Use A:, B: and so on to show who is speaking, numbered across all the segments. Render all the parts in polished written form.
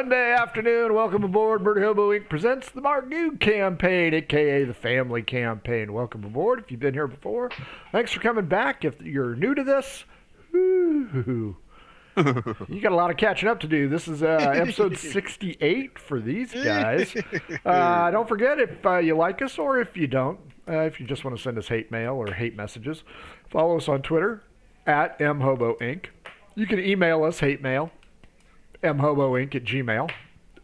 A: Sunday afternoon. Welcome aboard. Murder Hobo Inc. presents the Margou campaign, a.k.a. the family campaign. Welcome aboard if you've been here before. Thanks for coming back. If you're new to this, you got a lot of catching up to do. This is episode 68 for these guys. Don't forget, if you like us or if you don't, if you just want to send us hate mail or hate messages, follow us on Twitter at mhoboinc. You can email us hate mail, mhoboinc@gmail.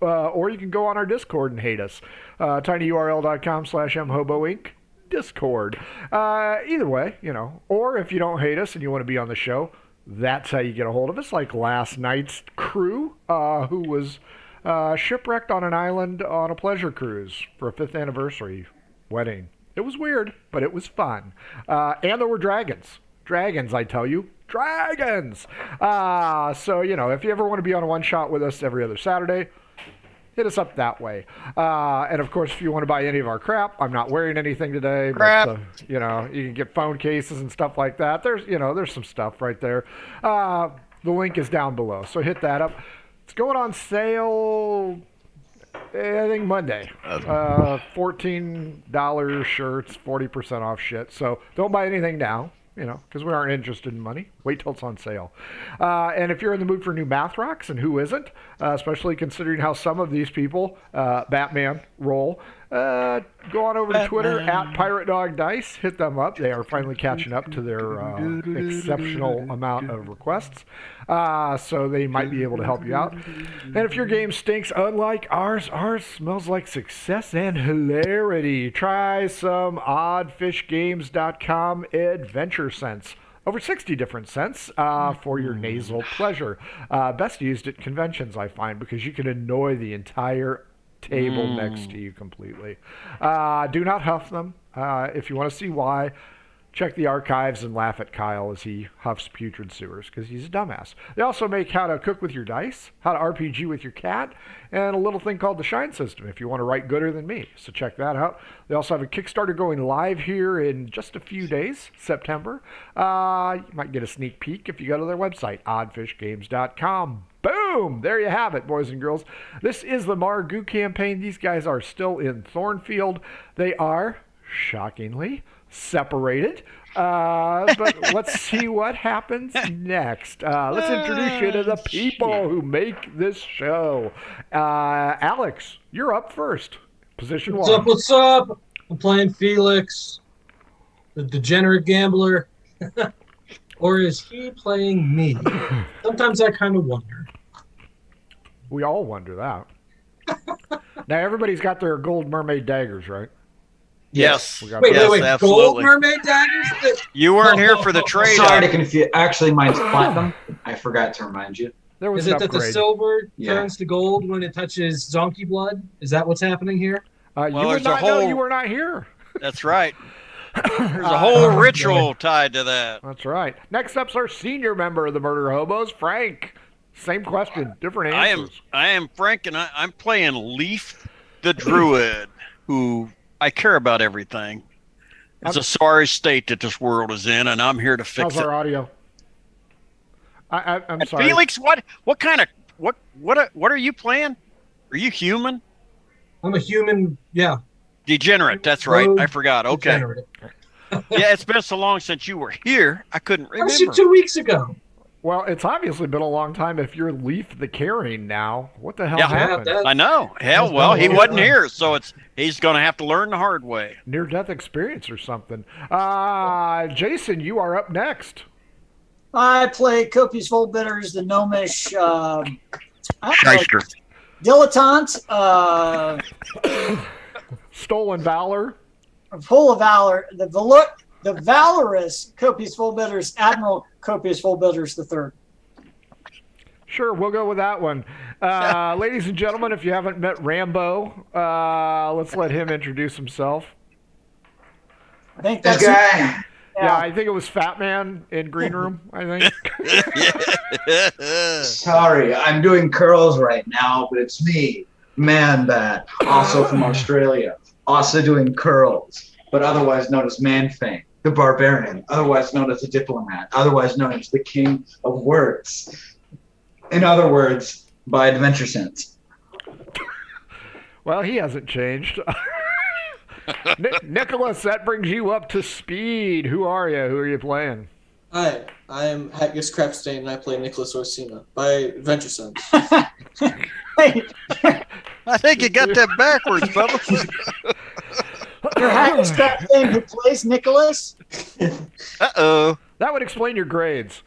A: Or you can go on our Discord and hate us. tinyurl.com/mhoboinc Discord. Either way, or if you don't hate us and you want to be on the show, that's how you get a hold of us, like last night's crew, who was shipwrecked on an island on a pleasure cruise for a 5th anniversary wedding. It was weird, but it was fun. And there were dragons. Dragons, I tell you. Dragons! So, if you ever want to be on a one-shot with us every other Saturday, hit us up that way. And, of course, if you want to buy any of our crap, I'm not wearing anything today.
B: Crap.
A: But, you can get phone cases and stuff like that. There's some stuff right there. The link is down below, so hit that up. It's going on sale, I think, Monday. $14 shirts, 40% off shit. So don't buy anything now. Because we aren't interested in money. Wait till it's on sale. And if you're in the mood for new math rocks, and who isn't, especially considering how some of these people, Batman, roll, go on over to Twitter at Pirate Dog Dice. Hit them up. They are finally catching up to their exceptional amount of requests. So they might be able to help you out. And if your game stinks, unlike ours smells like success and hilarity. Try some oddfishgames.com adventure scents. Over 60 different scents for your nasal pleasure. Best used at conventions, I find, because you can annoy the entire table next to you completely. Do not huff them. If you want to see why, check the archives and laugh at Kyle as he huffs putrid sewers, because he's a dumbass. They also make how to cook with your dice, how to RPG with your cat, and a little thing called the Shine System if you want to write gooder than me. So check that out. They also have a Kickstarter going live here in just a few days, September. You might get a sneak peek if you go to their website, oddfishgames.com. Boom! There you have it, boys and girls. This is the Margou campaign. These guys are still in Thornfield. They are, shockingly, separated. But let's see what happens next. Let's introduce you to the people who make this show. Alex, you're up first. Position one.
C: What's up? I'm playing Felix, the degenerate gambler. Or is he playing me? Sometimes I kind of wonder.
A: We all wonder that. Now, everybody's got their gold mermaid daggers, right?
B: Yes.
C: Wait,
B: absolutely.
C: gold mermaid daggers?
B: You weren't here for the trade.
D: Sorry to confuse. Actually, mine's platinum. I forgot to remind you.
A: There was
C: Is
A: an
C: it that the
A: upgrade.
C: silver turns to gold when it touches zonkey blood? Is that what's happening here?
A: You would not know you were not here.
B: That's right. There's a whole ritual tied to that.
A: That's right. Next up's our senior member of the Murder Hobos, Frank. Same question, different answers.
B: I am Frank, and I'm playing Leaf the Druid, who I care about everything. It's a sorry state that this world is in, and I'm here to fix
A: How's
B: it.
A: our audio? I'm sorry.
B: Felix, what are you playing? Are you human?
C: I'm a human, yeah.
B: Degenerate, that's right. I forgot. Okay.
C: Degenerate.
B: Yeah, it's been so long since you were here, I couldn't remember.
C: I was 2 weeks ago.
A: Well, it's obviously been a long time if you're Leaf the Caring now. What the hell
B: Yeah.
A: happened?
B: I know. Hell, well, he wasn't here, so he's going to have to learn the hard way.
A: Near-death experience or something. Jason, you are up next.
E: I play Copious Full Bitters, the gnomish
B: Shyster.
E: dilettante,
A: Stolen Valor.
E: full of valor, the valorous Copious Full Bitters, Admiral Copious Full Bitters the third.
A: Sure, we'll go with that one. Ladies and gentlemen, if you haven't met Rambo, let's let him introduce himself.
E: I think
D: This
E: that's
D: guy.
A: Yeah, I think it was Fat Man in Green Room, I think.
D: Sorry, I'm doing curls right now, but it's me, Man Bat, also from Australia, also doing curls, but otherwise known as Man Fang, the Barbarian, otherwise known as the Diplomat, otherwise known as the King of Words. In other words, by Adventure Sense.
A: Well, he hasn't changed. Nicholas, that brings you up to speed. Who are you? Who are you playing?
F: Hi, I am Haggis Crapstain, and I play Nicholas Orsina by Adventure Sons.
E: Hey,
B: I think you got that backwards, fellas.
E: your Haggis Crapstain who plays Nicholas?
B: Uh-oh.
A: That would explain your grades.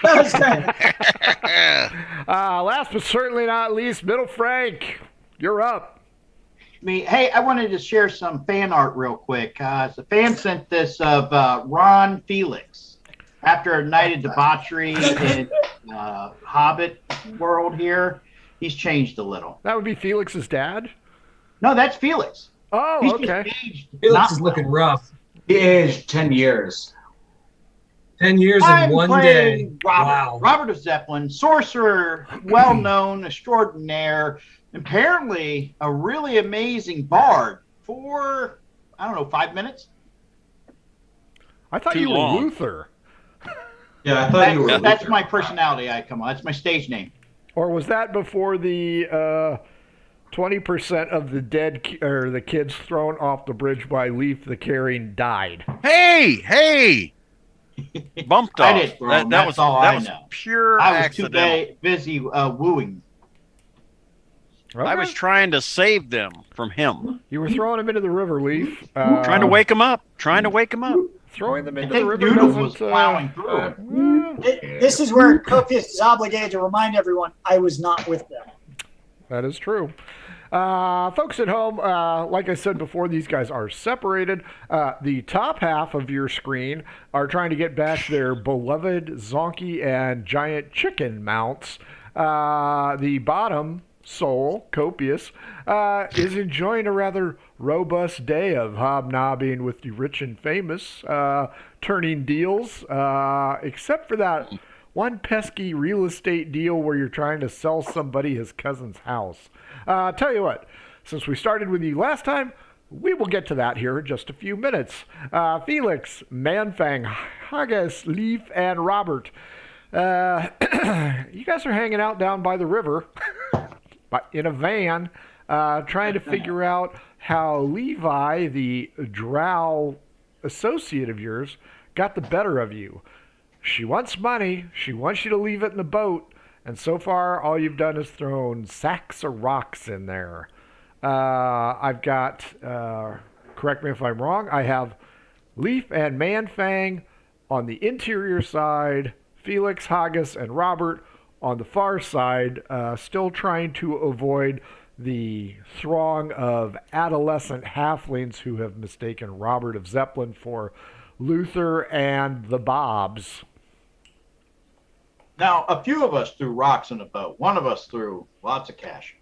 E: That's right.
A: Last but certainly not least, Middle Frank. You're up.
G: Hey, I wanted to share some fan art real quick. The fan sent this of Ron Felix after a night of debauchery in Hobbit world here. He's changed a little.
A: That would be Felix's dad?
G: No, that's Felix.
A: Oh,
G: He's
A: okay.
G: just aged
C: Felix
G: not
C: is looking
G: well.
C: rough.
D: He aged 10 years.
C: 10 years
G: I'm
C: in one
G: playing
C: day.
G: Robert,
C: Wow.
G: Robert of Zeppelin, sorcerer, well-known, extraordinaire, apparently a really amazing bard for, 5 minutes.
A: I thought
B: Too
A: you were
B: long.
A: Luther.
D: Yeah, I thought you were.
G: That's
D: Luther.
G: my personality I come on. That's my stage name.
A: Or was that before the 20% of the the kids thrown off the bridge by Leaf the Carrying died?
B: Hey! Bumped
G: I
B: off.
G: didn't throw him.
B: That
G: That's
B: was
G: all
B: that
G: I
B: was
G: know.
B: pure
G: I was
B: accidental.
G: too busy wooing.
B: I was trying to save them from him.
A: You were throwing them into the river, Leaf.
B: Trying to wake him up.
A: Throwing them
G: I
A: into the
G: think
A: river
G: Noodles was
A: doesn't.
G: plowing through it.
E: This is where Copius is obligated to remind everyone I was not with them.
A: That is true. Folks at home, like I said before, these guys are separated. The top half of your screen are trying to get back their beloved Zonky and Giant Chicken mounts. The bottom, Soul, Copius, is enjoying a rather robust day of hobnobbing with the rich and famous, turning deals, except for that one pesky real estate deal where you're trying to sell somebody his cousin's house. Tell you what, since we started with you last time, we will get to that here in just a few minutes. Felix, Manfang, Haggis, Leaf, and Robert. You guys are hanging out down by the river in a van, trying to figure out how Levi, the drow associate of yours, got the better of you. She wants money. She wants you to leave it in the boat. And so far, all you've done is thrown sacks of rocks in there. I've got, correct me if I'm wrong, I have Leaf and Manfang on the interior side, Felix, Haggis, and Robert on the far side, still trying to avoid the throng of adolescent halflings who have mistaken Robert of Zeppelin for Luther and the Bobs.
G: Now, a few of us threw rocks in the boat. One of us threw lots of cash.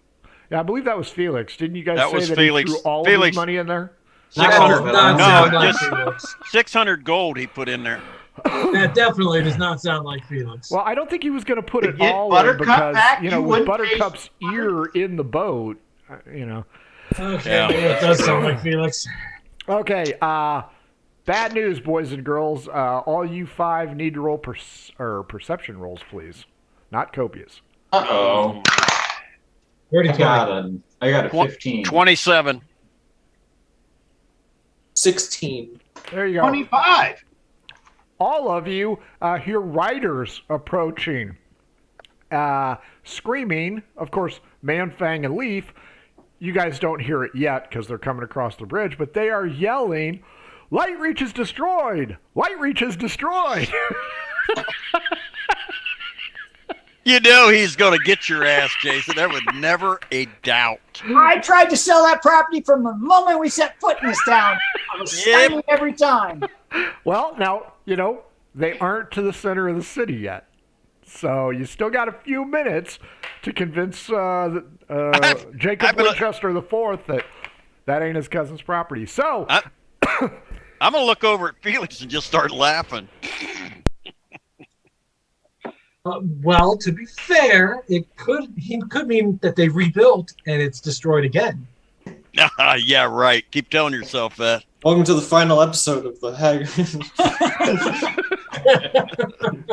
A: Yeah, I believe that was Felix. Didn't you guys
B: That
A: say
B: was
A: that
B: Felix.
A: he threw all of
B: Felix.
A: his money in there?
C: That
B: 600
C: does not
B: No,
C: sound like
B: just
C: Felix.
B: 600 gold he put in there.
C: That definitely does not sound like Felix.
A: Well, I don't think he was going to put
G: To
A: it
G: get
A: all in
G: Buttercup
A: because,
G: back,
A: you know,
G: you
A: with
G: wouldn't
A: Buttercup's
G: taste
A: ear in the boat, you know.
C: Okay,
B: Yeah.
C: it does sound like Felix.
A: Okay, bad news, boys and girls. All you five need to roll perception rolls, please. Not copious.
D: Uh-oh.
C: Where'd he
D: I got a 15.
B: 27.
F: 16.
A: There you go.
G: 25.
A: All of you hear riders approaching, screaming. Of course, Manfang and Leaf, you guys don't hear it yet because they're coming across the bridge, but they are yelling, "Light Reach is destroyed! Light Reach is destroyed!"
B: You know he's going to get your ass, Jason. There was never a doubt.
E: I tried to sell that property from the moment we set foot in this town. I was
B: Yep.
E: stymied every time.
A: Well, now, you know, they aren't to the center of the city yet. So you still got a few minutes to convince Jacob
B: I've been-
A: Winchester IV that ain't his cousin's property. So,
B: I'm going to look over at Felix and just start laughing.
C: Well, to be fair, he could mean that they rebuilt and it's destroyed again.
B: Yeah, right. Keep telling yourself that.
F: Welcome to the final episode of the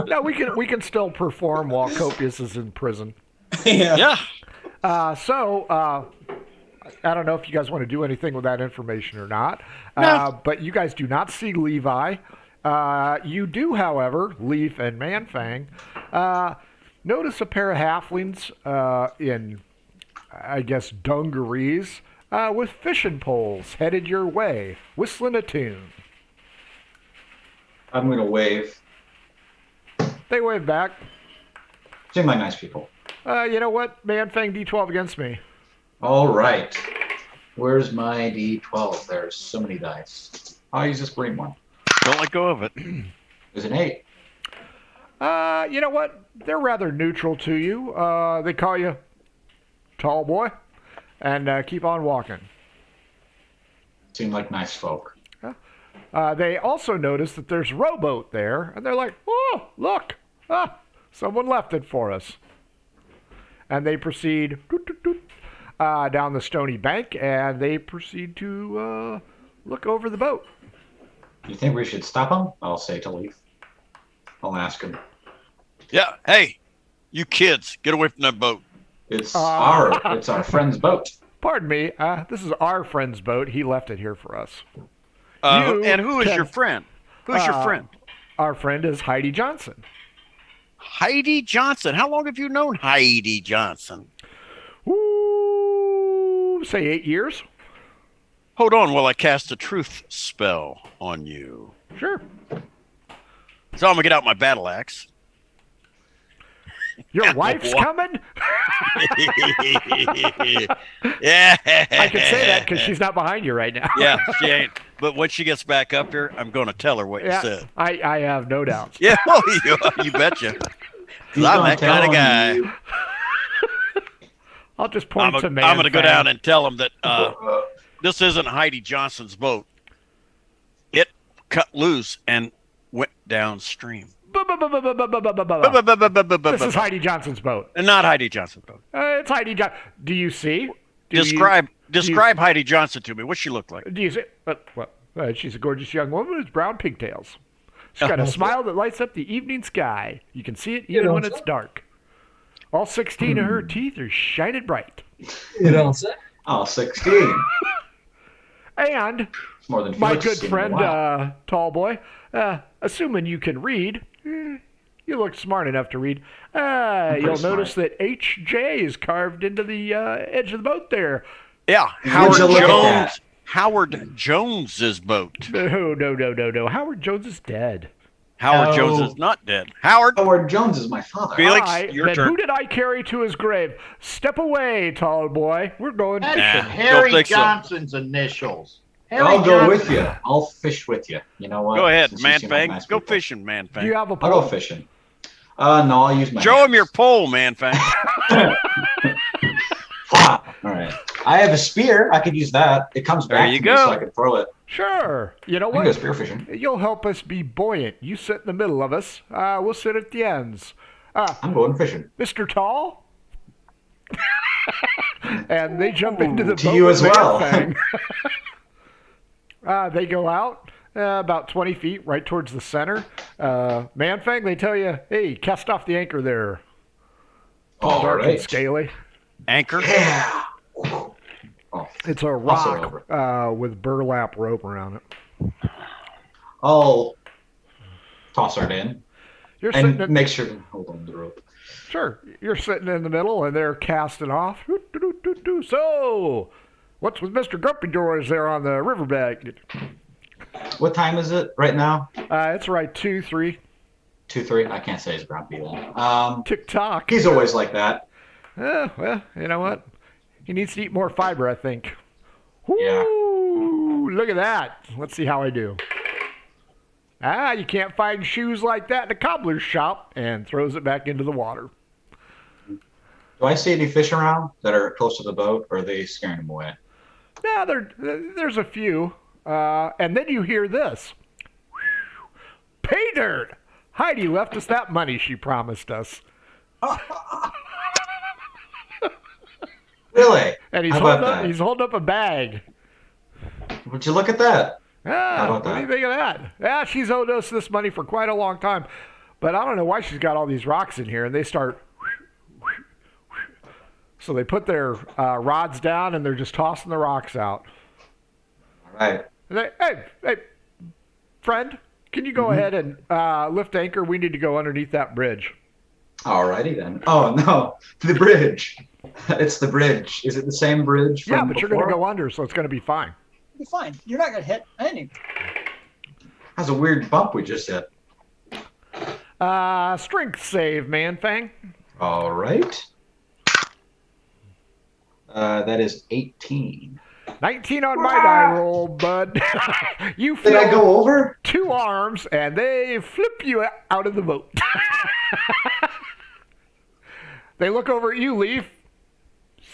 A: no, we can still perform while Copius is in prison.
F: Yeah.
B: Yeah.
A: So I don't know if you guys want to do anything with that information or not,
B: No.
A: but you guys do not see Levi. You do, however, Leaf and Manfang, notice a pair of halflings in, I guess, dungarees with fishing poles headed your way, whistling a tune.
D: I'm gonna wave.
A: They wave back.
D: Seem like nice people.
A: You know what? Manfang D12 against me.
D: All right. Where's my D12? There's so many dice. I'll use this green one.
B: Don't let go of it.
D: There's an 8.
A: You know what? They're rather neutral to you. They call you tall boy and keep on walking.
D: Seem like nice folk.
A: They also notice that there's a rowboat there, and they're like, oh, look, someone left it for us. And they proceed down the stony bank, and they proceed to look over the boat.
D: You think we should stop them? I'll say to Leaf. I'll ask him.
B: Yeah. Hey, you kids, get away from that boat.
D: It's our friend's boat.
A: Pardon me, this is our friend's boat. He left it here for us. You
B: And who is
A: can-
B: your friend? Who's your friend?
A: Our friend is Heidi Johnson.
B: Heidi Johnson. How long have you known Heidi Johnson?
A: Ooh, say 8 years?
B: Hold on while I cast a truth spell on you.
A: Sure.
B: So I'm gonna get out my battle axe.
A: Your wife's coming?
B: Yeah.
A: I can say that because she's not behind you right now.
B: Yeah, she ain't. But when she gets back up here, I'm gonna tell her what you
A: Yeah,
B: said.
A: I have no doubts.
B: Yeah, you betcha. 'Cause
D: He's
B: I'm
D: gonna
B: that kind of
D: tell
B: guy.
D: you.
A: I'll just point to
B: I'm going to go
A: Manfang.
B: down and tell him that this isn't Heidi Johnson's boat. It cut loose and went downstream.
A: This is Heidi Johnson's boat.
B: And not Heidi Johnson's boat.
A: It's Heidi Johnson. Do you see?
B: Describe Heidi Johnson to me. What she look like?
A: Do you see? She's a gorgeous young woman with brown pigtails. She's got a smile that lights up the evening sky. You can see it even when it's dark. All 16 of her teeth are shining bright.
C: You don't say.
D: Oh, 16.
A: And
D: It's more than
A: my
D: Felix
A: good
D: has seen in a
A: friend,
D: while.
A: tall boy, assuming you can read, you look smart enough to read. You'll notice that HJ is carved into the edge of the boat there.
B: Yeah,
D: Would you look at that?
B: Howard Jones's boat.
A: No. Howard Jones is dead.
B: Howard
D: No.
B: Jones is not dead. Howard,
D: Howard Jones is my father.
B: Felix,
A: All right,
B: your
A: then
B: turn.
A: who did I carry to his grave? Step away, tall boy. We're going
G: That's
B: Nah,
A: fishing.
B: don't
G: Harry
B: think so.
G: Johnson's initials. Harry
D: I'll go
G: Johnson.
D: with you. I'll fish with you. You know what?
B: Go ahead,
D: Since you seem like
B: Manfang.
D: nice
B: Go
D: people.
B: fishing,
A: Do you
B: Manfang.
A: have a
D: I'll go
A: pole?
D: fishing. No, I'll use my
B: Show him
D: hands.
B: your pole, Manfang.
D: Ha! All right. I have a spear. I could use that. It comes
B: There
D: back
B: you
D: to
B: go.
D: me so I can throw it.
A: Sure. You know
D: I can go
A: what?
D: spear fishing.
A: You'll help us be buoyant. You sit in the middle of us. We'll sit at the ends.
D: I'm going fishing.
A: Mr. Tall? And they jump into the
D: To
A: boat
D: you
A: with
D: as well.
A: Manfang. They go out about 20 feet right towards the center. Manfang, they tell you, hey, cast off the anchor there.
D: All
A: Dark and
D: right.
A: scaly.
B: Anchor.
D: Yeah. Oh,
A: It's a
D: Also
A: rock with burlap rope around it.
D: I'll toss it in
A: You're sitting
D: and
A: at,
D: make sure to hold on to the rope.
A: Sure. You're sitting in the middle, and they're casting off. So, what's with Mr. Grumpy Doors there on the riverbank?
D: What time is it right now?
A: It's right 2, 3.
D: 2, 3. I can't say he's grumpy then.
A: Tick tock.
D: He's always like that.
A: Well, you know what? He needs to eat more fiber, I think.
D: Yeah.
A: Woo, look at that. Let's see how I do. You can't find shoes like that in a cobbler's shop, and throws it back into the water.
D: Do I see any fish around that are close to the boat, or are they scaring them away?
A: Yeah, there's a few. And then you hear this. Pay dirt! Heidi left us that money she promised us.
D: Really?
A: And he's
D: How
A: holding
D: about
A: up,
D: that?
A: he's holding up a bag.
D: Would you look at that?
A: Ah,
D: about
A: what do you
D: that?
A: think of that? Yeah, she's owed us this money for quite a long time. But I don't know why she's got all these rocks in here, and they start So they put their rods down and they're just tossing the rocks out.
D: All right.
A: And hey, friend, can you go ahead and lift anchor? We need to go underneath that bridge.
D: Alrighty then. Oh no, the bridge. It's the bridge. Is it the same bridge? From
A: Yeah, but you're going to
D: before?
A: go under, so it's going to be fine.
E: You'll be fine. You're not going to hit any.
D: That's a weird bump we just hit.
A: Strength save, Man-Fang.
D: All right. That is 18.
A: 19 on my die roll, bud. You
D: Did I
A: feel
D: go over?
A: 2 arms, and they flip you out of the boat. They look over at you, Leaf.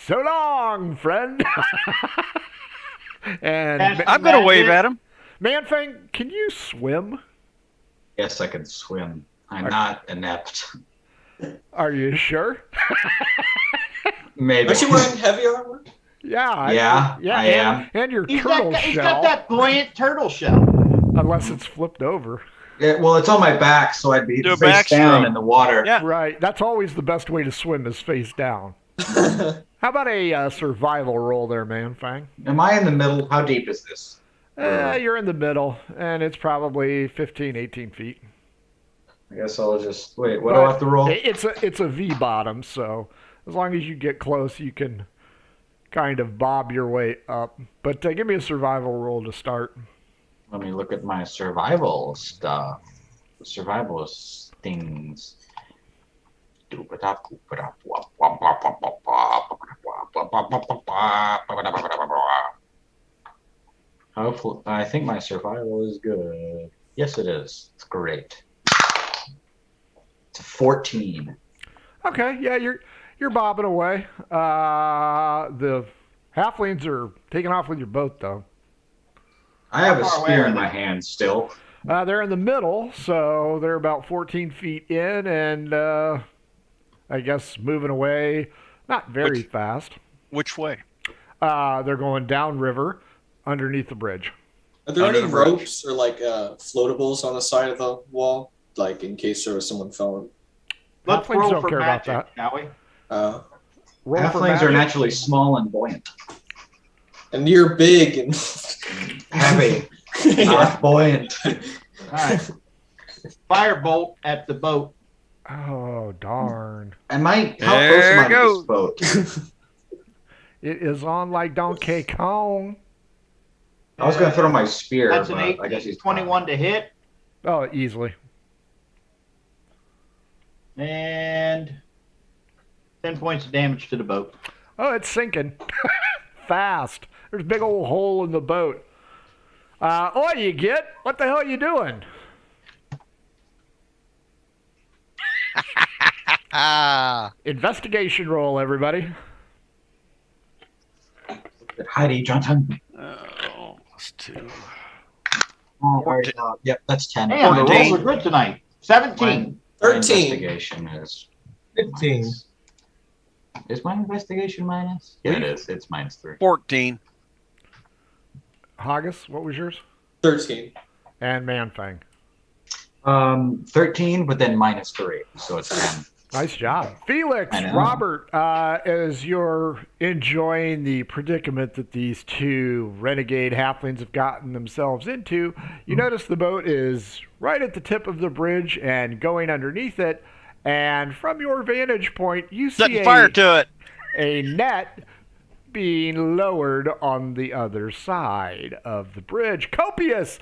A: So long, friend. And
B: I'm going to wave at him.
A: Man-Fang, can you swim?
D: Yes, I can swim. I'm not inept.
A: Are you sure?
D: Maybe.
F: Aren't you wearing heavy armor?
A: Yeah.
D: I am.
A: And your
G: He's
A: turtle
G: got
A: shell,
G: that buoyant turtle shell.
A: unless it's flipped over.
D: Yeah, well, it's on my back, so I'd be
B: Do a
D: face down
B: backstroke.
D: in the water.
B: Yeah.
A: Right. That's always the best way to swim is face down. How about a survival roll there, Man-Fang?
D: Am I in the middle? How deep is this?
A: You're in the middle, and it's probably 15, 18 feet.
D: I guess I'll just wait. What do I have to roll?
A: It's a V bottom, so as long as you get close, you can kind of bob your way up. But give me a survival roll to start.
D: Let me look at my survival stuff. Survival things. Hopefully, I think my survival is good. Yes, it is. It's great. It's a 14.
A: Okay, yeah, you're bobbing away. The halflings are taking off with your boat, though.
D: I have a
G: How far away
D: spear
G: are
D: in
G: they?
D: my hand still.
A: They're in the middle, so they're about 14 feet in, and I guess moving away, not very fast.
B: Which way?
A: They're going downriver, underneath the bridge.
F: Are there
B: Under
F: any
B: the bridge.
F: ropes or like floatables on the side of the wall, like in case there was someone fell?
G: Let's
A: Halflings
G: roll
A: don't
G: for
A: care about
G: magic,
A: that.
G: shall we?
A: Roll for
D: Halflings are
A: magic.
D: naturally small and buoyant.
F: And you're big and
D: Heavy,
F: yeah.
D: not buoyant.
G: All right. Firebolt at the boat.
A: Oh, darn.
D: Am I? How
B: There
D: close am I
B: it
D: to
B: goes.
D: this boat?
A: It is on like Donkey Kong.
D: I was going to throw my spear,
G: That's an
D: but
G: 18,
D: I guess he's
G: 21 to hit.
A: Oh, easily.
G: And 10 points of damage to the boat.
A: Oh, it's sinking. Fast. There's a big old hole in the boat. Oh, you get? What the hell are you doing? Investigation roll, everybody.
D: Heidi Johnson.
B: Oh, that's 2.
D: Yep, that's 10.
G: Damn, the
B: 14.
G: rolls are good tonight. 17.
D: My
F: 13.
D: investigation is
C: 15.
D: Is my investigation minus? Yeah, it is. It's -3.
B: 14.
A: Haggis, what was yours?
F: 13.
A: And Manfang.
D: 13, but then -3, so it's 10.
A: Nice job. Felix,
D: I know.
A: Robert, as you're enjoying the predicament that these two renegade halflings have gotten themselves into, you notice the boat is right at the tip of the bridge and going underneath it. And from your vantage point, you see
B: Setting fire to it.
A: a net being lowered on the other side of the bridge. Copious!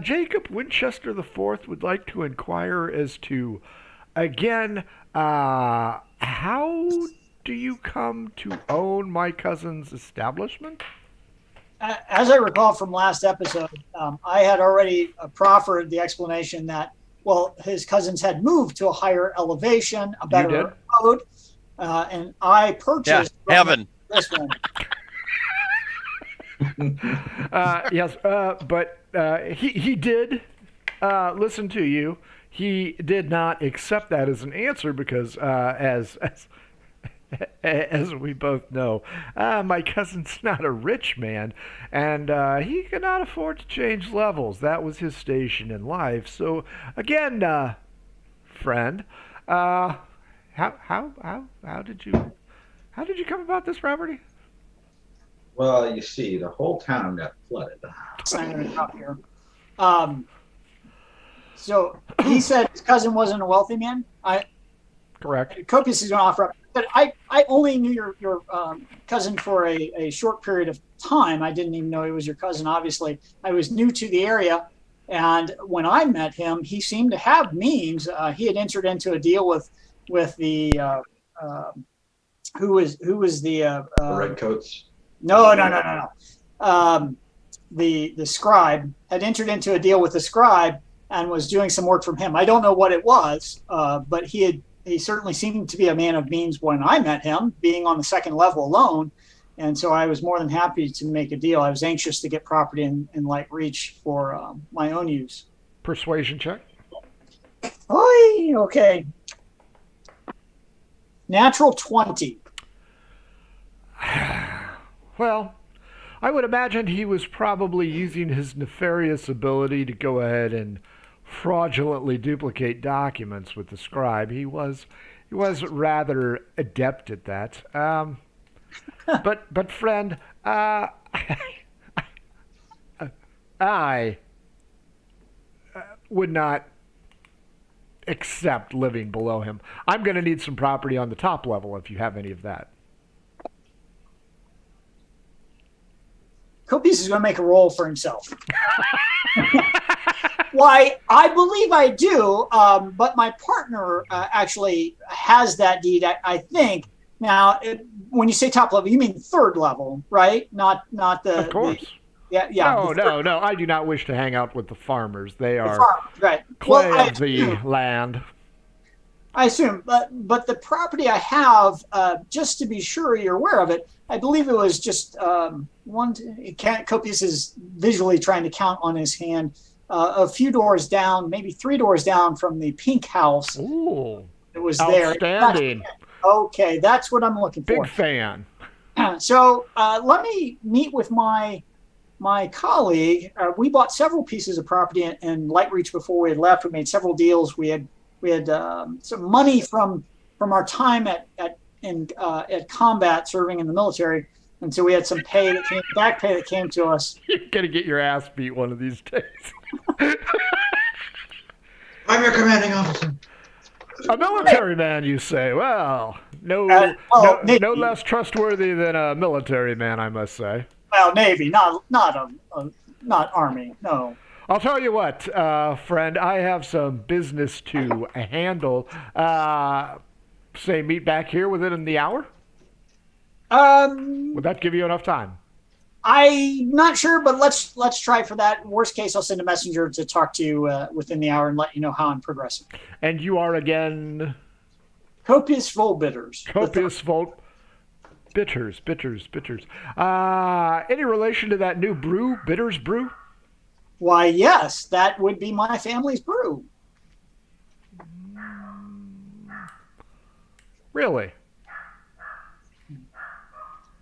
A: Jacob Winchester IV would like to inquire as to, again, how do you come to own my cousin's establishment?
E: As I recall from last episode, I had already proffered the explanation that, well, his cousins had moved to a higher elevation, a better road, and I
B: Yeah,
E: purchased
B: heaven.
E: this one.
A: Yes, but he did listen to you. He did not accept that as an answer because, as we both know, my cousin's not a rich man, and he could not afford to change levels. That was his station in life. So, again, friend, how did you How did you come about this property?
D: Well, you see, the whole town got flooded.
E: I'm going to drop here. So he said his cousin wasn't a wealthy man.
A: Correct.
E: Copious is going to offer up, but I only knew your cousin for a short period of time. I didn't even know he was your cousin. Obviously, I was new to the area, and when I met him, he seemed to have means. He had entered into a deal with the who was the
D: Redcoats.
E: No. The scribe had entered into a deal with the scribe and was doing some work from him. I don't know what it was, but he certainly seemed to be a man of means when I met him, being on the second level alone. And so I was more than happy to make a deal. I was anxious to get property in Light Reach for my own use.
A: Persuasion check.
E: Oy, okay. Natural 20.
A: Well, I would imagine he was probably using his nefarious ability to go ahead and fraudulently duplicate documents with the scribe. He was rather adept at that. But friend, I would not accept living below him. I'm going to need some property on the top level if you have any of that.
E: Copious is going to make a roll for himself. Why, I believe I do, but my partner actually has that deed, I think. Now, when you say top level, you mean third level, right? Not the...
A: Of course.
E: Yeah.
A: No. I do not wish to hang out with the farmers. They are
E: right.
A: clay of the land.
E: I assume, but the property I have, just to be sure you're aware of it, I believe it was just Copious is visually trying to count on his hand, a few doors down, maybe 3 doors down from the pink house.
A: Ooh,
E: it was there.
A: Outstanding.
E: Okay, that's what I'm looking for.
A: Big fan.
E: So let me meet with my colleague. We bought several pieces of property in Light Reach before we had left. We made several deals. We had some money from our time at combat, serving in the military, and so we had some back pay that came to us.
A: You're gonna get your ass beat one of these days.
D: I'm your commanding officer.
A: A military man, you say? Well, no less trustworthy than a military man, I must say.
E: Well, Navy, not Army. No.
A: I'll tell you what, friend, I have some business to handle. Say meet back here within the hour? Would that give you enough time?
E: I'm not sure, but let's try for that. Worst case, I'll send a messenger to talk to you within the hour and let you know how I'm progressing.
A: And you are again?
E: Copious Volt Bitters.
A: Copious Volt Bitters. Any relation to that new brew, Bitters Brew?
E: Why, yes, that would be my family's brew.
A: Really?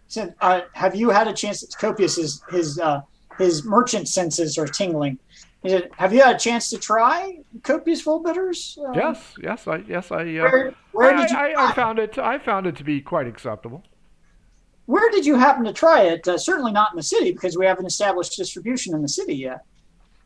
E: So, have you had a chance? Copious, his merchant senses are tingling. Have you had a chance to try Copious Full Bitters?
A: Yes. I found it. I found it to be quite acceptable.
E: Where did you happen to try it? Certainly not in the city, because we haven't established distribution in the city yet.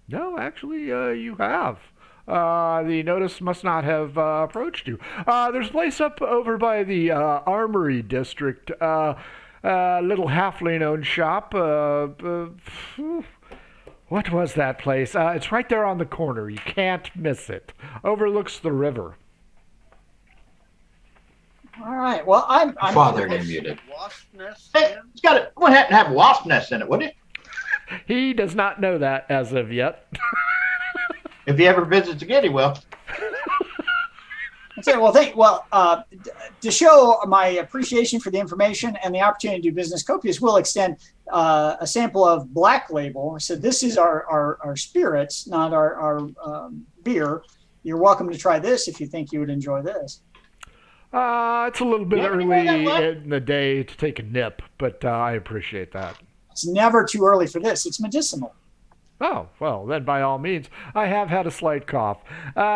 A: No, actually, you have. The notice must not have approached you. There's a place up over by the Armory District, little halfling-owned shop. What was that place? It's right there on the corner. You can't miss it. Overlooks the river.
E: All right. Well, I'm
D: Father name muted.
B: Wasp nest.
G: Hey, it's got it. What happened to have wasp nests in it, wouldn't it?
A: He does not know that as of yet.
G: If he ever visits again, he will.
E: To show my appreciation for the information and the opportunity to do business, Copious will extend a sample of Black Label. So this is our spirits, not our beer. You're welcome to try this if you think you would enjoy this.
A: It's a little bit early in the day to take a nip, but I appreciate that.
E: It's never too early for this. It's medicinal.
A: Oh, well, then by all means. I have had a slight cough.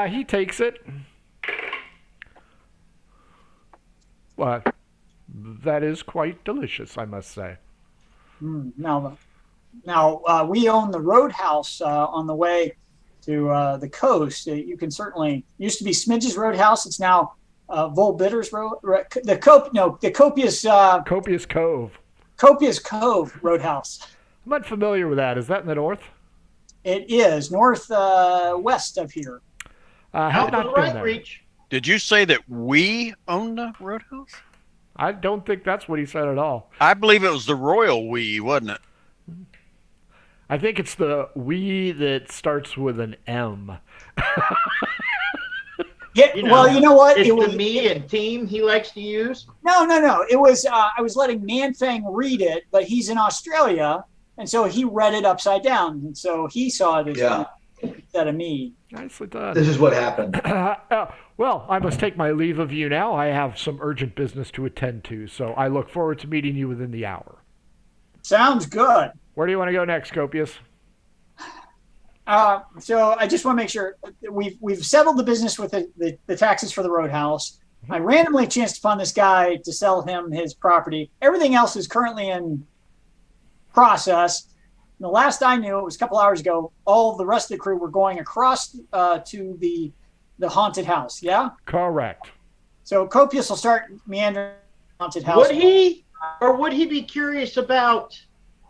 A: He takes it. What? that is quite delicious, I must say.
E: Now, we own the Roadhouse on the way to the coast. You can certainly used to be Smidge's Roadhouse. It's now Vol Bitter's Road. The
A: Copious Cove.
E: Copious Cove Roadhouse.
A: I'm not familiar with that. Is that in the north?
E: It is northwest of here.
A: Have
G: Out
A: not
G: for the
A: been
G: right
A: there.
G: reach.
B: Did you say that we own the Roadhouse?
A: I don't think that's what he said at all.
B: I believe it was the royal we, wasn't it?
A: I think it's the we that starts with an M.
E: Yeah.
G: You know,
E: Well, you know what?
G: It's
E: It was
G: the me and team he likes to use.
E: no. It was I was letting Manfang read it, but he's in Australia, and so he read it upside down, and so he saw it as
D: Yeah.
E: instead of me.
A: Nicely done.
D: This is what happened.
A: Well, I must take my leave of you now. I have some urgent business to attend to, so I look forward to meeting you within the hour.
E: Sounds good.
A: Where do you want to go next, Copious?
E: So I just want to make sure we've settled the business with the taxes for the Roadhouse. I randomly chanced upon this guy to sell him his property. Everything else is currently in process. And the last I knew, it was a couple hours ago, all the rest of the crew were going across to the haunted house. Yeah.
A: Correct.
E: So Copious will start meandering the haunted house.
G: Would he be curious about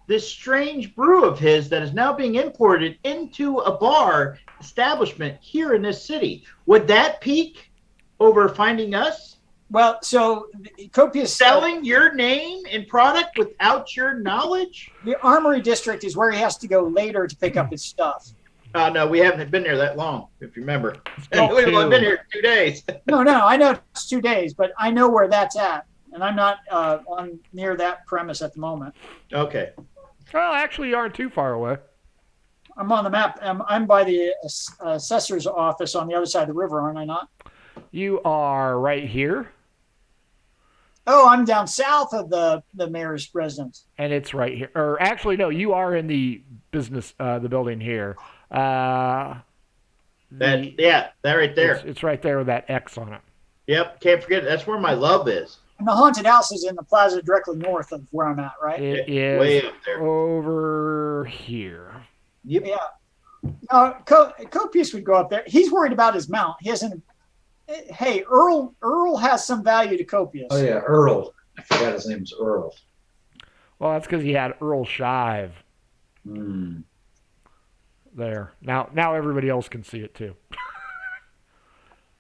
G: this strange brew of his that is now being imported into a bar establishment here in this city? Would that pique over finding us
E: Well, so Copious
G: selling your name and product without your knowledge?
E: the Armory District is where he has to go later to pick up his stuff.
G: No, we haven't been there that long, if you remember.
A: Oh,
G: We've only been here 2 days.
E: No, I know it's 2 days, but I know where that's at, and I'm not on near that premise at the moment.
G: Okay.
A: Well, actually, you aren't too far away.
E: I'm on the map. I'm by the assessor's office on the other side of the river, aren't I not?
A: You are right here,
E: Oh, I'm down south of the mayor's residence.
A: and it's right here. Or actually, no, you are in the business, the building here.
G: That right there.
A: It's right there with that X on it.
G: Yep, can't forget it. That's where my love is.
E: And the haunted house is in the plaza directly north of where I'm at, right?
A: It
G: Yeah, way
A: is
G: up there.
A: over here.
G: Yep.
E: Yeah. No, Copious would go up there. He's worried about his mount. He hasn't. Hey, Earl has some value to Copious.
D: Oh yeah, Earl. I forgot his name was Earl.
A: Well, that's because he had Earl Shive there. Now everybody else can see it too.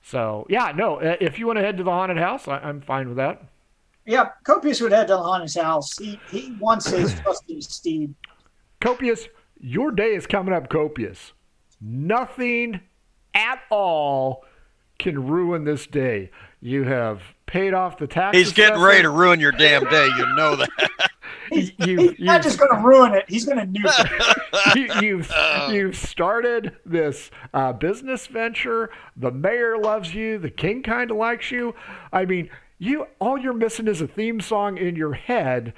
A: So yeah, no. If you want to head to the haunted house, I'm fine with that.
E: Yeah, Copious would head to the haunted house. He wants his trusty steed.
A: Copious, your day is coming up, Copious. Nothing at all can ruin this day. You have paid off the tax.
B: He's getting ready to ruin your damn day. You know that.
E: He's not just going to ruin it. He's going to nuke it.
A: You've started this business venture. The mayor loves you. The king kind of likes you. I mean, all you're missing is a theme song in your head.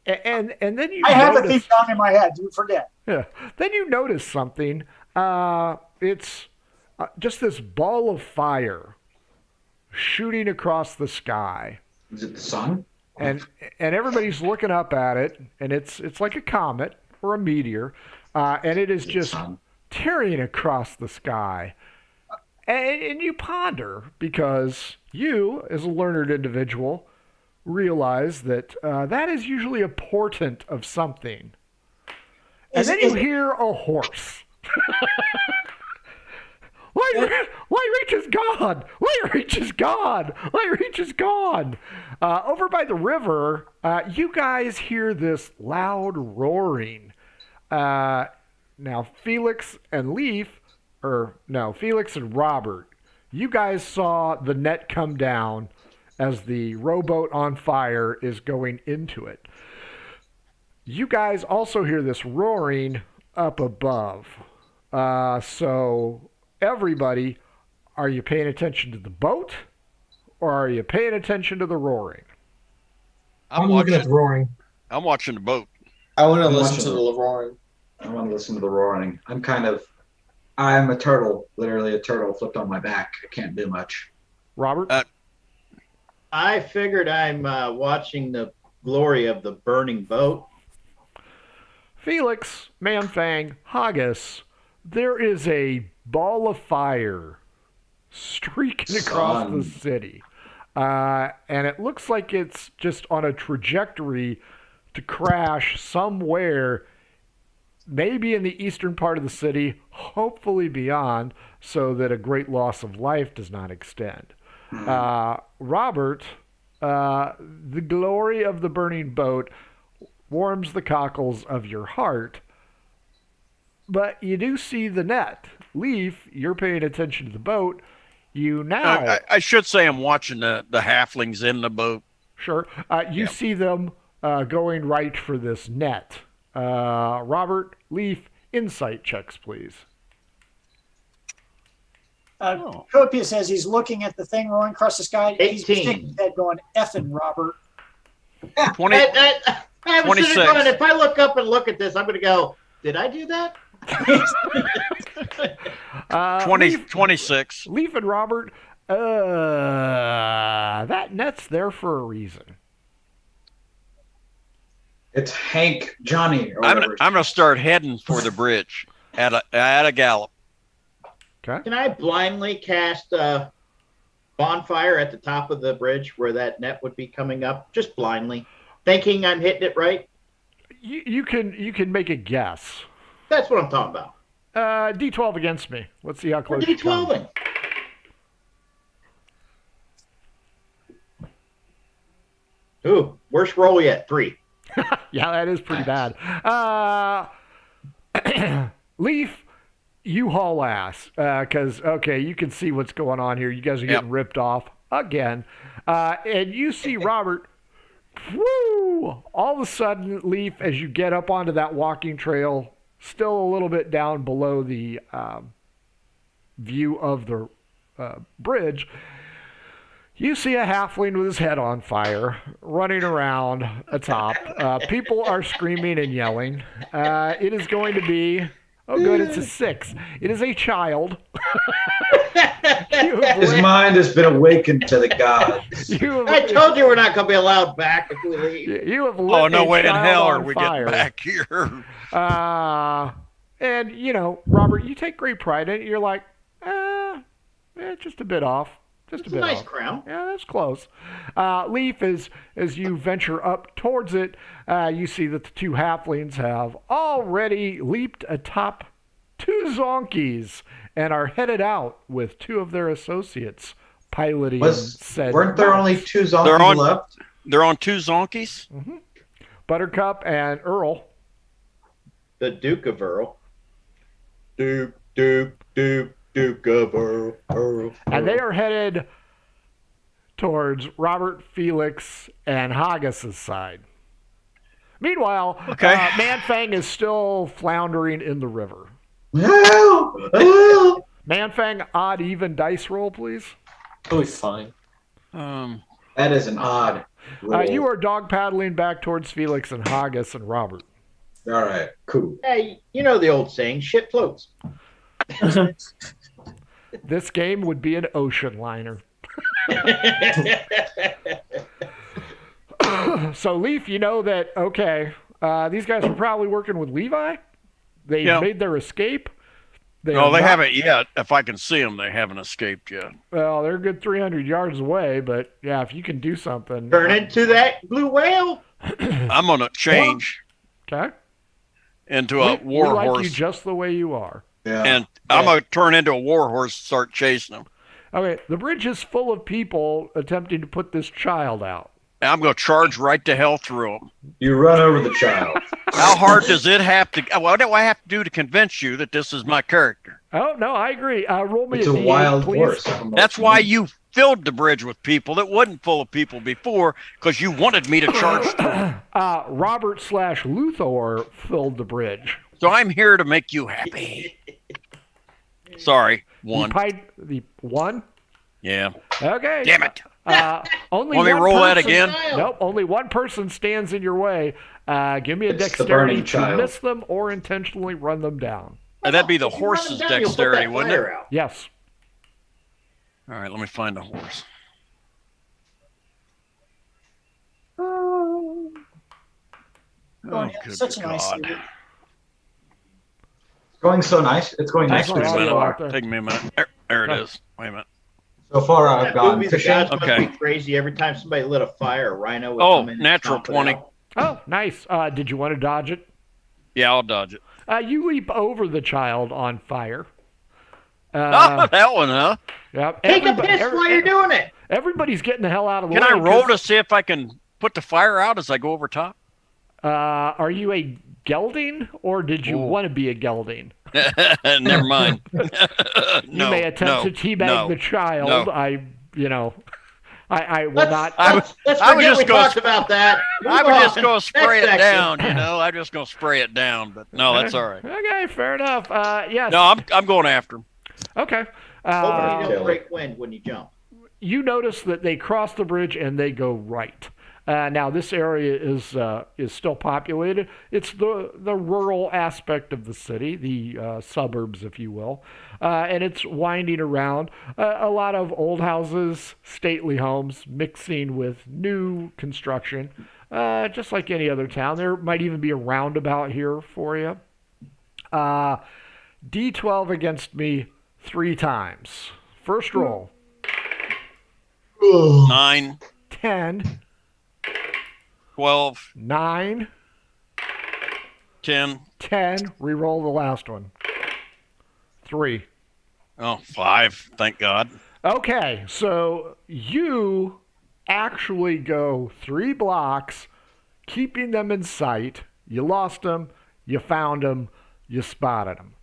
A: And then you
E: I have a
A: notice,
E: theme song in my head. You forget.
A: yeah, then you notice something. It's just this ball of fire shooting across the sky.
D: Is it the sun?
A: And everybody's looking up at it, and it's like a comet or a meteor, and it is just
D: sun?
A: tearing across the sky. And you ponder, because you, as a learned individual, realize that that is usually a portent of something. And then you hear a horse. Light Reach is gone! Light Reach is gone! Light Reach is gone! Over by the river, you guys hear this loud roaring. Now, Felix and Felix and Robert, you guys saw the net come down as the rowboat on fire is going into it. You guys also hear this roaring up above. So, everybody, are you paying attention to the boat, or are you paying attention to the roaring?
C: I'm looking at the roaring.
B: I'm watching the boat.
F: I want to
D: I'm
F: listen
D: watching
F: to the roaring.
D: I want to listen to the roaring. I'm a turtle, literally a turtle flipped on my back. I can't do much.
A: Robert?
G: I figured I'm watching the glory of the burning boat.
A: Felix, Manfang, Haggis, there is a ball of fire streaking across the city. And it looks like it's just on a trajectory to crash somewhere, maybe in the eastern part of the city, hopefully beyond, so that a great loss of life does not extend. Robert, the glory of the burning boat warms the cockles of your heart, but you do see the net. Leaf, you're paying attention to the boat. You now...
B: I should say I'm watching the halflings in the boat.
A: Sure. You see them going right for this net. Robert, Leaf, insight checks, please.
E: Copius says he's looking at the thing rolling across the sky.
G: 18.
E: He's shaking his head going, effing Robert.
B: 20,
G: I'm
B: 26.
G: going, if I look up and look at this, I'm going to go, did I do that?
B: 26.
A: Leaf and Robert, that net's there for a reason.
D: It's Hank Johnny. Or
B: I'm
D: whatever.
B: going to start heading for the bridge at a gallop.
A: Okay.
G: Can I blindly cast a bonfire at the top of the bridge where that net would be coming up? Just blindly, thinking I'm hitting it right?
A: You can make a guess.
G: That's what I'm talking about.
A: D12 against me. Let's see how
G: We're
A: close you come.
G: D12ing. Ooh, worst roll yet, 3.
A: Yeah, that is pretty bad. Leaf, you haul ass. Because, okay, you can see what's going on here. You guys are getting ripped off again. And you see Robert, whoo! All of a sudden, Leaf, as you get up onto that walking trail, still a little bit down below the view of the bridge, you see a halfling with his head on fire running around atop. People are screaming and yelling. It is going to be... Oh, good, it's a 6. It is a child.
D: His mind has been awakened to the gods.
G: I told you we're not going to be allowed back if we leave.
A: You have lit
B: Oh, no
A: a
B: way in
A: child
B: hell
A: on
B: are we
A: fire.
B: getting back here.
A: And, Robert, you take great pride in it. You're like, just a bit off. Just
G: It's
A: a
G: a
A: bit
G: nice
A: off.
G: crown.
A: Yeah, that's close. Leaf, as you venture up towards it, you see that the two halflings have already leaped atop 2 zonkies and are headed out with 2 of their associates piloting said
D: Weren't there only
A: mounts.
D: 2 zombies left?
B: They're on 2 zonkies?
A: Mm-hmm. Buttercup and Earl.
G: The Duke of Earl. Duke of Earl.
A: And they are headed towards Robert, Felix, and Haggis' side. Meanwhile, Manfang is still floundering in the river. Manfang, odd, even dice roll, please.
F: Totally fine.
D: That is an odd roll.
A: You are dog paddling back towards Felix and Haggis and Robert.
D: All right, cool.
G: Hey, you know the old saying, shit floats.
A: This game would be an ocean liner. So, Leaf, you know that, okay, these guys are probably working with Levi. They made their escape.
B: They haven't yet. If I can see them, they haven't escaped yet.
A: Well, they're a good 300 yards away, but yeah, if you can do something.
G: Turn into that blue whale.
B: I'm going to change into a war
A: we like
B: horse.
A: you just the way you are.
D: Yeah.
B: And I'm going to turn into a war horse and start chasing them.
A: Okay, the bridge is full of people attempting to put this child out.
B: I'm going to charge right to hell through them.
D: You run over the child.
B: How hard does it have to... What do I have to do to convince you that this is my character?
A: Oh, no, I agree. Roll me
D: It's
A: a
D: a
A: D8,
D: wild
A: please.
D: horse.
B: That's why you filled the bridge with people that wasn't full of people before, because you wanted me to charge through them.
A: Robert/Luthor filled the bridge.
B: So I'm here to make you happy. Sorry, 1.
A: The 1?
B: Yeah.
A: Okay.
B: Damn it.
A: Only
B: Want me to
A: one
B: roll that
A: person-
B: again?
A: Nope. Only one person stands in your way. Give me a
D: It's the
A: dexterity
D: burning
A: to
D: child.
A: miss them or intentionally run them down.
B: That'd be the
G: If you run
B: horse's
G: them down, you'll put
B: dexterity,
G: that
B: wouldn't it?
G: fire out.
A: Yes.
B: All right, let me find the horse. Oh,
E: It's
B: good
E: such a nice
B: God.
E: city.
D: Going so nice. It's going
A: How's
D: nicely
A: our
D: so
A: audio
D: far.
A: out there?
B: Take me a minute. There it is. Wait a minute.
D: So far, I've
G: That
D: gone
G: movie, The
D: fishing.
G: Gods Must
B: Okay.
G: Be Crazy. Every time somebody lit a fire, a rhino would
B: Oh,
G: come in and
B: natural
G: stomp it
B: 20.
G: out.
A: Oh, nice. Did you want to dodge it?
B: Yeah, I'll dodge it.
A: You leap over the child on fire.
B: Oh, that one, huh?
A: Yep.
G: Take a piss while you're doing it.
A: Everybody's getting the hell out of the
B: Can
A: way.
B: I roll
A: 'cause,
B: to see if I can put the fire out as I go over top?
A: Are you a gelding, or did you
B: Ooh.
A: want to be a gelding?
B: Never mind.
A: You may attempt to teabag the child.
B: no.
A: I will
G: Let's,
A: not.
G: let's
B: I was
G: forget
B: just
G: we
B: gonna
G: talked about that.
B: I
G: Move
B: was
G: on.
B: just going to spray
G: Next
B: it
G: section.
B: down, I'm just going to spray it down, but no, that's all right.
A: Okay, fair enough. Yes.
B: No, I'm going after him.
A: Okay.
G: Hopefully you
D: kill
G: don't break wind when you jump.
A: You notice that they cross the bridge and they go right. Now this area is still populated. It's the rural aspect of the city, the suburbs, if you will, and it's winding around. A lot of old houses, stately homes, mixing with new construction, just like any other town. There might even be a roundabout here for you. D12 against me 3 times. First roll,
B: 9,
A: 10,
B: 12,
A: 9,
B: 10.
A: 10. Reroll the last one. 3.
B: Oh, 5. Thank God.
A: Okay, so you actually go 3 blocks, keeping them in sight. You lost them, you found them, you spotted them.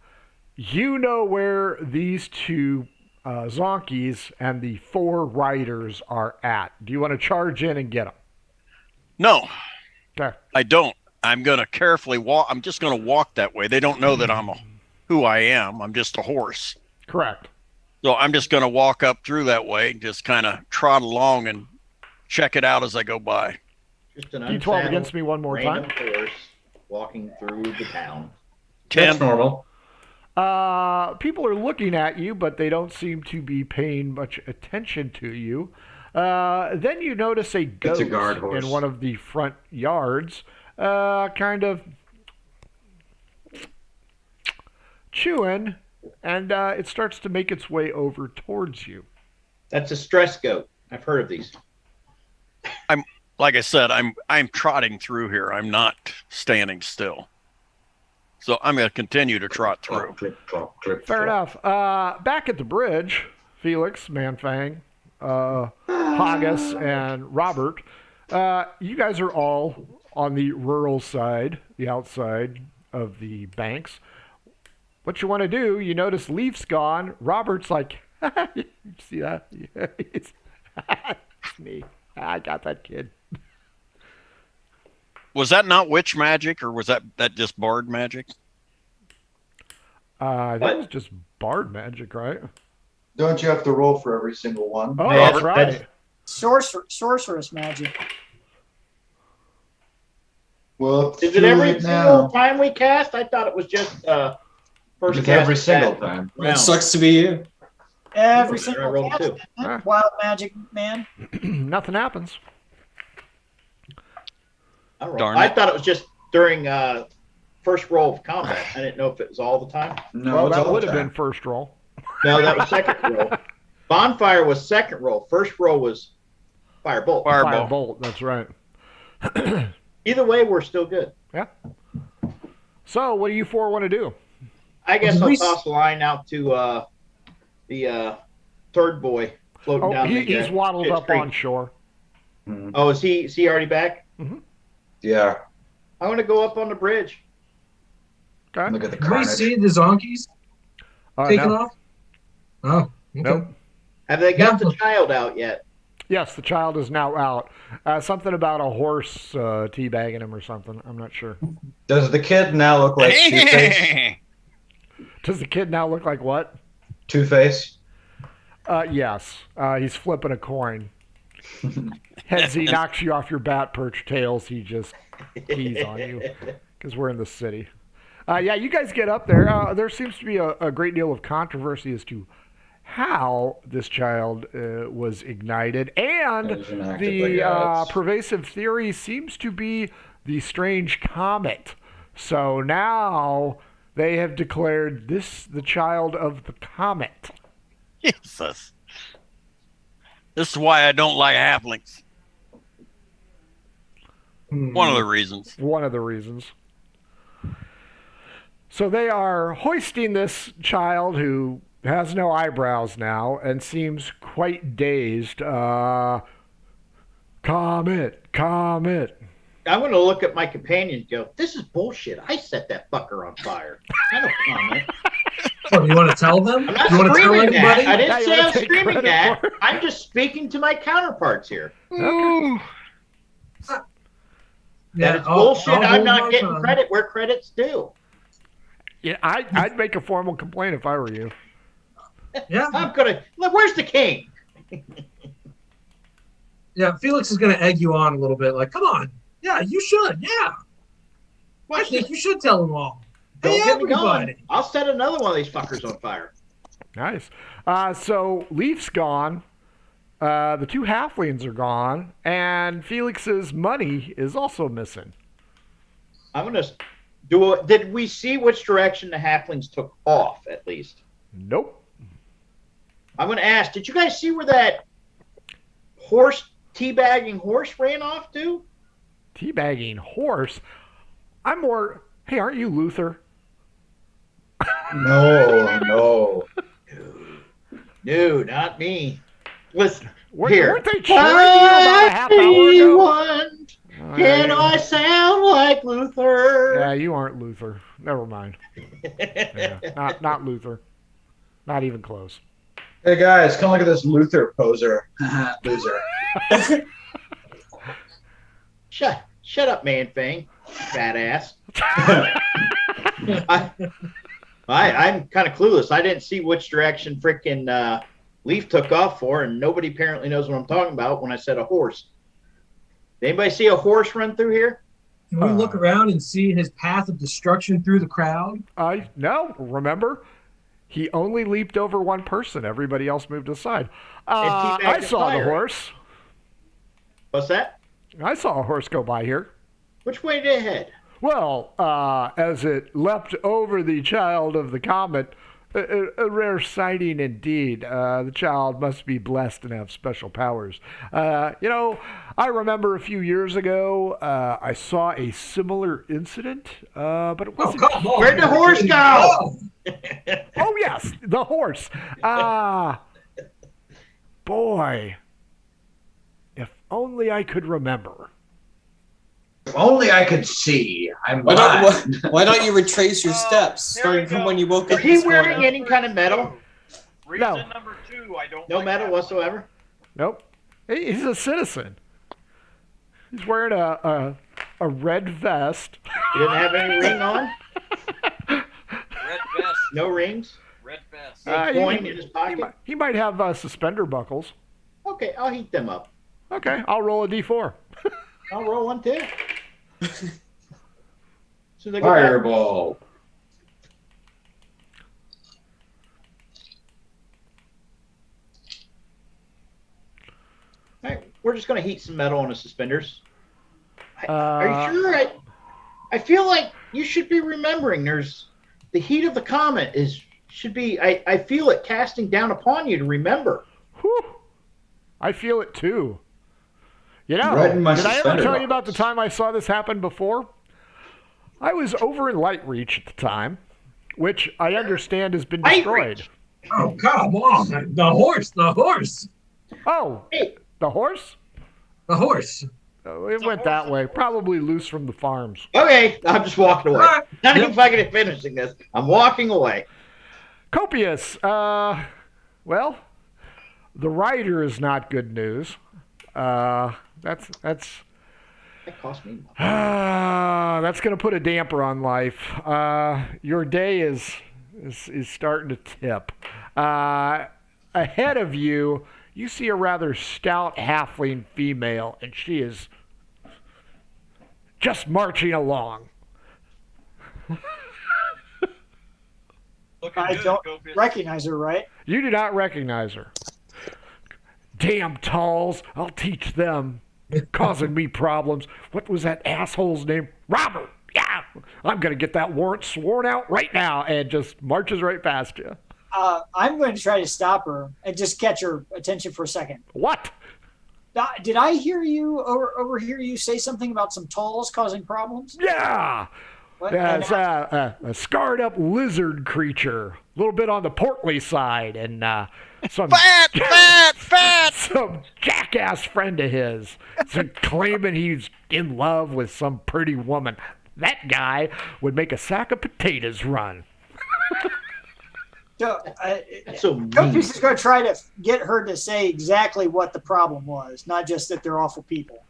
A: You know where these 2 zonkies and the 4 riders are at. Do you want to charge in and get them?
B: No,
A: Okay.
B: I don't. I'm going to carefully walk. I'm just going to walk that way. They don't know that who I am. I'm just a horse.
A: Correct.
B: So I'm just going to walk up through that way, just kind of trot along and check it out as I go by.
G: Just an
A: D12
G: unsaddled,
A: against me one more
G: random
A: time.
G: horse walking through the town.
B: 10.
D: That's normal.
A: People are looking at you, but they don't seem to be paying much attention to you. Then you notice a goat
D: a guard horse.
A: in one of the front yards, kind of chewing, and it starts to make its way over towards you.
G: That's a stress goat. I've heard of these.
B: Like I said, I'm trotting through here. I'm not standing still. So I'm going to continue to trot through.
D: Clip, clop, clip,
A: Fair
D: clop.
A: enough. Back at the bridge, Felix, Manfang, Haggis, and Robert, you guys are all on the rural side, the outside of the banks. What you want to do, you notice Leaf's gone. Robert's like, you see that? It's me. I got that kid.
B: Was that not witch magic, or was that just bard magic?
A: That was just bard magic, right?
D: Don't you have to roll for every single one?
A: Oh,
G: Yeah,
A: that's right.
G: that's-
E: Sorceress magic.
D: Well,
G: Is it
D: do
G: every
D: it
G: single
D: now.
G: time we cast? I thought it was just first
D: It's
G: cast
D: every
G: of
D: single
G: that
D: time.
F: It
G: round.
F: sucks to be you.
E: Every
G: I
E: single
G: rolled
E: cast,
G: 2.
E: isn't it?
A: Huh.
E: Wild magic man.
A: Nothing happens.
B: Darn
G: I
B: it.
G: thought it was just during first roll of combat. I didn't know if it was all the time.
D: No,
A: Well,
D: it's
A: that
D: all
A: would
D: the
A: have been
D: time.
A: first roll.
G: No, that was second roll. Bonfire was second roll. First roll was firebolt.
B: Fireball.
A: Firebolt, that's right.
G: Either way, we're still good.
A: Yeah. So, what do you 4 want to do?
G: I guess
C: Did
G: I'll
C: we
G: toss the line out to the third boy floating
A: Oh,
G: down the
A: he's waddled
G: Schitt's
A: up
G: Creek.
A: on shore.
D: Mhm.
G: Oh, is he already back?
D: Yeah.
G: I want to go up on the bridge.
A: Okay.
D: Look at the
C: Did we
D: carnage.
C: see the zonkies taken
A: no.
C: off? Oh, okay.
A: Nope.
G: Have they got
C: Yeah.
G: the child out yet?
A: Yes, the child is now out. Something about a horse teabagging him or something. I'm not sure.
D: Does the kid now look like Two-Face?
A: Does the kid now look like what?
D: Two-Face?
A: Yes. He's flipping a coin. Heads, he knocks you off your bat perch. Tails, he just keys on you because we're in the city. Yeah, you guys get up there. There seems to be a great deal of controversy as to how this child was ignited, and
D: It was enacted by
A: the
D: gods.
A: pervasive theory seems to be the strange comet. So now they have declared this the child of the comet.
B: Jesus. This is why I don't like halflings. One of the reasons.
A: One of the reasons. So they are hoisting this child who has no eyebrows now and seems quite dazed. Comet.
G: I'm going to look at my companion and go, this is bullshit. I set that fucker on fire. I don't comment.
C: Oh, you want to tell them?
G: I'm not
C: You want to tell
G: screaming
C: anybody?
G: that. I didn't
A: Yeah, you
G: say
A: wanna
G: I was
A: take
G: screaming
A: credit
G: that.
A: for it?
G: I'm just speaking to my counterparts here. That it's bullshit.
C: I'll
G: I'm
C: hold
G: not
C: my
G: getting
C: tongue.
G: credit where credit's due.
A: Yeah, I'd make a formal complaint if I were you.
C: Yeah,
G: I'm going to. Where's the king?
C: yeah. Felix is going to egg you on a little bit. Like, come on. Yeah, you should. Yeah. I think you should tell them all.
G: Don't
C: Hey,
G: get me
C: everybody.
G: going. I'll set another one of these fuckers on fire.
A: Nice. So Leaf's gone. The two halflings are gone, and Felix's money is also missing.
G: I'm going to do it. Did we see which direction the halflings took off, at least?
A: Nope.
G: I'm going to ask, did you guys see where that teabagging horse ran off to?
A: Teabagging horse. I'm more. Hey, aren't you Luther?
D: No.
G: No, not me. Listen,
A: Weren't
G: here.
A: they cheering you about a half hour ago?
G: Can I sound like Luther?
A: Yeah, you aren't Luther. Never mind. Yeah, not Luther. Not even close.
D: Hey guys, come look at this Luther poser. Loser.
G: Shut up, man thing. Fat ass. I'm kind of clueless. I didn't see which direction frickin' Leaf took off for, and nobody apparently knows what I'm talking about when I said a horse. Did anybody see a horse run through here?
C: Can we look around and see his path of destruction through the crowd?
A: No, remember? He only leaped over one person. Everybody else moved aside. I saw the horse.
G: What's that?
A: I saw a horse go by here.
G: Which way did it head?
A: Well, as it leapt over the child of the comet, a rare sighting indeed. The child must be blessed and have special powers. I remember a few years ago, I saw a similar incident, but it wasn't.
C: come on.
G: Where'd the horse go?
A: Oh, yes, the horse. Boy, if only I could remember.
D: If only I could see. I'm
F: Why
D: blind.
F: why don't you retrace your steps, starting from when you woke
G: Is
F: up
G: he
F: this
G: wearing
F: morning?
G: any kind of metal?
B: Reason
A: No.
B: number 2, I don't
G: No
B: like
G: metal
B: that.
G: whatsoever?
A: Nope. He's a citizen. He's wearing a red vest.
G: He didn't have any ring on?
B: Red vest.
G: No rings?
B: Red vest.
G: A coin in his pocket?
A: He might have suspender buckles.
G: Okay, I'll heat them up.
A: Okay, I'll roll a d4.
G: I'll roll one too. So they go back.
D: Fireball.
G: All right, we're just going to heat some metal on the suspenders.
A: Uh,
G: Are you sure? I feel like you should be remembering there's the heat of the comet should be I feel it casting down upon you to remember.
A: Whew. I feel it too. You know,
D: Right in my
A: did I ever
D: suspender
A: tell you about the
D: buckles.
A: time I saw this happen before? I was over in Light Reach at the time, which I understand has been
G: Light
A: destroyed.
G: Reach?
C: Oh, come on. The horse.
A: Oh,
G: Hey,
A: the horse?
C: The horse.
A: Oh, it went that way. Probably loose from the farms.
G: okay, I'm just walking away.
C: Right.
G: Not even fucking finishing this. I'm walking away.
A: Copious. Well, the rider is not good news. That's
G: That cost me.
A: that's going to put a damper on life. Your day is starting to tip. Ahead of you, you see a rather stout halfling female, and she is just marching along.
B: Looking
E: I
B: good,
E: don't
B: Copious.
E: recognize her, right?
A: You do not recognize her. Damn talls, I'll teach them. causing me problems. What was that asshole's name? Robert. Yeah, I'm going to get that warrant sworn out right now, and just marches right past you.
E: I'm going to try to stop her and just catch her attention for a second.
A: What?
E: Did I hear you overhear you say something about some talls causing problems?
A: Yeah.
E: What?
A: Yeah, it's a scarred up lizard creature, a little bit on the portly side, and some
B: Fat.
A: some jackass friend of his, claiming he's in love with some pretty woman. That guy would make a sack of potatoes run.
E: So,
G: That's so mean.
E: Copious is going to try to get her to say exactly what the problem was, not just that they're awful people.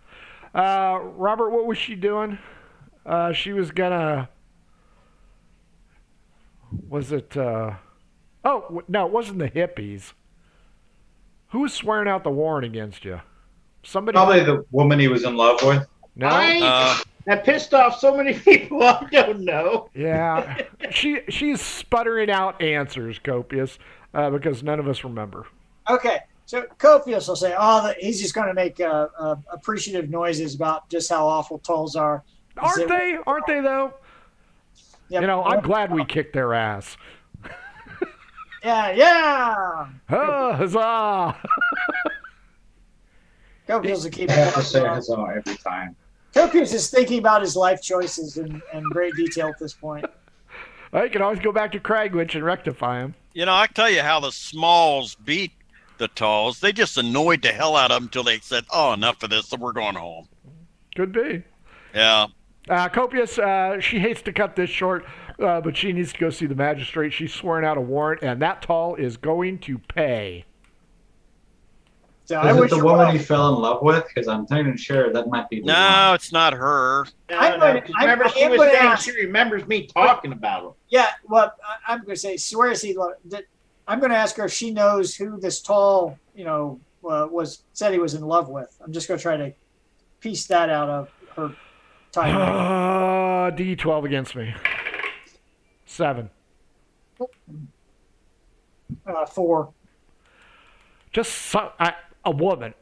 A: Robert, what was she doing? She was gonna. Was it? Oh no, it wasn't the hippies. Who was swearing out the warrant against you? Somebody.
D: Probably the woman he was in love with.
A: No.
G: That pissed off so many people. I don't know.
A: Yeah, she's sputtering out answers, Copious, because none of us remember.
E: Okay, so Copious will say, he's just going to make appreciative noises about just how awful tolls are.
A: Aren't they? Aren't they though?
E: Yep.
A: You know, I'm glad we kicked their ass.
E: Yeah.
A: Oh, huzzah!
E: Copious will keep
D: I have to say
E: it.
D: huzzah every time.
E: Copious is thinking about his life choices in great detail at this point.
A: Well, you can always go back to Cragwitch and rectify him.
B: You know, I tell you how the smalls beat the talls. They just annoyed the hell out of them until they said, "Oh, enough of this, so we're going home."
A: Could be.
B: Yeah.
A: Copious, she hates to cut this short, but she needs to go see the magistrate. She's sworn out a warrant, and that tall is going to pay.
E: So I
D: Is it
E: wish
D: the
E: you
D: woman
E: well.
D: he fell in love with? Because I'm not even sure that might be the
B: No, it's not her.
G: Remember, she was saying she remembers me talking about him.
E: Yeah, well, I'm going to say, swears I'm going to ask her if she knows who this tall, said he was in love with. I'm just going to try to piece that out of her time.
A: D12 against me. 7.
E: 4.
A: Just a woman.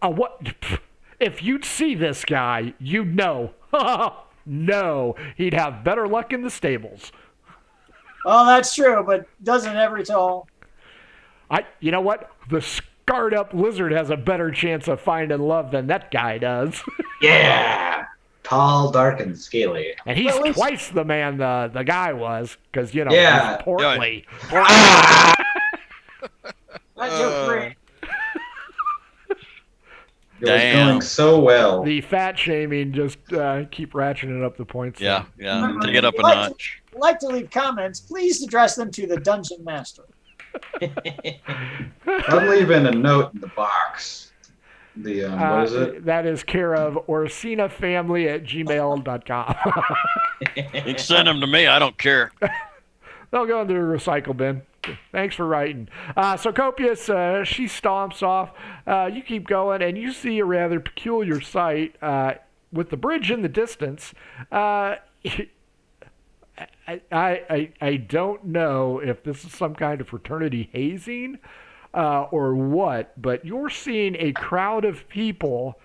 A: If you'd see this guy, you'd know. No, he'd have better luck in the stables.
E: Well, that's true, but doesn't every tall?
A: You know what? The scarred up lizard has a better chance of finding love than that guy does.
D: Yeah. Tall, dark, and scaly.
A: And he's
E: Well, at least-
A: twice the man the guy was, because,
D: Yeah.
A: he's portly.
E: That's your three.
D: It was
B: Damn.
D: going so well.
A: The fat shaming just keep ratcheting up the points.
B: Yeah, yeah.
E: Remember,
B: Take it up a
E: like-
B: notch.
E: Like to leave comments, please address them to the Dungeon Master.
D: I'm leaving a note in the box. The what is it?
A: That is care of orsinafamily@gmail.com.
B: You can send them to me. I don't care.
A: They'll go into the recycle bin. Thanks for writing. So Copious, she stomps off. You keep going, and you see a rather peculiar sight with the bridge in the distance. I don't know if this is some kind of fraternity hazing or what, but you're seeing a crowd of people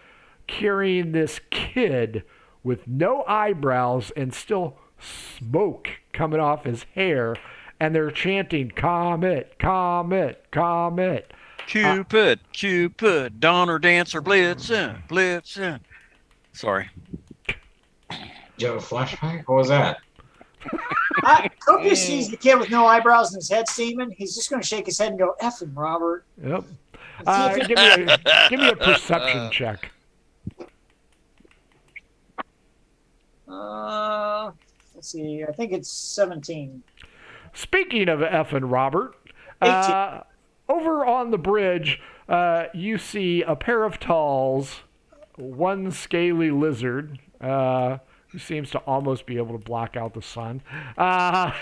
A: carrying this kid with no eyebrows and still smoke coming off his hair, and they're chanting, "Comet, Comet, Comet."
B: Cupid, Cupid, Donner Dancer, Blitzen, Blitzen. Sorry.
D: Did you have a flashback? What was that?
E: Copious sees the kid with no eyebrows and his head steaming. He's just going to shake his head and go, "Effing Robert."
A: Yep. Give me a perception check.
E: Let's see. I think it's 17.
A: Speaking of effing Robert,
E: 18.
A: over on the bridge, you see a pair of talls, one scaly lizard, who seems to almost be able to block out the sun, and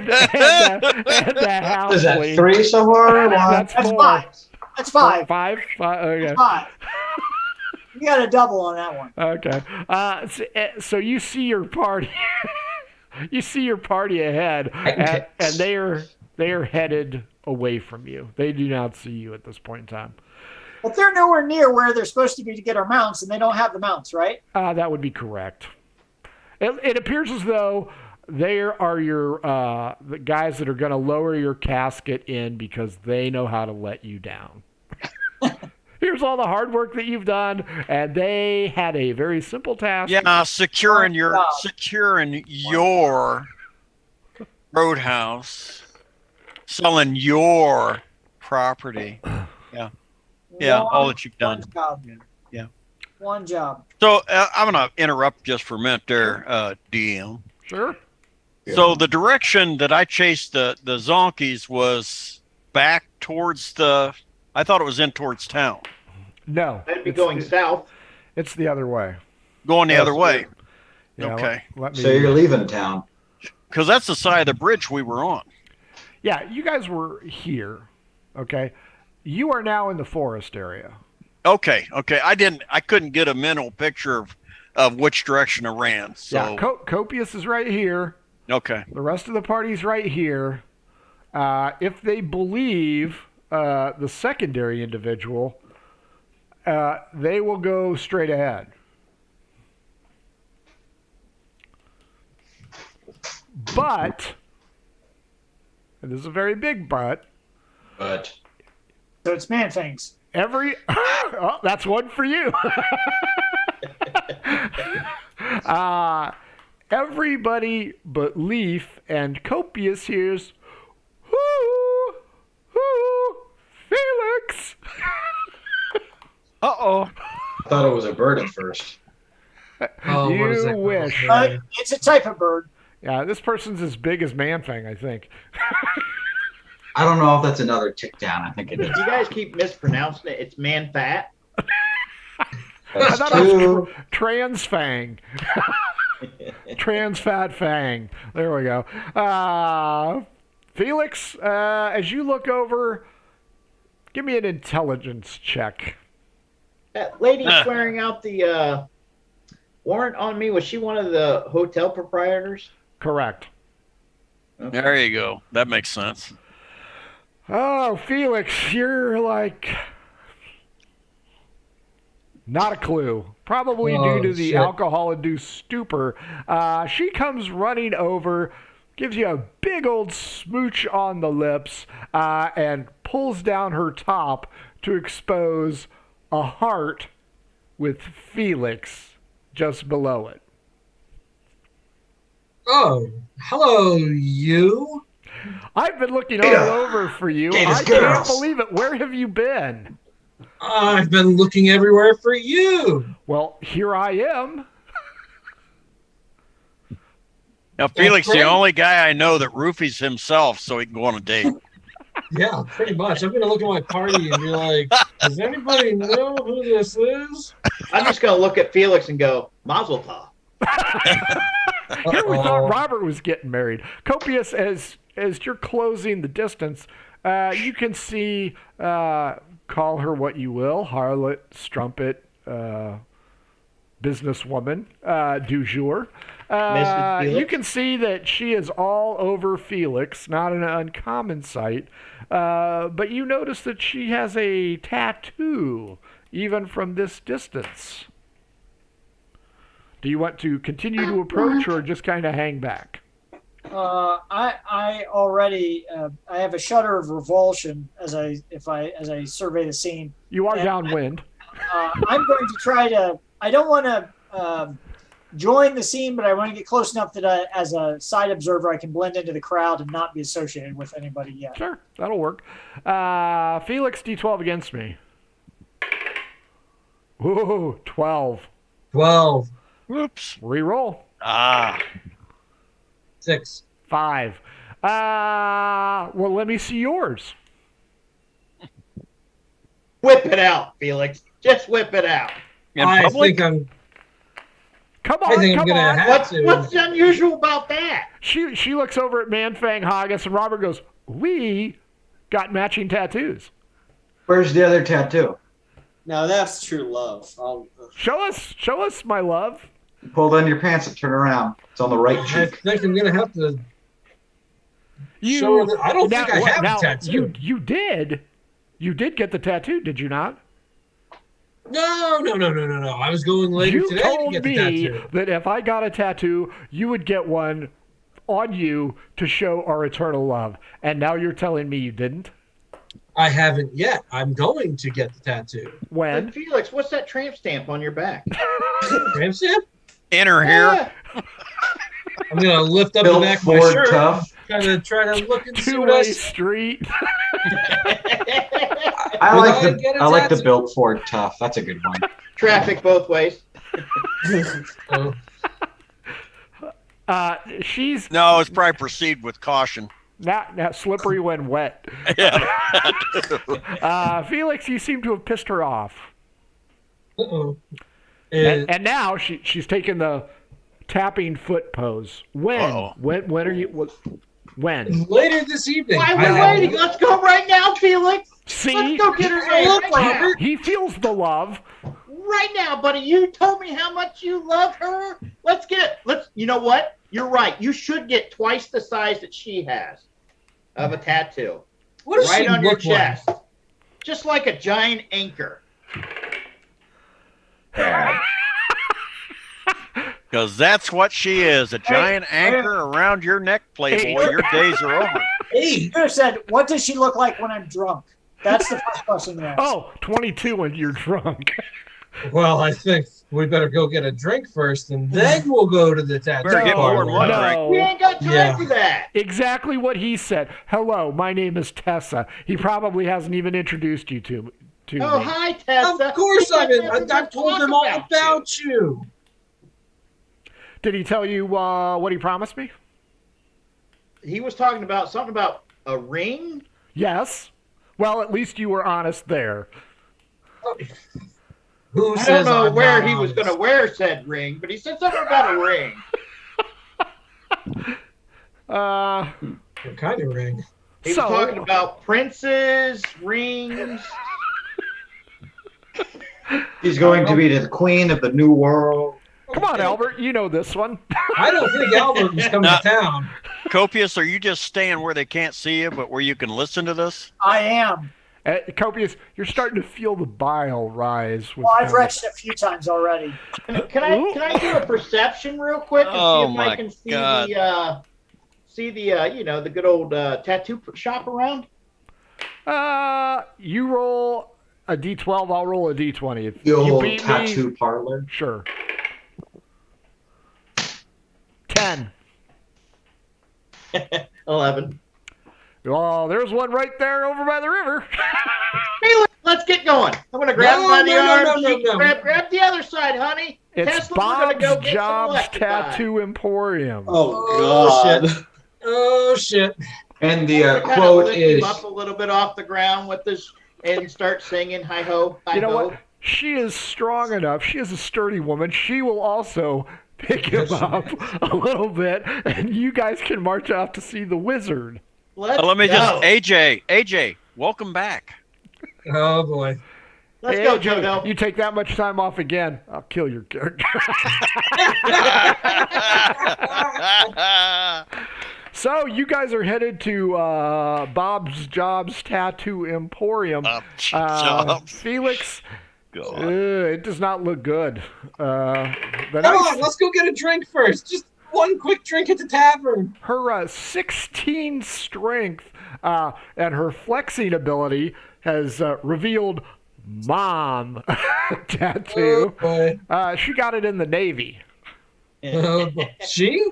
A: the house.
D: Is that 3 so far?
A: That's
E: That's
A: 4.
E: 5. That's 5.
A: 5? Okay.
E: That's 5. You got a double on that one.
A: Okay. So you see your party. You see your party ahead, and they are headed away from you. They do not see you at this point in time.
E: But they're nowhere near where they're supposed to be to get our mounts, and they don't have the mounts, right?
A: That would be correct. It appears as though they are your the guys that are going to lower your casket in because they know how to let you down. Here's all the hard work that you've done, and they had a very simple task.
B: Yeah, securing your roadhouse, selling your property. Yeah, all that you've done.
E: One job.
B: Yeah.
E: One job.
B: So I'm going to interrupt just for a minute there, DM.
A: Sure.
B: So the direction that I chased the zonkies was back towards I thought it was in towards town.
A: No.
G: That'd be going south.
A: It's the other way.
B: Going the other way.
A: Yeah,
B: Okay.
A: Let me,
D: So you're leaving town.
B: Because that's the side of the bridge we were on.
A: Yeah, you guys were here. Okay. You are now in the forest area.
B: Okay. I couldn't get a mental picture of which direction I ran. So
A: Yeah, Copious is right here.
B: okay.
A: The rest of the party's right here. If they believe the secondary individual, they will go straight ahead. But, and this is a very big but,
D: But
E: So it's man things.
A: oh, that's one for you. Everybody but Leaf and Copious hears, "Whoo, whoo, Felix."
B: Uh-oh.
D: I thought it was a bird at first.
C: Oh, what is
A: You
C: that?
A: wish.
E: It's a type of bird.
A: Yeah, this person's as big as Man-Fang, I think.
D: I don't know if that's another tick down. I think it is.
G: You guys keep mispronouncing it. It's man fat.
A: I
D: That's
A: thought it was
D: two.
A: Trans-Fang. Trans-Fat Fang. There we go. Felix, as you look over, give me an intelligence check.
G: That lady swearing out the warrant on me, was she one of the hotel proprietors?
A: Correct.
G: Okay.
B: There you go. That makes sense.
A: Oh, Felix, you're like not a clue. Probably due to the
C: shit.
A: alcohol-induced stupor. She comes running over, gives you a big old smooch on the lips, and pulls down her top to expose a heart with Felix just below it.
C: Oh, hello, you.
A: I've been looking all over for you.
D: Gators
A: I can't
D: girls.
A: believe it. Where have you been?
C: I've been looking everywhere for you.
A: Well, here I am.
B: Now, Felix,
C: great.
B: the only guy I know that roofies himself so he can go on a date.
C: Yeah, pretty much. I'm gonna look at my party and be like, does anybody know who this is?
G: I'm just going to look at Felix and go, Mazel tov.
A: Here we
C: Uh-oh.
A: thought Robert was getting married. Copious, as you're closing the distance, you can see, call her what you will, harlot, strumpet, businesswoman, du jour.
G: Mrs. Felix?
A: You can see that she is all over Felix, not an uncommon sight. But you notice that she has a tattoo, even from this distance. Do you want to continue to approach or just kind of hang back?
E: I already I have a shudder of revulsion as I survey the scene.
A: You are
E: And-
A: downwind.
E: I'm going to try to. I don't want to join the scene, but I want to get close enough that as a side observer, I can blend into the crowd and not be associated with anybody yet.
A: Sure, that'll work. Felix, D12 against me. Ooh, 12.
C: 12,
B: Whoops.
A: Reroll.
C: 6.
A: 5. Well, let me see yours.
G: Whip it out, Felix. Just whip it out.
B: In
C: I
B: public?
C: think I'm.
A: Come
C: I
A: on,
C: think I'm
A: come
C: gonna
A: on.
C: have to.
G: What's unusual about that?
A: She looks over at Man-Fang Haggis, and Robert goes, we got matching tattoos.
D: Where's the other tattoo?
F: Now that's true love.
A: Show us, my love.
D: Pull down your pants and turn around. It's on the right
C: I
D: cheek.
C: think I'm gonna have to. Show her that- I don't think I have a tattoo.
A: You did get the tattoo, did you not?
C: No. I was going later
A: You
C: today to
A: told
C: get the
A: me
C: tattoo.
A: that if I got a tattoo, you would get one on you to show our eternal love. And now you're telling me you didn't?
C: I haven't yet. I'm going to get the tattoo.
A: When?
G: And Felix, what's that tramp stamp on your back?
C: Tramp stamp?
B: Enter here.
C: I'm gonna lift up
D: Built
C: the back of my
D: Ford
C: shirt.
D: tough.
C: Try to look and see what
A: Two-way
C: else.
A: street.
D: I
C: Will
D: like
C: I get a
D: I like the
C: tattoo?
D: built Ford tough. That's a good one.
G: Traffic both ways.
C: Oh,
A: She's
B: No, it's probably proceed with caution.
A: not slippery when wet.
B: Yeah.
A: Felix, you seem to have pissed her off.
C: uh-oh.
A: And now she's taking the tapping foot pose. When?
B: Uh-oh.
A: When are you? When?
C: Later this evening.
G: Why are
C: I
G: we
C: have-
G: waiting? Let's go right now, Felix.
A: See,
G: Let's go get her
C: Hey, look,
G: right now.
C: Robert.
A: he feels the love.
G: Right now, buddy. You told me how much you love her. Let's get it. You know what? You're right. You should get twice the size that she has of a tattoo.
C: What does
G: Right
C: she
G: on your
C: look like?
G: chest. Just like a giant anchor.
B: Because that's what she is, a giant anchor around your neck, Playboy. Your days are over.
C: Hey,
E: You could have said, "What does she look like when I'm drunk?" That's the first question to ask.
A: Oh, 22 when you're drunk.
C: well, I think we better go get a drink first, and then we'll go to the tattoo
B: Better get more than
C: parlor.
B: one
A: No.
B: drink.
G: We ain't got time
C: Yeah.
G: for that.
A: Exactly what he said. Hello, my name is Tessa. He probably hasn't even introduced you to
G: Oh,
A: me.
G: hi, Tessa.
C: Of course,
G: He doesn't
C: I've
G: even
C: told
G: talk
C: him all
G: you.
C: about you.
A: Did he tell you what he promised me?
G: He was talking about something about a ring.
A: Yes. Well, at least you were honest there.
C: Who
G: I don't
C: says
G: know
C: I'm
G: where
C: not
G: he was
C: honest?
G: going to wear said ring, but he said something about a ring.
C: What kind of ring?
G: He
A: So-
G: was talking about princes, rings.
D: She's going to be the queen of the new world.
A: Come on, Albert. You know this one.
C: I don't think Albert was coming to town.
B: Copious, are you just staying where they can't see you, but where you can listen to this?
E: I am.
A: Copious, you're starting to feel the bile rise. With
E: Well, I've
A: him.
E: retched a few times already.
G: Can I do a perception real quick and
B: Oh,
G: see if
B: my
G: I can see
B: God.
G: the good old tattoo shop around?
A: You roll a d12. I'll roll a d20. If
D: The
A: you
D: old
A: beat
D: tattoo
A: me,
D: parlor.
A: sure. 10.
G: 11.
A: Well, there's one right there over by the river.
G: Hey, let's get going. I'm gonna grab
C: No,
G: him by the
C: no, no,
G: arm.
C: no, no,
G: She can
C: no.
G: grab the other side, honey.
A: It's
G: Tesla, we're gonna
A: Bob's
G: go get some
A: Jobs
G: electrified.
A: Tattoo Emporium.
C: Oh, shit. Oh, shit.
D: And the
G: Kinda
D: quote
G: lift
D: is,
G: him up a little bit off the ground with this and start singing hi ho, hi
A: You know
G: ho.
A: what? She is strong enough. She is a sturdy woman. She will also pick him up a little bit, and you guys can march off to see the wizard.
B: Let me just, AJ, welcome back.
C: Oh, boy.
G: Let's
A: Hey,
G: go,
A: AJ,
G: Jodo.
A: You take that much time off again, I'll kill your character. So you guys are headed to Bob's Jobs Tattoo Emporium. Felix, it does not look good. The
C: Come
A: nice-
C: on, let's go get a drink first. Just one quick drink at the tavern.
A: her 16 strength and her flexing ability has revealed mom tattoo.
C: Oh, boy.
A: She got it in the Navy.
C: Oh, boy. She?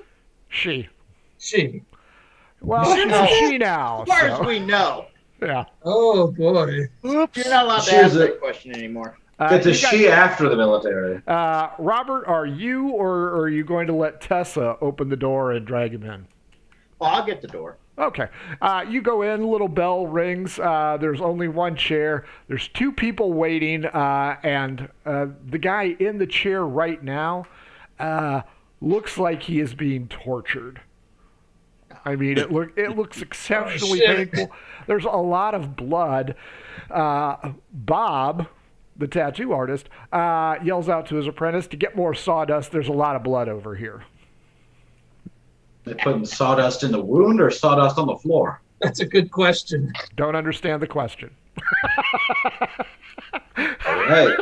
A: Well,
C: You
A: she's
C: know.
A: a she now.
G: As far as
A: So,
G: we know.
A: yeah.
C: Oh, boy.
G: You're not allowed to
D: She's
G: ask
D: a-
G: that question anymore.
D: it's a
A: you guys-
D: she after the military.
A: Robert, are you or are you going to let Tessa open the door and drag him in?
G: Well, I'll get the door.
A: Okay. You go in, little bell rings. There's only one chair. There's two people waiting, and the guy in the chair right now looks like he is being tortured. I mean, it looks exceptionally
C: shit.
A: painful. There's a lot of blood. Bob, the tattoo artist, yells out to his apprentice to get more sawdust. There's a lot of blood over here.
D: They putting sawdust in the wound or sawdust on the floor?
C: That's a good question.
A: Don't understand the question.
D: All right.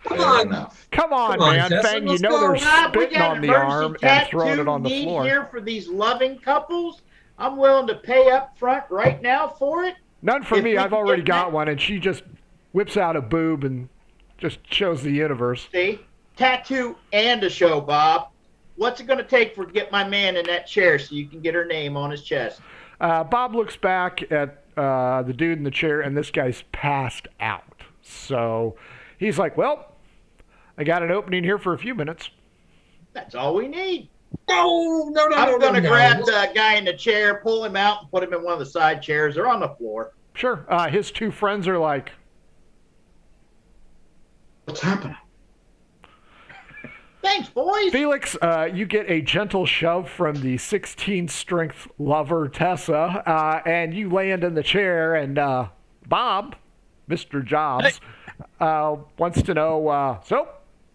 D: Fair enough.
A: Come on,
C: Come on,
A: man.
C: Tessa,
A: Fang, you
C: let's
A: know
C: go.
A: they're
G: Rob, we
A: spitting
G: got
A: on
G: an
A: the
G: emergency
A: arm and throwing
G: tattoo
A: it on the
G: need
A: floor.
G: here for these loving couples. I'm willing to pay up front right now for it.
A: None for
G: If
A: me.
G: we
A: I've
G: can
A: already
G: get
A: got
G: that-
A: one, and she just whips out a boob and just shows the universe.
G: See? Tattoo and a show, Bob. What's it going to take for get my man in that chair so you can get her name on his chest?
A: Bob looks back at the dude in the chair, and this guy's passed out. So he's like, well, I got an opening here for a few minutes.
G: That's all we need.
C: No.
G: I'm going to
C: no.
G: grab the guy in the chair, pull him out, and put him in one of the side chairs. They're on the floor.
A: Sure. His two friends are like,
D: What's happening?
G: Thanks, boys.
A: Felix, you get a gentle shove from the 16-strength lover, Tessa, and you land in the chair, and Bob, Mr. Jobs, wants to know, so,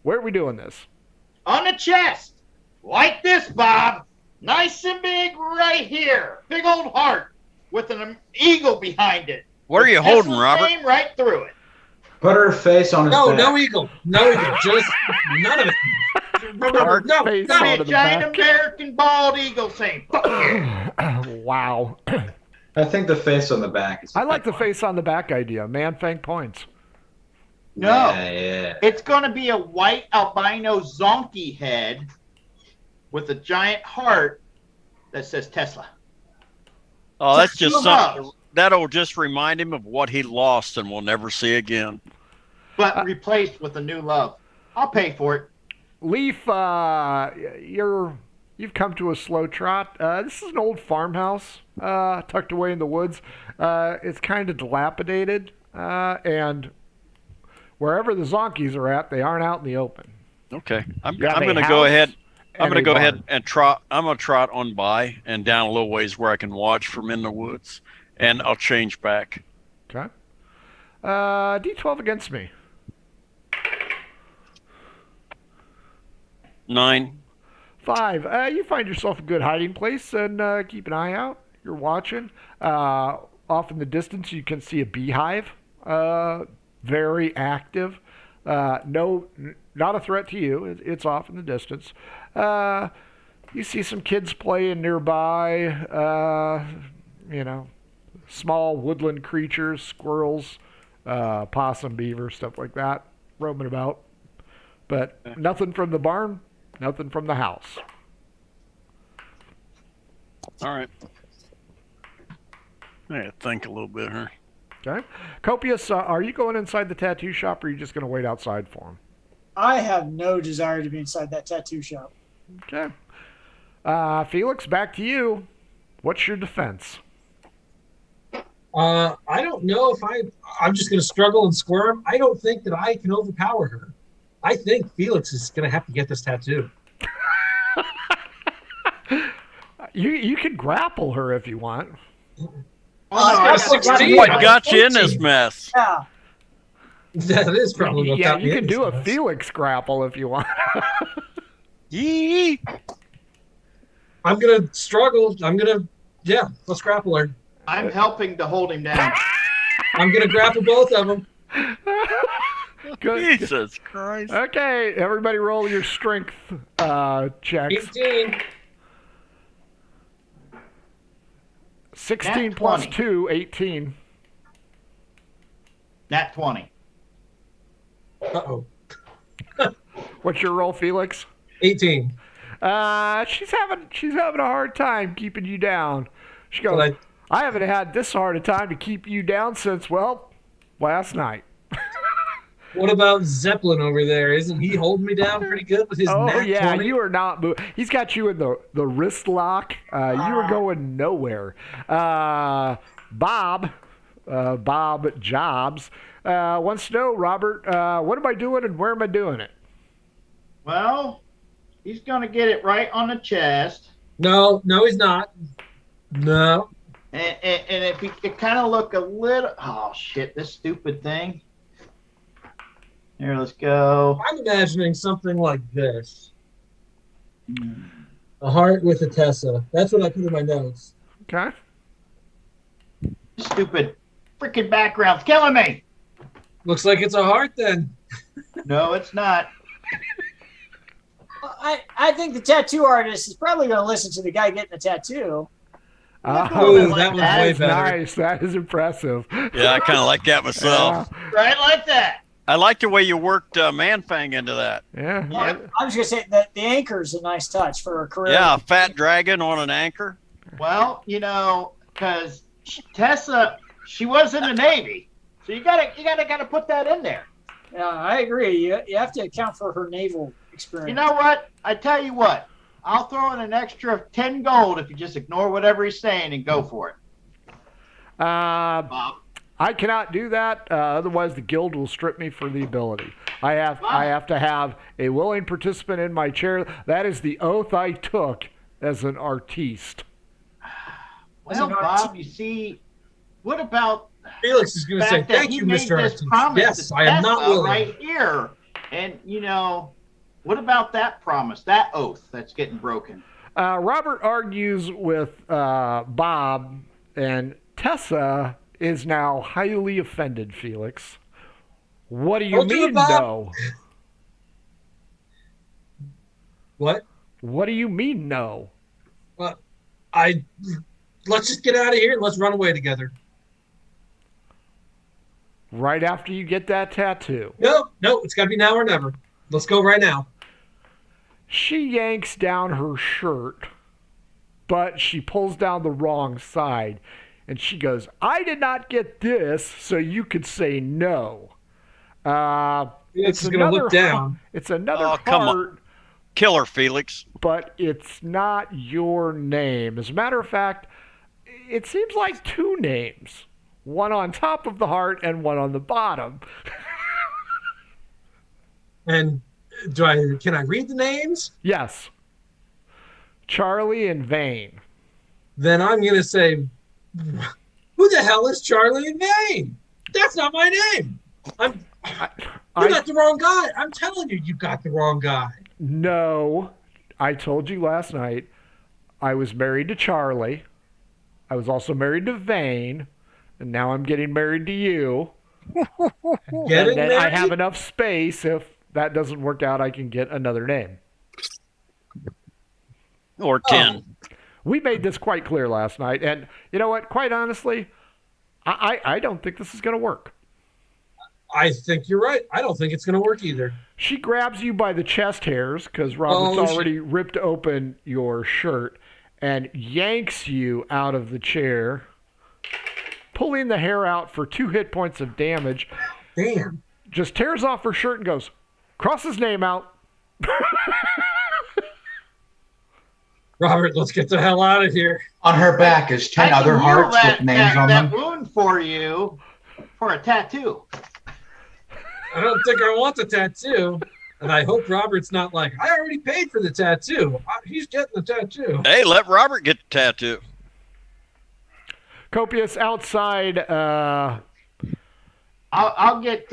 A: where are we doing this?
G: On the chest. Like this, Bob. Nice and big right here. Big old heart with an eagle behind it.
B: What are you
G: With
B: holding,
G: Tessa's
B: Robert?
G: name right through it.
D: Put her face on his
C: No,
D: back.
C: no eagle. No eagle. Just none of it.
A: Hard
C: No.
A: face
G: It's
A: onto
G: a
A: the
G: giant
A: back.
G: American bald eagle saying, fuck yeah.
A: Wow.
D: I think the face on the back is.
A: I like the face on the back idea. Man, Fang points.
G: No.
D: Yeah.
G: It's going to be a white albino zonkey head with a giant heart that says Tesla.
B: Oh, that's just
G: Two
B: something.
G: loves.
B: That'll just remind him of what he lost and will never see again.
G: But replaced with a new love. I'll pay for it.
A: Leaf, you've come to a slow trot. This is an old farmhouse tucked away in the woods. It's kind of dilapidated, and wherever the zonkies are at, they aren't out in the open.
B: Okay, I'm
A: You have a
B: going to
A: house
B: go ahead. I'm
A: and
B: going to
A: a
B: go ahead
A: barn.
B: and trot. I'm going to trot on by and down a little ways where I can watch from in the woods, and I'll change back.
A: Okay. D12 against me.
B: 9.
A: 5. You find yourself a good hiding place and keep an eye out. You're watching. Off in the distance, you can see a beehive. Very active. No, not a threat to you. It's off in the distance. You see some kids playing nearby. Small woodland creatures, squirrels, possum, beaver, stuff like that, roaming about. But nothing from the barn, nothing from the house.
B: All right. I gotta think a little bit here.
A: Okay. Copious, are you going inside the tattoo shop, or are you just going to wait outside for him?
E: I have no desire to be inside that tattoo shop.
A: Okay. Felix, back to you. What's your defense?
C: I don't know if I'm just going to struggle and squirm. I don't think that I can overpower her. I think Felix is going to have to get this tattoo.
A: You can grapple her if you want.
C: got a 16.
B: What got you in this mess?
E: Yeah.
C: That is probably what
A: Yeah,
C: got me
A: you
C: in
A: can
C: this
A: do a
C: mess.
A: Felix grapple if you want.
B: Yee.
C: I'm going to struggle. Let's grapple her.
G: I'm helping to hold him down.
C: I'm going to grapple both of them.
A: Good.
B: Jesus Christ.
A: Okay, everybody roll your strength checks.
C: 18.
A: 16
G: Nat
A: plus
G: 20.
A: 2, 18.
G: Nat 20.
C: Uh-oh.
A: What's your roll, Felix?
C: 18.
A: She's having a hard time keeping you down. She goes,
C: But
A: I haven't had this hard a time to keep you down since, well, last night.
C: what about Zeppelin over there? Isn't he holding me down pretty good with his
A: Oh,
C: nat
A: yeah,
C: 20?
A: you are not moving. He's got you in the wrist lock. You are going nowhere. Bob Jobs, wants to know, Robert, what am I doing and where am I doing it?
G: Well, he's going to get it right on the chest.
C: No, he's not. No.
G: And if he could kind of look a little... Oh, shit, this stupid thing. Here, let's go.
C: I'm imagining something like this. A heart with a Tessa. That's what I put in my notes.
A: Okay.
G: Stupid freaking background's killing me.
C: Looks like it's a heart then.
G: No, it's not.
E: I think the tattoo artist is probably going to listen to the guy getting the tattoo.
C: Ooh, that one's
G: that
C: way
A: is
C: better.
A: nice. That is impressive.
B: Yeah, I kind of like that myself.
G: Right like that.
B: I like the way you worked Man-Fang into that.
A: Yeah.
E: I was going to say that the anchor is a nice touch for a career.
B: Yeah, a fat dragon on an anchor.
G: Well, because Tessa, she was in the Navy, so you gotta put that in there.
E: Yeah, I agree. You have to account for her naval experience.
G: You know what? I tell you what. I'll throw in an extra 10 gold if you just ignore whatever he's saying and go for it. Bob.
A: I cannot do that. Otherwise, the guild will strip me for the ability. I have to have a willing participant in my chair. That is the oath I took as an artiste.
G: Well, Bob, you see, what about
C: Felix is going
G: the
C: to say,
G: fact that
C: thank
G: he
C: you,
G: made
C: Mr.
G: this
C: Artist.
G: promise
C: Yes,
G: to
C: I am not
G: Tessa
C: willing.
G: right here? And, what about that promise, that oath that's getting broken?
A: Robert argues with Bob, and Tessa is now highly offended, Felix. What do you
C: Don't do it,
A: mean,
C: Bob.
A: no?
C: What?
A: What do you mean, no?
C: Let's just get out of here and let's run away together.
A: Right after you get that tattoo.
C: No, it's got to be now or never. Let's go right now.
A: She yanks down her shirt, but she pulls down the wrong side. And she goes, I did not get this, so you could say no.
C: Felix is going to look down.
A: It's another
B: Oh, come on.
A: heart,
B: Killer, Felix.
A: but it's not your name. As a matter of fact, it seems like two names. One on top of the heart and one on the bottom.
C: And can I read the names?
A: Yes. Charlie and Vane.
C: Then I'm going to say, who the hell is Charlie and Vane? That's not my name. You got the wrong guy. I'm telling you, you got the wrong guy.
A: No, I told you last night I was married to Charlie. I was also married to Vane. And now I'm getting married to you.
C: Getting
A: And then I
C: married?
A: have enough space. If that doesn't work out, I can get another name.
B: Or 10.
A: We made this quite clear last night. And you know what? Quite honestly, I don't think this is going to work.
C: I think you're right. I don't think it's going to work either.
A: She grabs you by the chest hairs because Robert's already ripped open your shirt and yanks you out of the chair, pulling the hair out for 2 hit points of damage.
C: Damn.
A: Just tears off her shirt and goes, cross his name out.
C: Robert, let's get the hell out of here.
D: On her back is 10
G: I
D: other
G: can
D: hearts
G: heal
D: with names on
G: that
D: them.
G: wound for you for a tattoo.
C: I don't think I want the tattoo. And I hope Robert's not like, I already paid for the tattoo. He's getting the tattoo.
B: Hey, let Robert get the tattoo.
A: Copious outside,
G: I'll get.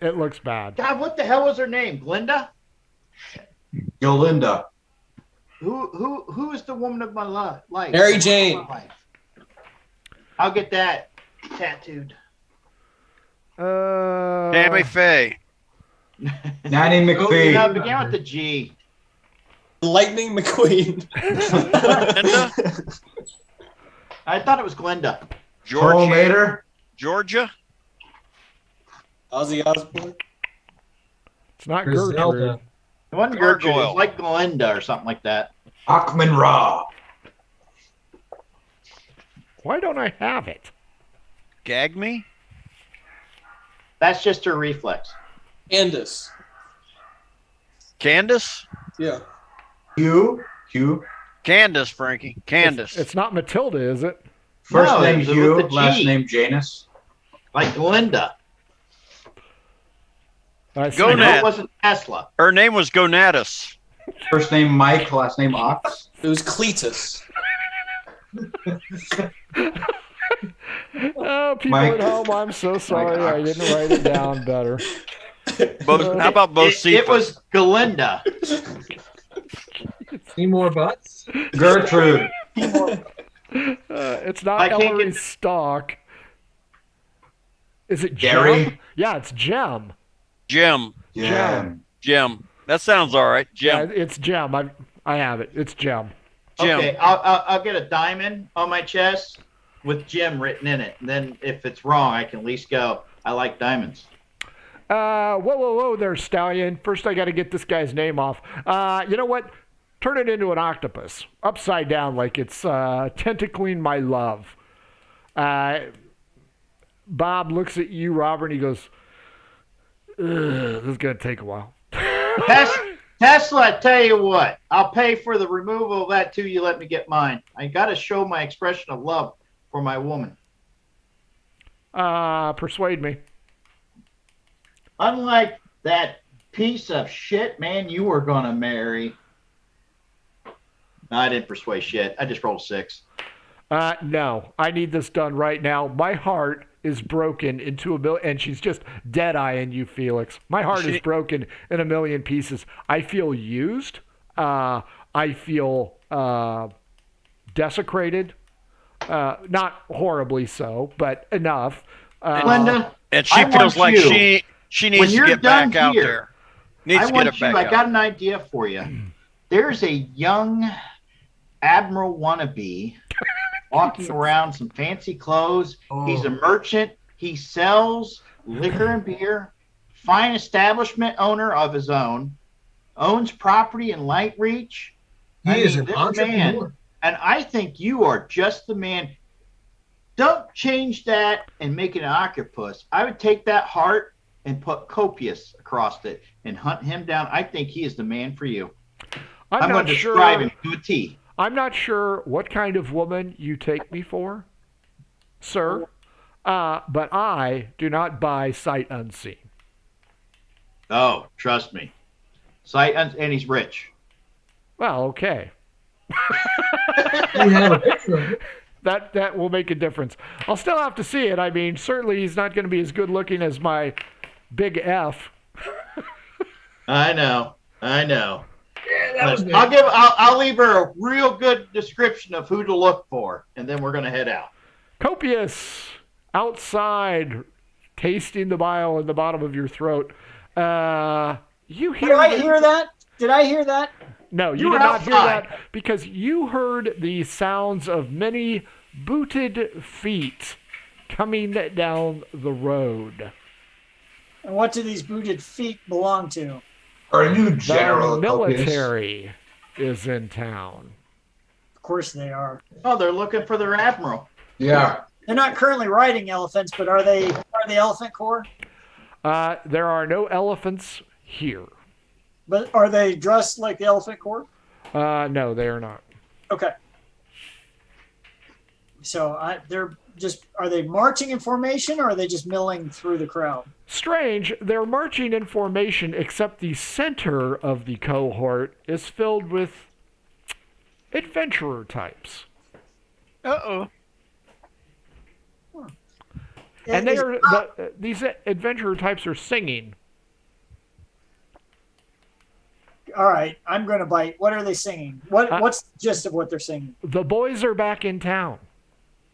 A: it looks bad.
G: God, what the hell was her name? Glinda?
D: Yolinda.
G: Who is the woman of my life?
F: Mary Jane.
G: I'll get that tattooed.
B: Tammy Faye.
D: Nanny McPhee.
G: No, begin with the G.
F: Lightning McQueen.
B: Linda?
G: I thought it was Glinda.
D: Pearl Mater.
B: Georgia?
F: Ozzy Osbourne.
A: It's not
C: Griselda.
A: Gertrude.
G: It wasn't Gertrude. It
B: Gargoyle.
G: was like Glinda or something like that.
D: Achman Ra.
A: Why don't I have it?
B: Gag me?
G: That's just her reflex.
F: Candace.
B: Candace?
F: Yeah.
D: Hugh.
B: Candace, Frankie. Candace.
A: It's not Matilda, is it?
D: First
G: No,
D: name
G: it was
D: Hugh,
G: with the
D: last
G: G.
D: name Janus.
G: Like Glinda.
A: I see.
B: Go
G: I know
B: Nat.
G: it wasn't Tesla.
B: Her name was Gonatus.
D: First name Mike, last name Ox.
F: It was Cletus.
A: Oh, people
D: Mike.
A: at home, I'm so sorry
D: Mike
A: I
D: Ox.
A: didn't write it down better.
B: How about both
G: It was Galinda.
C: Any more butts?
D: Gertrude.
A: It's not
G: I can't
A: Ellery
G: get-
A: Stock. Is it
D: Gary?
A: Gem? Yeah, it's Gem.
B: Jim.
A: Gem.
B: Jim. That sounds all right.
A: Yeah,
B: Jim.
A: it's Gem. I have it. It's Gem.
B: Jim.
G: Okay, I'll get a diamond on my chest with Jim written in it. And then if it's wrong, I can at least go, I like diamonds.
A: Whoa there, Stallion. First, I got to get this guy's name off. You know what? Turn it into an octopus, upside down, like it's tentacling my love. Bob looks at you, Robert, and he goes, "This is gonna take a while."
G: Tesla, I tell you what, I'll pay for the removal of that too. You let me get mine. I got to show my expression of love for my woman.
A: Persuade me.
G: Unlike that piece of shit man you were going to marry. No, I didn't persuade shit. I just rolled 6.
A: No, I need this done right now. My heart is broken into a million, and she's just dead-eyeing you, Felix. My heart is broken in a million pieces. I feel used. I feel desecrated. Not horribly so, but enough.
G: Linda,
B: And she feels like she needs to get back out there. Needs to get it back
G: I
B: out.
G: got an idea for you. There's a young admiral wannabe walking around some fancy clothes. He's a merchant. He sells liquor and beer. Fine establishment owner of his own. Owns property in Light Reach.
C: He is an
G: this
C: entrepreneur.
G: man, and I think you are just the man. Don't change that and make it an octopus. I would take that heart and put copious across it and hunt him down. I think he is the man for you. I'm going to describe him to a T.
A: I'm not sure what kind of woman you take me for, sir, but I do not buy sight unseen.
G: Oh, trust me. And he's rich.
A: Well, okay.
C: We have a picture of it.
A: That will make a difference. I'll still have to see it. I mean, certainly he's not going to be as good looking as my big F.
G: I know.
C: Yeah, that was good.
G: I'll leave her a real good description of who to look for, and then we're gonna head out.
A: Copious, outside, tasting the bile in the bottom of your throat. You hear?
E: Did I hear that? Did I hear that?
A: No, you
G: You
A: did
G: were
A: not hear
G: outside.
A: that because you heard the sounds of many booted feet coming down the road.
E: And what do these booted feet belong to?
D: Our new general
A: The
D: Copious.
A: military is in town.
E: Of course they are.
G: Oh, they're looking for their admiral.
D: Yeah.
E: They're not currently riding elephants, but are they Elephant Corps?
A: There are no elephants here.
E: But are they dressed like the Elephant Corps?
A: No, they are not.
E: Okay. So are they marching in formation or are they just milling through the crowd?
A: Strange, they're marching in formation, except the center of the cohort is filled with adventurer types.
B: Uh-oh.
A: And these adventurer types are singing.
E: All right, I'm going to bite. What are they singing? What's the gist of what they're singing?
A: The boys are back in town.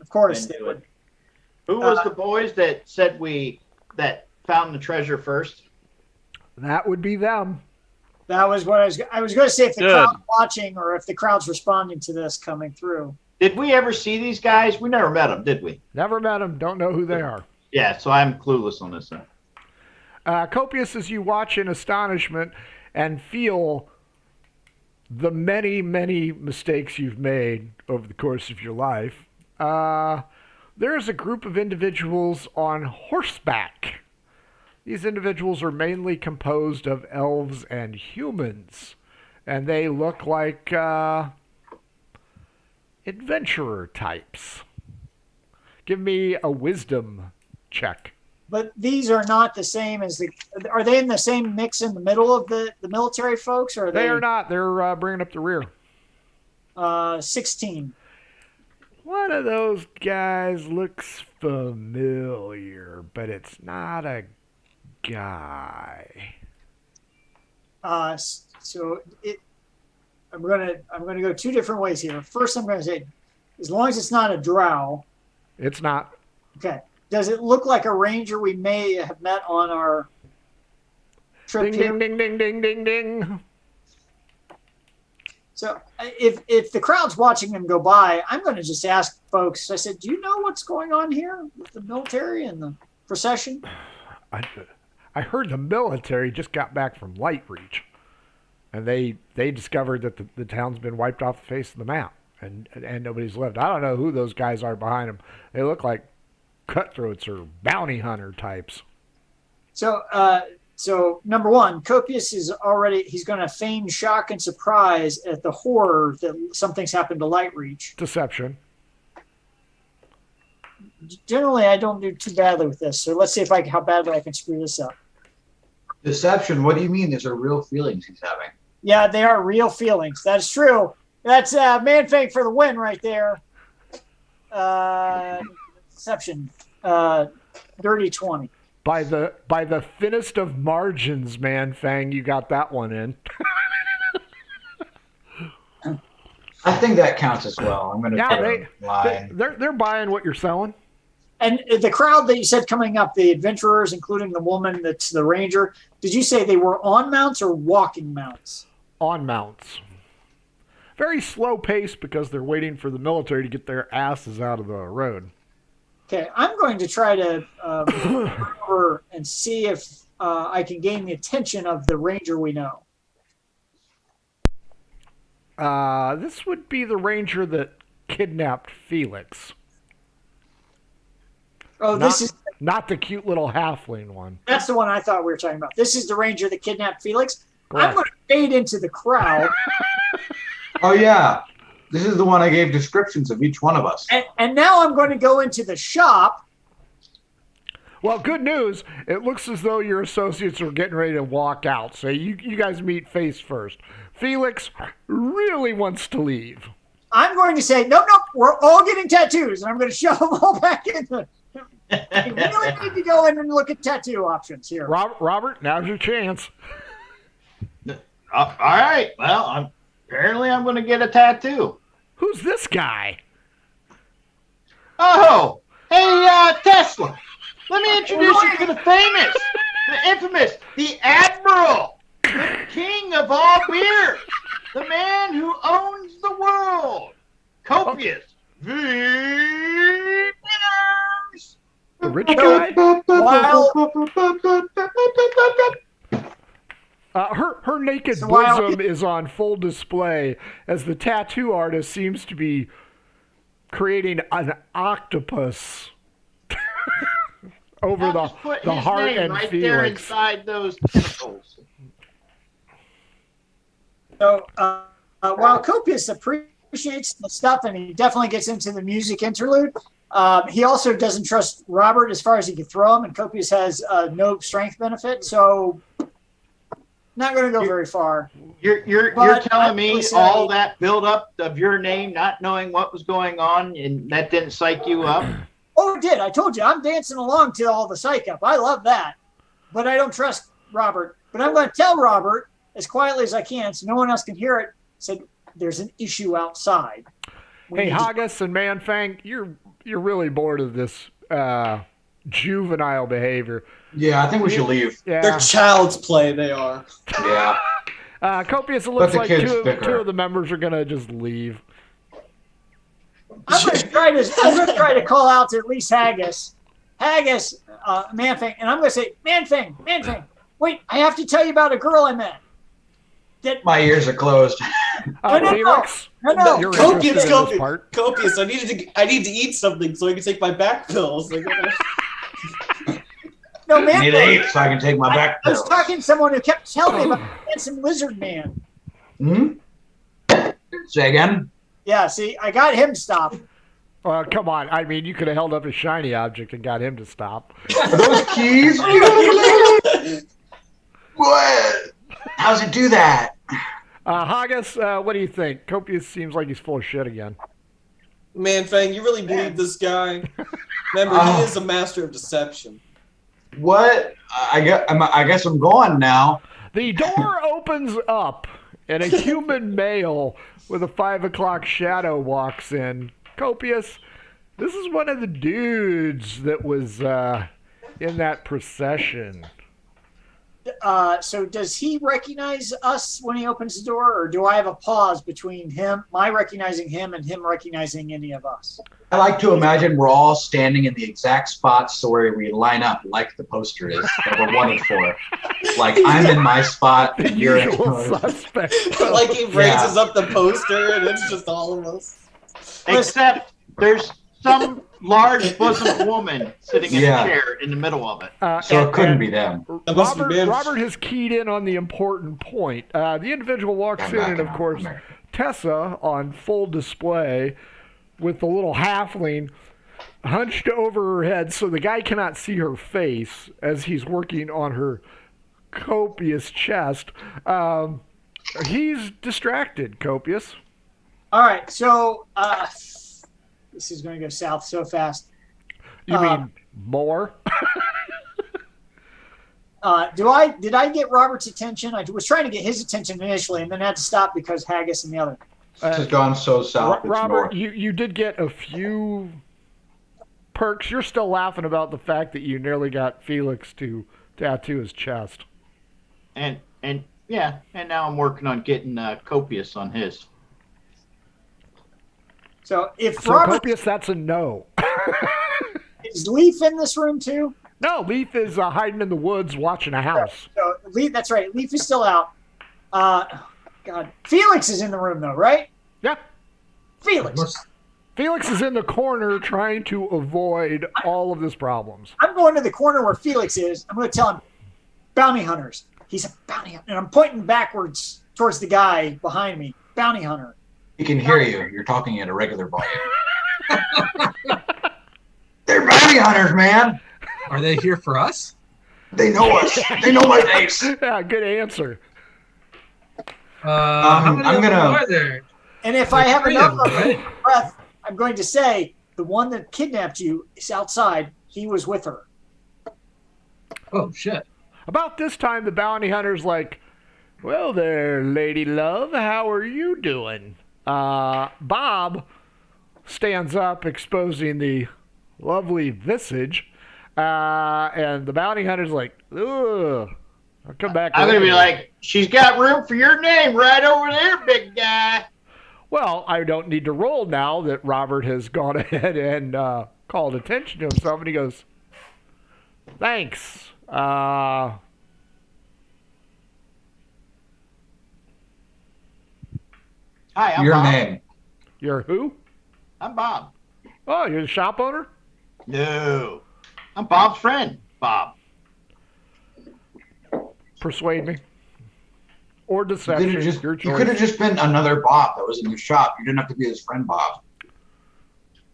E: Of course
G: I
E: they
G: knew
E: would.
G: it. Who was the boys that said that found the treasure first?
A: That would be them.
E: That was what I was going to say. If the
B: Good.
E: crowd's watching or if the crowd's responding to this coming through.
G: Did we ever see these guys? We never met them, did we?
A: Never met them, don't know who they are.
G: Yeah, so I'm clueless on this one.
A: Copious as you watch in astonishment and feel the many, many mistakes you've made over the course of your life, there is a group of individuals on horseback. These individuals are mainly composed of elves and humans, and they look like adventurer types. Give me a wisdom check.
E: But these are not the same as are they in the same mix in the middle of the military folks? Or are
A: They are not. They're bringing up the rear.
E: 16.
A: One of those guys looks familiar, but it's not a guy.
E: So I'm gonna go two different ways here. First, I'm gonna say, as long as it's not a drow.
A: It's not.
E: Okay. Does it look like a ranger we may have met on our trip
A: Ding,
E: here.
A: ding, ding, ding, ding, ding, ding.
E: So if the crowd's watching them go by, I'm going to just ask folks. I said, "Do you know what's going on here with the military and the procession?"
A: I heard the military just got back from Light Reach, and they discovered that the town's been wiped off the face of the map, and nobody's lived. I don't know who those guys are behind them. They look like cutthroats or bounty hunter types.
E: So number one, Copius he's going to feign shock and surprise at the horror that something's happened to Light Reach.
A: Deception.
E: Generally, I don't do too badly with this. So let's see how badly I can screw this up.
D: Deception. What do you mean? These are real feelings he's having.
E: Yeah, they are real feelings. That's true. That's Man-Fang for the win right there. Deception. Dirty 20.
A: By the thinnest of margins, Man-Fang, you got that one in.
D: I think that counts as well. I'm going to put a line.
A: They're buying what you're selling.
E: And the crowd that you said coming up, the adventurers, including the woman that's the ranger, did you say they were on mounts or walking mounts?
A: On mounts. Very slow pace because they're waiting for the military to get their asses out of the road.
E: Okay, I'm going to try to over and see if I can gain the attention of the ranger we know.
A: This would be the ranger that kidnapped Felix.
E: Oh, this is
A: not the cute little halfling one.
E: That's the one I thought we were talking about. This is the ranger that kidnapped Felix.
A: Correct.
E: I'm going to fade into the crowd.
D: Oh, yeah. This is the one I gave descriptions of each one of us.
E: And now I'm going to go into the shop.
A: Well, good news. It looks as though your associates are getting ready to walk out. So you guys meet face first. Felix really wants to leave.
E: I'm going to say, nope, we're all getting tattoos. And I'm going to shove them all back in the... I really need to go in and look at tattoo options here.
A: Robert, now's your chance.
G: All right. Well, apparently I'm going to get a tattoo.
A: Who's this guy?
G: Oh, hey, Tesla. Let me introduce you to the famous, the infamous, the Admiral, the king of all beers, the man who owns the world, Copius. The
A: rich guy? Her naked bosom is on full display as the tattoo artist seems to be creating an octopus over the heart and
G: right
A: Felix.
G: there inside those tentacles.
E: So while Copius appreciates the stuff and he definitely gets into the music interlude, he also doesn't trust Robert as far as he can throw him, and Copius has no strength benefit, so not going to go very far.
G: You're telling me all that build up of your name, not knowing what was going on, and that didn't psych you up?
E: Oh, it did. I told you, I'm dancing along to all the psych up. I love that. But I don't trust Robert. But I'm going to tell Robert as quietly as I can so no one else can hear it. Said, there's an issue outside.
A: Hey, Haggis and Man-Fang, you're really bored of this juvenile behavior.
D: Yeah, I think we should leave.
F: Yeah. They're child's play, they are.
D: Yeah.
A: Copius, it looks like two of the members are going to just leave.
E: I'm going to try to call out to at least Haggis. Haggis, Man-Fang, and I'm going to say, Man-Fang, wait, I have to tell you about a girl I met.
D: My ears are closed.
A: Felix?
E: No.
F: Copious, I need to eat something so I can take my back pills.
E: No, man.
D: I need to eat so I can take my back pills.
E: I was talking to someone who kept telling me about the handsome lizard man.
D: Hmm? Say again?
E: Yeah, see, I got him to stop.
A: Come on. I mean, you could have held up a shiny object and got him to stop.
D: Are those keys? What? How does it do that?
A: Haggis, what do you think? Copius seems like he's full of shit again.
F: Man-Fang, you really believe this guy? Remember, he is a master of deception.
D: What? I guess I'm going now.
A: The door opens up, and a human male with a 5 o'clock shadow walks in. Copius, this is one of the dudes that was in that procession.
E: So does he recognize us when he opens the door, or do I have a pause between my recognizing him, and him recognizing any of us?
D: I like to imagine we're all standing in the exact spots where we line up, like the poster is that we're wanted for. Like I'm in my spot, and you're in
A: Usual
D: yours.
A: suspect.
F: Like he raises up the poster and it's just all of us.
G: Except there's some large bosom woman sitting in
D: Yeah.
G: a chair in the middle of it.
D: So it couldn't be them.
F: That must be been-
A: Robert has keyed in on the important point. The individual walks
D: I'm
A: in,
D: back
A: and of
D: now.
A: course,
D: I'm back.
A: Tessa on full display with the little halfling hunched over her head so the guy cannot see her face as he's working on her copious chest. He's distracted, copious.
E: All right, so this is going to go south so fast.
A: You mean more?
E: Did I get Robert's attention? I was trying to get his attention initially, and then had to stop because Haggis and the other.
D: This has gone so south. It's
A: Robert,
D: north.
A: you did get a few perks. You're still laughing about the fact that you nearly got Felix to tattoo his chest.
G: And now I'm working on getting copious on his.
E: So if
A: So
E: Robert
A: copious, that's a no.
E: is Leaf in this room too?
A: No, Leaf is hiding in the woods watching a house.
E: So Leaf, that's right. Leaf is still out. God, Felix is in the room though, right?
A: Yeah.
E: Felix.
A: Felix is in the corner trying to avoid all of his problems.
E: I'm going to the corner where Felix is. I'm going to tell him, bounty hunters. He's a bounty hunter. And I'm pointing backwards towards the guy behind me. Bounty hunter.
D: He can hear you. You're talking at a regular volume. They're bounty hunters, man.
C: Are they here for us?
D: They know us. They know my face.
A: Yeah, good answer.
C: How many
D: I'm
C: of them
D: gonna-
C: are there?
E: And if I have
C: Three
E: enough
C: of them, right?
E: breath, I'm going to say the one that kidnapped you is outside. He was with her.
C: Oh shit!
A: About this time, the bounty hunter's like, well there, lady love, how are you doing? Bob stands up, exposing the lovely visage, and the bounty hunter's like, ugh. I'll come back.
G: I'm gonna be
A: later."
G: like, she's got room for your name right over there, big guy.
A: Well, I don't need to roll now that Robert has gone ahead and called attention to himself, and he goes, thanks.
G: Hi, I'm
D: Your
G: Bob.
D: name.
A: You're who?
G: I'm Bob.
A: Oh, you're the shop owner?
G: No, I'm Bob's friend, Bob.
A: Persuade me. Or
D: You
A: deception,
D: could have
A: your choice.
D: just been another Bob that was in your shop. You didn't have to be his friend Bob.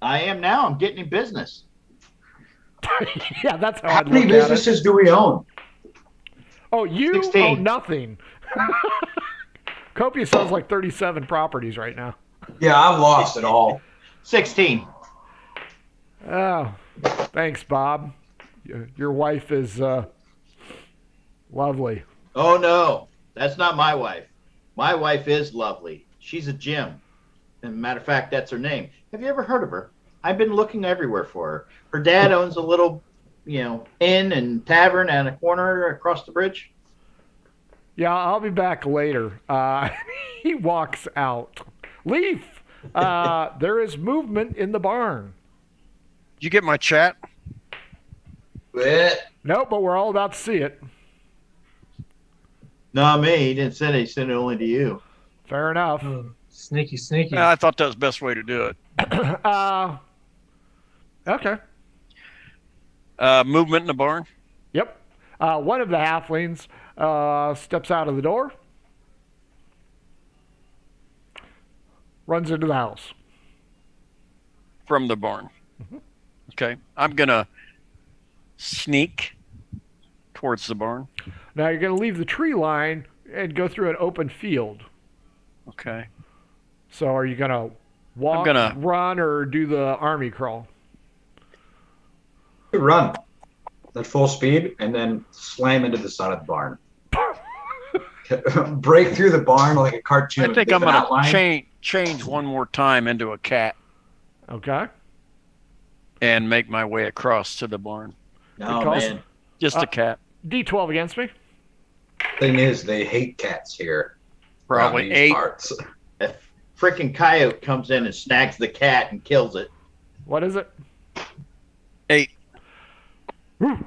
G: I am now. I'm getting in business.
A: Yeah, that's how
D: How
A: I'd
D: many
A: look at it.
D: businesses do we own?
A: Oh, you
G: 16.
A: own nothing. Copia sells like 37 properties right now.
D: Yeah, I've lost it all.
G: 16.
A: Oh, thanks, Bob. Your wife is lovely.
G: Oh no, that's not my wife. My wife is lovely. She's a Jim. And matter of fact, that's her name. Have you ever heard of her? I've been looking everywhere for her. Her dad owns a little, inn and tavern on a corner across the bridge.
A: Yeah, I'll be back later. He walks out. Leaf, there is movement in the barn.
B: Did you get my chat?
D: Bleh.
A: Nope, but we're all about to see it.
G: Not me. He didn't send it. He sent it only to you.
A: Fair enough.
C: Oh, sneaky, sneaky.
B: I thought that was the best way to do it.
A: Okay.
B: Movement in the barn.
A: Yep. One of the halflings steps out of the door, runs into the house.
B: From the barn. Okay. I'm going to sneak towards the barn.
A: Now you're going to leave the tree line and go through an open field.
B: Okay.
A: So are you going to walk, run, or do the army crawl?
D: Run at full speed and then slam into the side of the barn. Break through the barn like a cartoon.
B: I think
D: There's
B: I'm
D: an
B: going
D: outline.
B: to change one more time into a cat
A: Okay.
B: and make my way across to the barn.
G: No,
A: Because-
G: man.
B: Just a cat.
A: D12 against me.
D: Thing is, they hate cats here. around
B: Probably
D: these
B: 8.
D: parts.
G: A freaking coyote comes in and snags the cat and kills it.
A: What is it?
B: 8.
A: This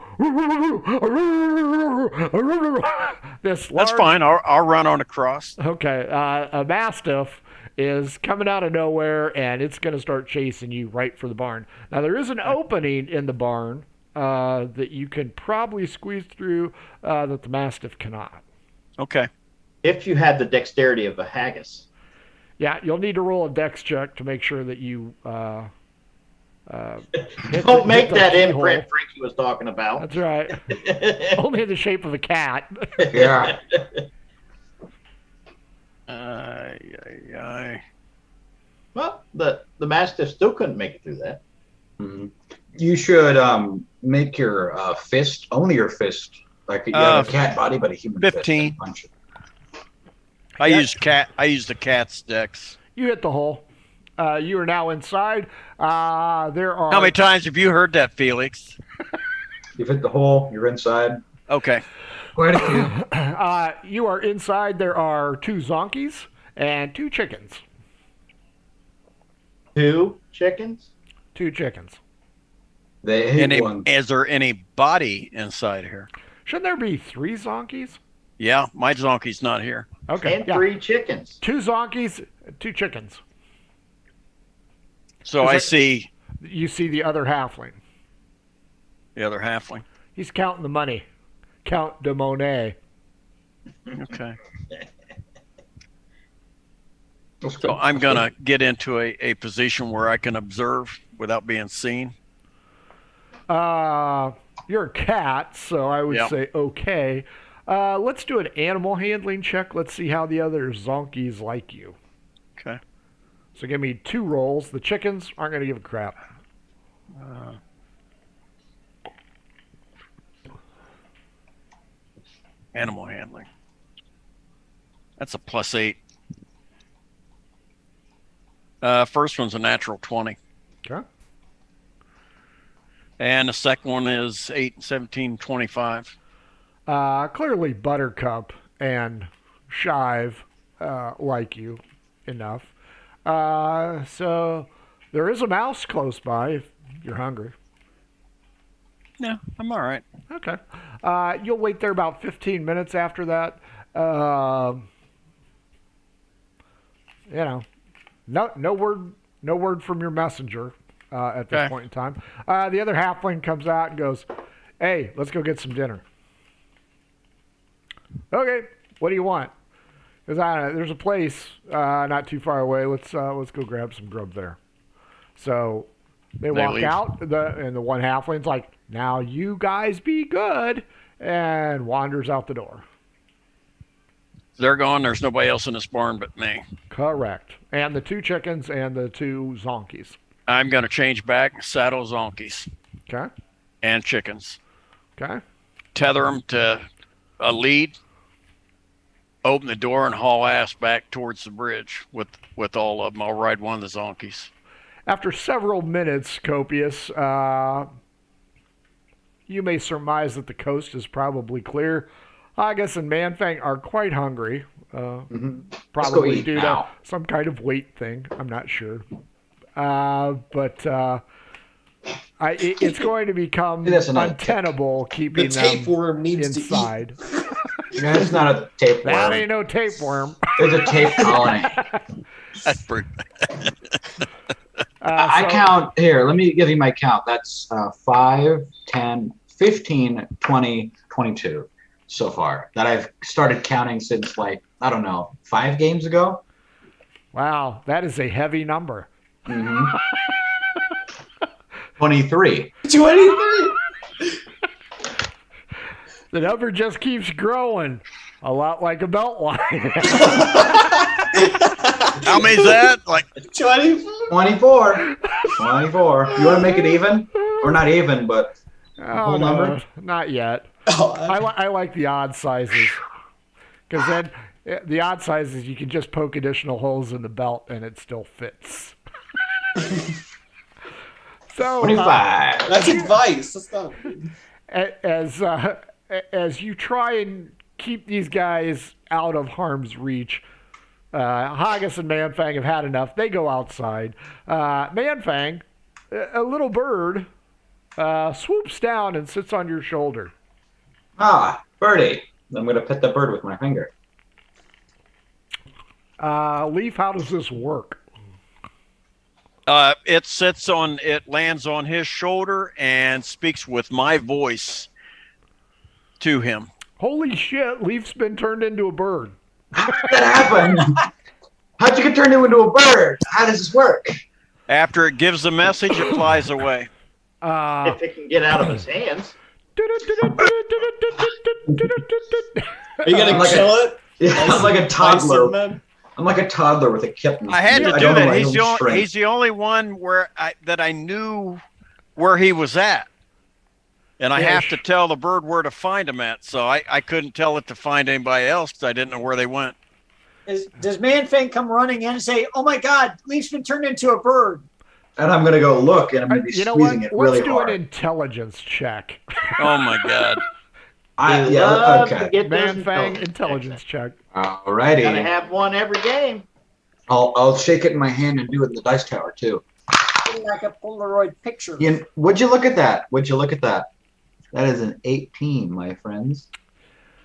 B: That's
A: large,
B: fine. I'll run on across.
A: Okay, a mastiff is coming out of nowhere, and it's going to start chasing you right for the barn. Now there is an opening in the barn that you can probably squeeze through that the mastiff cannot.
B: Okay.
G: If you had the dexterity of a haggis.
A: Yeah, you'll need to roll a dex check to make sure that you
G: Don't make
A: the
G: that
A: keyhole.
G: imprint Frankie was talking about.
A: That's right. Only in the shape of a cat.
D: Yeah.
G: Well, the mastiff still couldn't make it through that.
D: Mhm. You should make your fist, only your fist, like you have a cat body, but a human
B: 15.
D: fist. And punch it.
B: I used the cat's dex.
A: You hit the hole. You are now inside. There are.
B: How many times have you heard that, Felix?
D: You've hit the hole. You're inside.
B: Okay.
C: Quite a few.
A: You are inside. There are 2 zonkies and 2 chickens.
G: 2 chickens?
A: 2 chickens.
D: They hate one.
B: Is there any body inside here?
A: Shouldn't there be 3 zonkies?
B: Yeah, my zonkey's not here.
A: Okay.
G: And
A: yeah.
G: 3 chickens.
A: 2 zonkies, 2 chickens.
B: So
A: Is
B: I
A: there-
B: see
A: You see the other halfling.
B: the other halfling.
A: He's counting the money. Count de Monet.
B: Okay.
D: That's good.
B: So I'm going to get into a position where I can observe without being seen.
A: You're a cat, so I would
B: Yep.
A: say okay. Let's do an animal handling check. Let's see how the other zonkies like you.
B: Okay.
A: So give me 2 rolls. The chickens aren't going to give a crap.
B: Animal handling. That's a +8. First one's a natural 20.
A: Okay.
B: And the second one is 8, 17, 25.
A: Clearly Buttercup and Shive like you enough. So there is a mouse close by if you're hungry.
B: Yeah, I'm all right.
A: Okay. You'll wait there about 15 minutes after that. No word from your messenger at this
B: Okay.
A: point in time. The other halfling comes out and goes, "Hey, let's go get some dinner." Okay, what do you want? Because there's a place not too far away. Let's go grab some grub there. So they walk
B: leave.
A: out, and the one halfling's like, "Now you guys be good," and wanders out the door.
B: They're gone. There's nobody else in this barn but me.
A: Correct. And the 2 chickens and the 2 zonkies.
B: I'm going to change back, saddle zonkies
A: Okay.
B: and chickens.
A: Okay.
B: Tether them to a lead, open the door, and haul ass back towards the bridge with all of them. I'll ride one of the zonkies.
A: After several minutes, Copious, you may surmise that the coast is probably clear. Haggis and Manfang are quite hungry.
D: Let's go
A: Probably
D: eat
A: due
D: now.
A: to some kind of weight thing. I'm not sure. But it's going to become
D: That's not a
A: untenable
F: The
A: keeping them
F: tapeworm needs
A: inside.
D: Yeah, it's not a tapeworm.
A: That ain't no tapeworm.
D: It's a tape colony.
B: That's pretty.
D: I
A: So-
D: count here. Let me give you my count. That's 5, 10, 15, 20, 22 so far that I've started counting since, like, I don't know, 5 games ago.
A: Wow, that is a heavy number.
D: Mm-hmm. 23.
F: 23.
A: The number just keeps growing, a lot like a belt line.
B: How many's that? Like
F: 24.
D: 24. 24. You want to make it even? Or not even, but
A: Oh,
D: whole
A: no,
D: number?
A: not yet.
F: Oh,
A: I like the odd sizes, because then the odd sizes you can just poke additional holes in the belt and it still fits. So
D: 25.
F: that's advice. That's not.
A: as you try and keep these guys out of harm's reach. Haggis and Manfang have had enough. They go outside. Manfang, a little bird, swoops down and sits on your shoulder.
D: Ah, birdie. I'm going to pet the bird with my finger.
A: Leaf, how does this work?
B: It lands on his shoulder and speaks with my voice to him.
A: Holy shit, Leaf's been turned into a bird.
D: How did that happen? How'd you get turned into a bird? How does this work?
B: After it gives the message, it flies away.
G: If it can get out of his hands.
F: Are you gonna
D: Like
F: kill it?
D: Yeah, I'm like a
F: Like
D: toddler.
F: Superman?
D: I'm like a toddler with a kitten.
B: I had to
D: I
B: do
D: don't know
B: that.
D: my
B: He's
D: own strength.
B: the only one that I knew where he was at. And I have to tell the bird where to find him at. So I couldn't tell it to find anybody else because I didn't know where they went.
E: Does Manfang come running in and say, "Oh my God, Leaf's been turned into a bird"?
D: And I'm going to go look, and I'm going to be
A: You know
D: squeezing
A: what?
D: it really
A: Let's do
D: hard.
A: an intelligence check.
B: Oh my God.
D: Yeah,
G: Love to
D: okay.
G: get those
A: Manfang intelligence check.
D: Alrighty.
G: Gotta have one every game.
D: I'll shake it in my hand and do it in the dice tower, too.
E: Like a Polaroid picture.
D: Would you look at that? Would you look at that? That is an 18, my friends.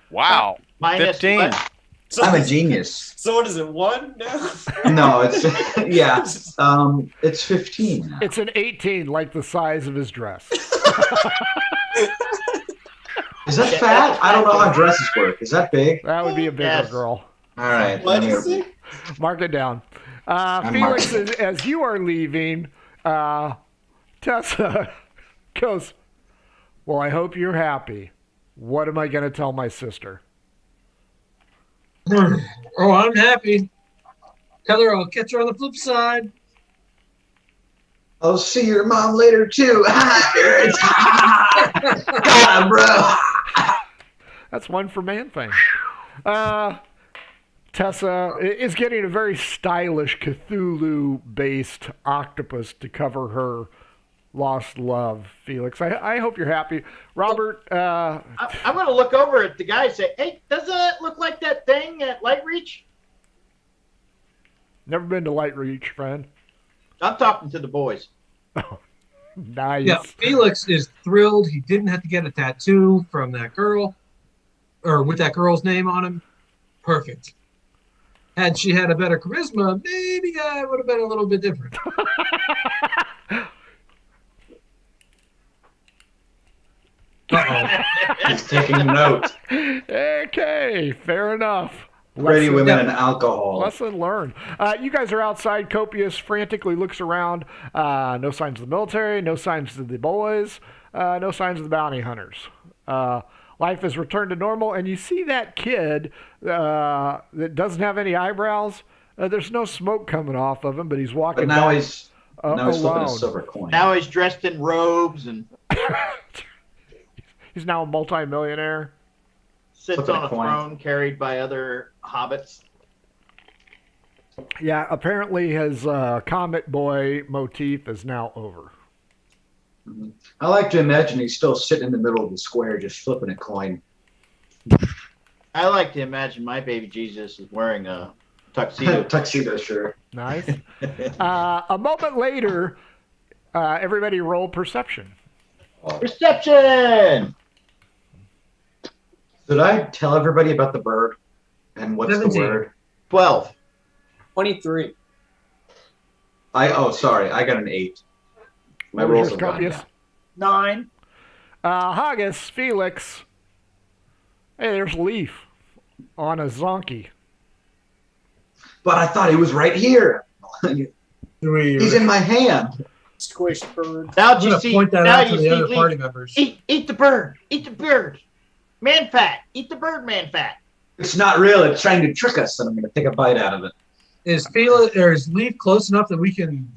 B: Wow.
G: Minus
B: 15.
G: what?
F: So,
D: I'm a genius.
F: so what is it? 1 now?
D: No, it's yeah. It's 15 now.
A: It's an 18, like the size of his dress.
D: Is that fat? I don't know how dresses work. Is that big?
A: That would be a bigger
G: Yes.
A: girl.
D: All right.
F: What
D: let me-
F: is it?
A: Mark it down.
D: I'm
A: Felix,
D: marking
A: as you are leaving, Tessa goes, "Well, I hope you're happy. What am I going to tell my sister?"
C: Oh, I'm happy. Tell her I'll catch her on the flip side.
D: I'll see your mom later too. Nerds. God, bro.
A: That's one for Manfang. Tessa is getting a very stylish Cthulhu-based octopus to cover her lost love, Felix. I hope you're happy. Robert,
G: I'm going to look over at the guy and say, "Hey, doesn't that look like that thing at Light Reach?"
A: never been to Light Reach, friend.
G: I'm talking to the boys.
A: Nice.
C: Yeah, Felix is thrilled he didn't have to get a tattoo from that girl, or with that girl's name on him. Perfect. Had she had a better charisma, maybe I would have been a little bit different. Uh-oh.
D: He's taking notes.
A: Okay, fair enough.
D: Pretty
A: Lesson-
D: women and alcohol.
A: Lesson learned. You guys are outside. Copious frantically looks around. No signs of the military. No signs of the boys. No signs of the bounty hunters. Life has returned to normal, and you see that kid that doesn't have any eyebrows. There's no smoke coming off of him, but he's walking.
D: But now
A: back,
D: he's flipping a
A: alone.
D: silver coin.
G: Now he's dressed in robes and
A: He's now a multimillionaire.
G: sits
D: Flipping
G: on
D: a
G: a
D: coin.
G: throne carried by other hobbits.
A: Yeah, apparently his comet boy motif is now over.
D: I like to imagine he's still sitting in the middle of the square, just flipping a coin.
G: I like to imagine my baby Jesus is wearing a tuxedo.
D: Tuxedo shirt.
A: Nice. A moment later, everybody roll perception.
G: Reception!
D: Did I tell everybody about the bird? And what's
C: 17.
D: the word?
G: 12.
F: 23.
D: Sorry, I got an 8. My
A: What was
D: rolls
A: yours,
D: have gone
A: Copious?
D: down.
E: 9.
A: Haggis, Felix. Hey, there's Leaf on a zonkey.
D: But I thought he was right here. He's in my hand.
E: Squished bird.
G: Now
C: I'm
G: you
C: going to
G: see,
C: point that
G: now
C: out to
G: you
C: the
G: see,
C: other
G: Lee,
C: party members.
G: eat the bird. Eat the bird. Man fat. Eat the bird, man fat.
D: It's not real. It's trying to trick us, and I'm going to take a bite out of it.
C: Is Leaf close enough that we can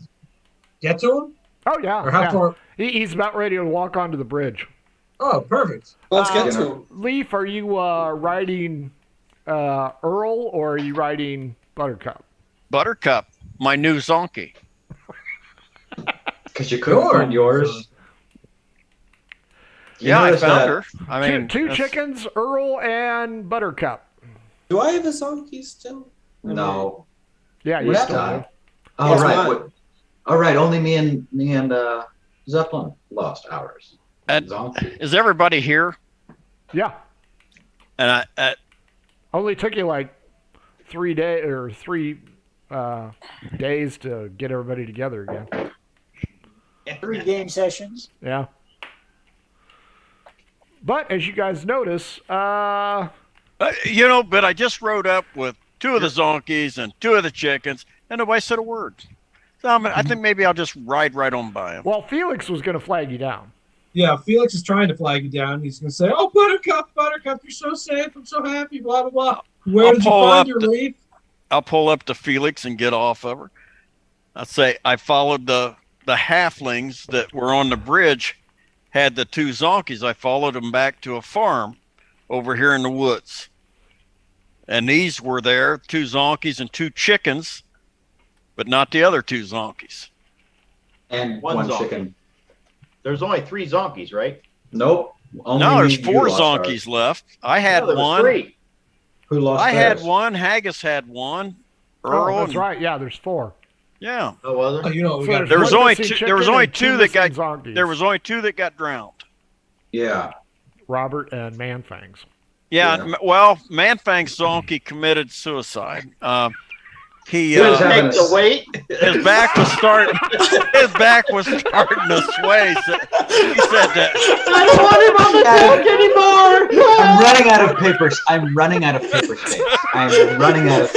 C: get to him?
A: Oh, yeah.
C: Or how
A: yeah.
C: far?
A: He's about ready to walk onto the bridge.
C: Oh, perfect.
F: Let's get
D: you
F: to
D: know.
F: him.
A: Leaf, are you riding Earl or are you riding Buttercup?
B: Buttercup, my new zonkey.
D: Because you couldn't
C: Sure.
D: find yours. You
B: Yeah, I
D: notice
B: found
D: that-
B: her. I mean,
A: two
B: that's-
A: chickens, Earl and Buttercup.
F: Do I have a zonkey still? I mean,
D: No.
A: Yeah, you
F: What
A: still
F: happened?
A: do.
D: Oh,
F: What's
D: right.
F: mine?
D: All right. Only me and Zeppelin lost ours.
B: And-
D: Zonkey.
B: Is everybody here?
A: Yeah.
B: And
A: Only took you like 3 days to get everybody together again.
E: 3 game sessions.
A: Yeah. But as you guys notice,
B: but I just rode up with 2 of the zonkies and 2 of the chickens, and nobody said a word. So I think maybe I'll just ride right on by them.
A: well, Felix was going to flag you down.
C: Yeah, Felix is trying to flag you down. He's going to say, "Oh, Buttercup, you're so safe. I'm so happy." Blah blah blah. Where
B: I'll
C: did you
B: pull
C: find
B: up
C: your
B: the-
C: leaf?
B: I'll pull up to Felix and get off of her. I'll say I followed the halflings that were on the bridge, had the 2 zonkies. I followed them back to a farm over here in the woods. And these were there, 2 zonkies and 2 chickens, but not the other 2 zonkies.
D: And
G: One
D: one
G: zonkey.
D: chicken.
G: There's only 3 zonkies, right?
D: Nope. Only
B: No, there's
D: me and you
B: 4
D: lost ours.
B: zonkies left. I had
G: No, there was
B: one.
G: 3.
D: Who lost
B: I had
D: theirs?
B: one. Haggis had one. Earl.
A: Oh, that's
B: and-
A: right. Yeah, there's 4.
B: Yeah.
G: No other.
C: Oh, you know, we
A: So
C: got
B: There was
A: one
B: only
A: missing
B: 2. There was
A: chicken
B: only
A: and
B: 2 that got.
A: missing zonkies.
B: There was only 2 that got drowned.
D: Yeah.
A: Robert and Manfangs.
B: Yeah.
D: Yeah.
B: Well, Manfang's zonkey committed suicide. He
D: He was having
G: Take the weight.
B: his back was starting. His back was starting to sway. So he said that.
G: I don't want him on the deck anymore.
D: I'm running out of paper. I'm running out of paper space. I'm running out of.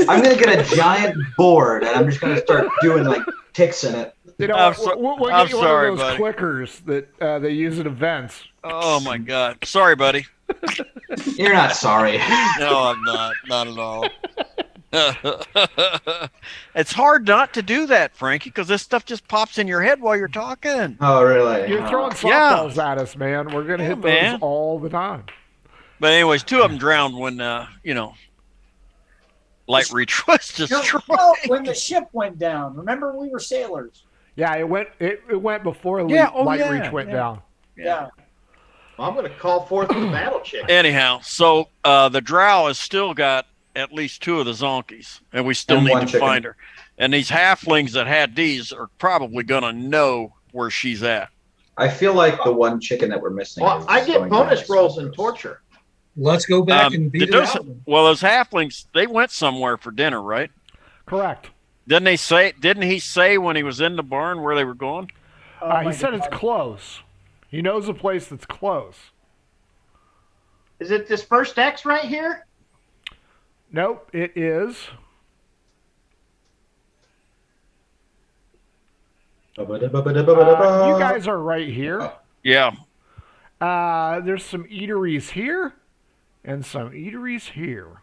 D: I'm gonna get a giant board and I'm just gonna start doing like ticks in it.
A: You know,
B: I'm so-
A: we'll
B: I'm
A: get you
B: sorry,
A: one of those
B: buddy.
A: clickers that they use at events.
B: Oh my God! Sorry, buddy.
D: You're not sorry.
B: No, I'm not. Not at all. It's hard not to do that, Frankie, because this stuff just pops in your head while you're talking.
D: Oh really?
A: You're throwing
B: Yeah.
A: softballs at us, man. We're going to
B: Yeah,
A: hit those
B: man.
A: all the time.
B: But anyways, 2 of them drowned when light reach was
E: No,
B: destroyed.
E: well, when the ship went down, remember we were sailors.
A: Yeah, it went before
B: Yeah, oh,
A: Light
B: yeah,
A: Reach went
E: yeah.
A: down.
E: Yeah.
G: I'm going to call forth the battle chick.
B: Anyhow, so the drow has still got at least 2 of the zonkies, and we still
D: And
B: need
D: one
B: to
D: chicken.
B: find her. And these halflings that had these are probably gonna know where she's at.
D: I feel like the one chicken that we're missing.
G: Well,
D: is
G: I get
D: going down
G: bonus
D: as
G: rolls in
D: Santos.
G: torture.
C: Let's go back and beat
B: did
C: it
B: those-
C: out.
B: Well, those halflings, they went somewhere for dinner, right?
A: Correct.
B: Didn't he say when he was in the barn where they were going?
E: Oh,
A: He
E: my
A: said
E: God.
A: it's close. He knows a place that's close.
G: Is it this first X right here?
A: Nope, it is. You guys are right here.
B: Yeah.
A: There's some eateries here and some eateries here.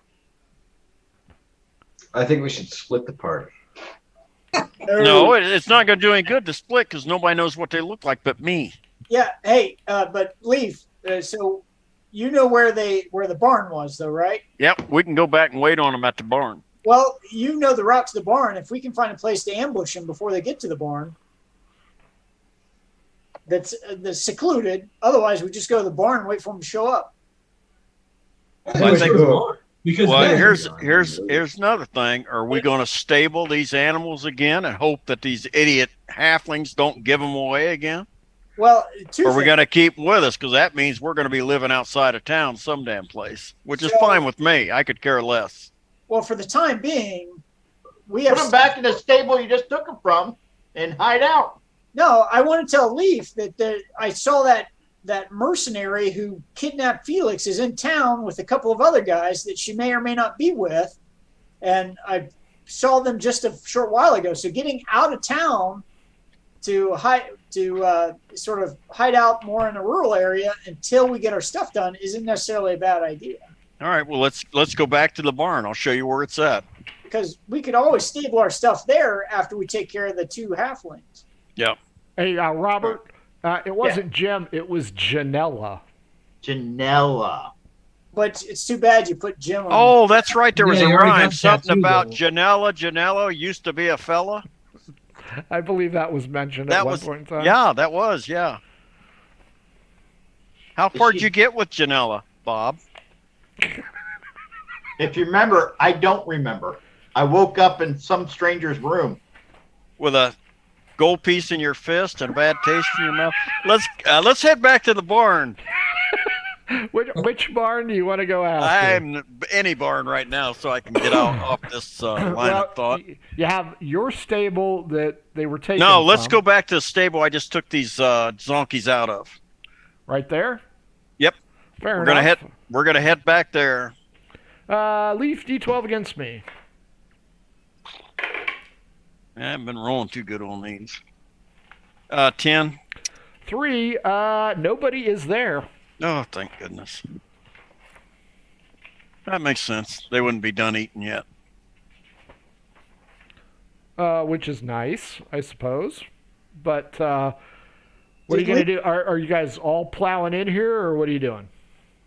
D: I think we should split the party.
B: No, it's not going to do any good to split because nobody knows what they look like but me.
E: Yeah. Hey, but Leaf. So you know where the barn was, though, right?
B: Yep, we can go back and wait on them at the barn.
E: Well, you know the route to the barn. If we can find a place to ambush them before they get to the barn, that's secluded. Otherwise, we just go to the barn and wait for them to show up.
B: I think-
C: Because
B: Well,
C: then-
B: here's another thing. Are we going to stable these animals again and hope that these idiot halflings don't give them away again?
E: Well,
B: Or are we going to keep them with us? Because that means we're going to be living outside of town some damn place, which is
E: So-
B: fine with me. I could care less.
E: Well, for the time being, we
G: Put
E: have
G: them back in the stable you just took them from and hide out.
E: No, I want to tell Leaf that I saw that mercenary who kidnapped Felix is in town with a couple of other guys that she may or may not be with, and I saw them just a short while ago. So getting out of town to sort of hide out more in a rural area until we get our stuff done isn't necessarily a bad idea,
B: All right, well let's go back to the barn. I'll show you where it's at.
E: because we could always stable our stuff there after we take care of the 2 halflings.
B: Yep.
A: Hey, Robert, it wasn't Jim, it was Janella.
G: Janella.
E: But it's too bad you put Jim on.
B: Oh, that's right. There was
C: Yeah,
B: a
C: you already
B: rhyme,
C: got
B: something
C: tattooed
B: about
C: on it.
B: Janella used to be a fella.
A: I believe that was mentioned at
B: That
A: one
B: was
A: point in time.
B: yeah, that was yeah. How far did you get with Janella, Bob?
G: If you remember, I don't remember. I woke up in some stranger's room.
B: With a gold piece in your fist and a bad taste in your mouth. Let's head back to the barn.
A: Which barn do you want to go after?
B: I'm any barn right now, so I can get off this line of thought.
A: You have your stable that they were taken.
B: No, let's
A: from.
B: go back to the stable I just took these zonkies out of.
A: Right there.
B: Yep.
A: Fair
B: We're
A: enough.
B: We're gonna head back there.
A: Leaf D12 against me.
B: I haven't been rolling too good on these. 10.
A: 3. Nobody is there.
B: Oh, thank goodness. That makes sense. They wouldn't be done eating yet.
A: Which is nice, I suppose. But what are you going to do? Are you guys all plowing in here, or what are you doing?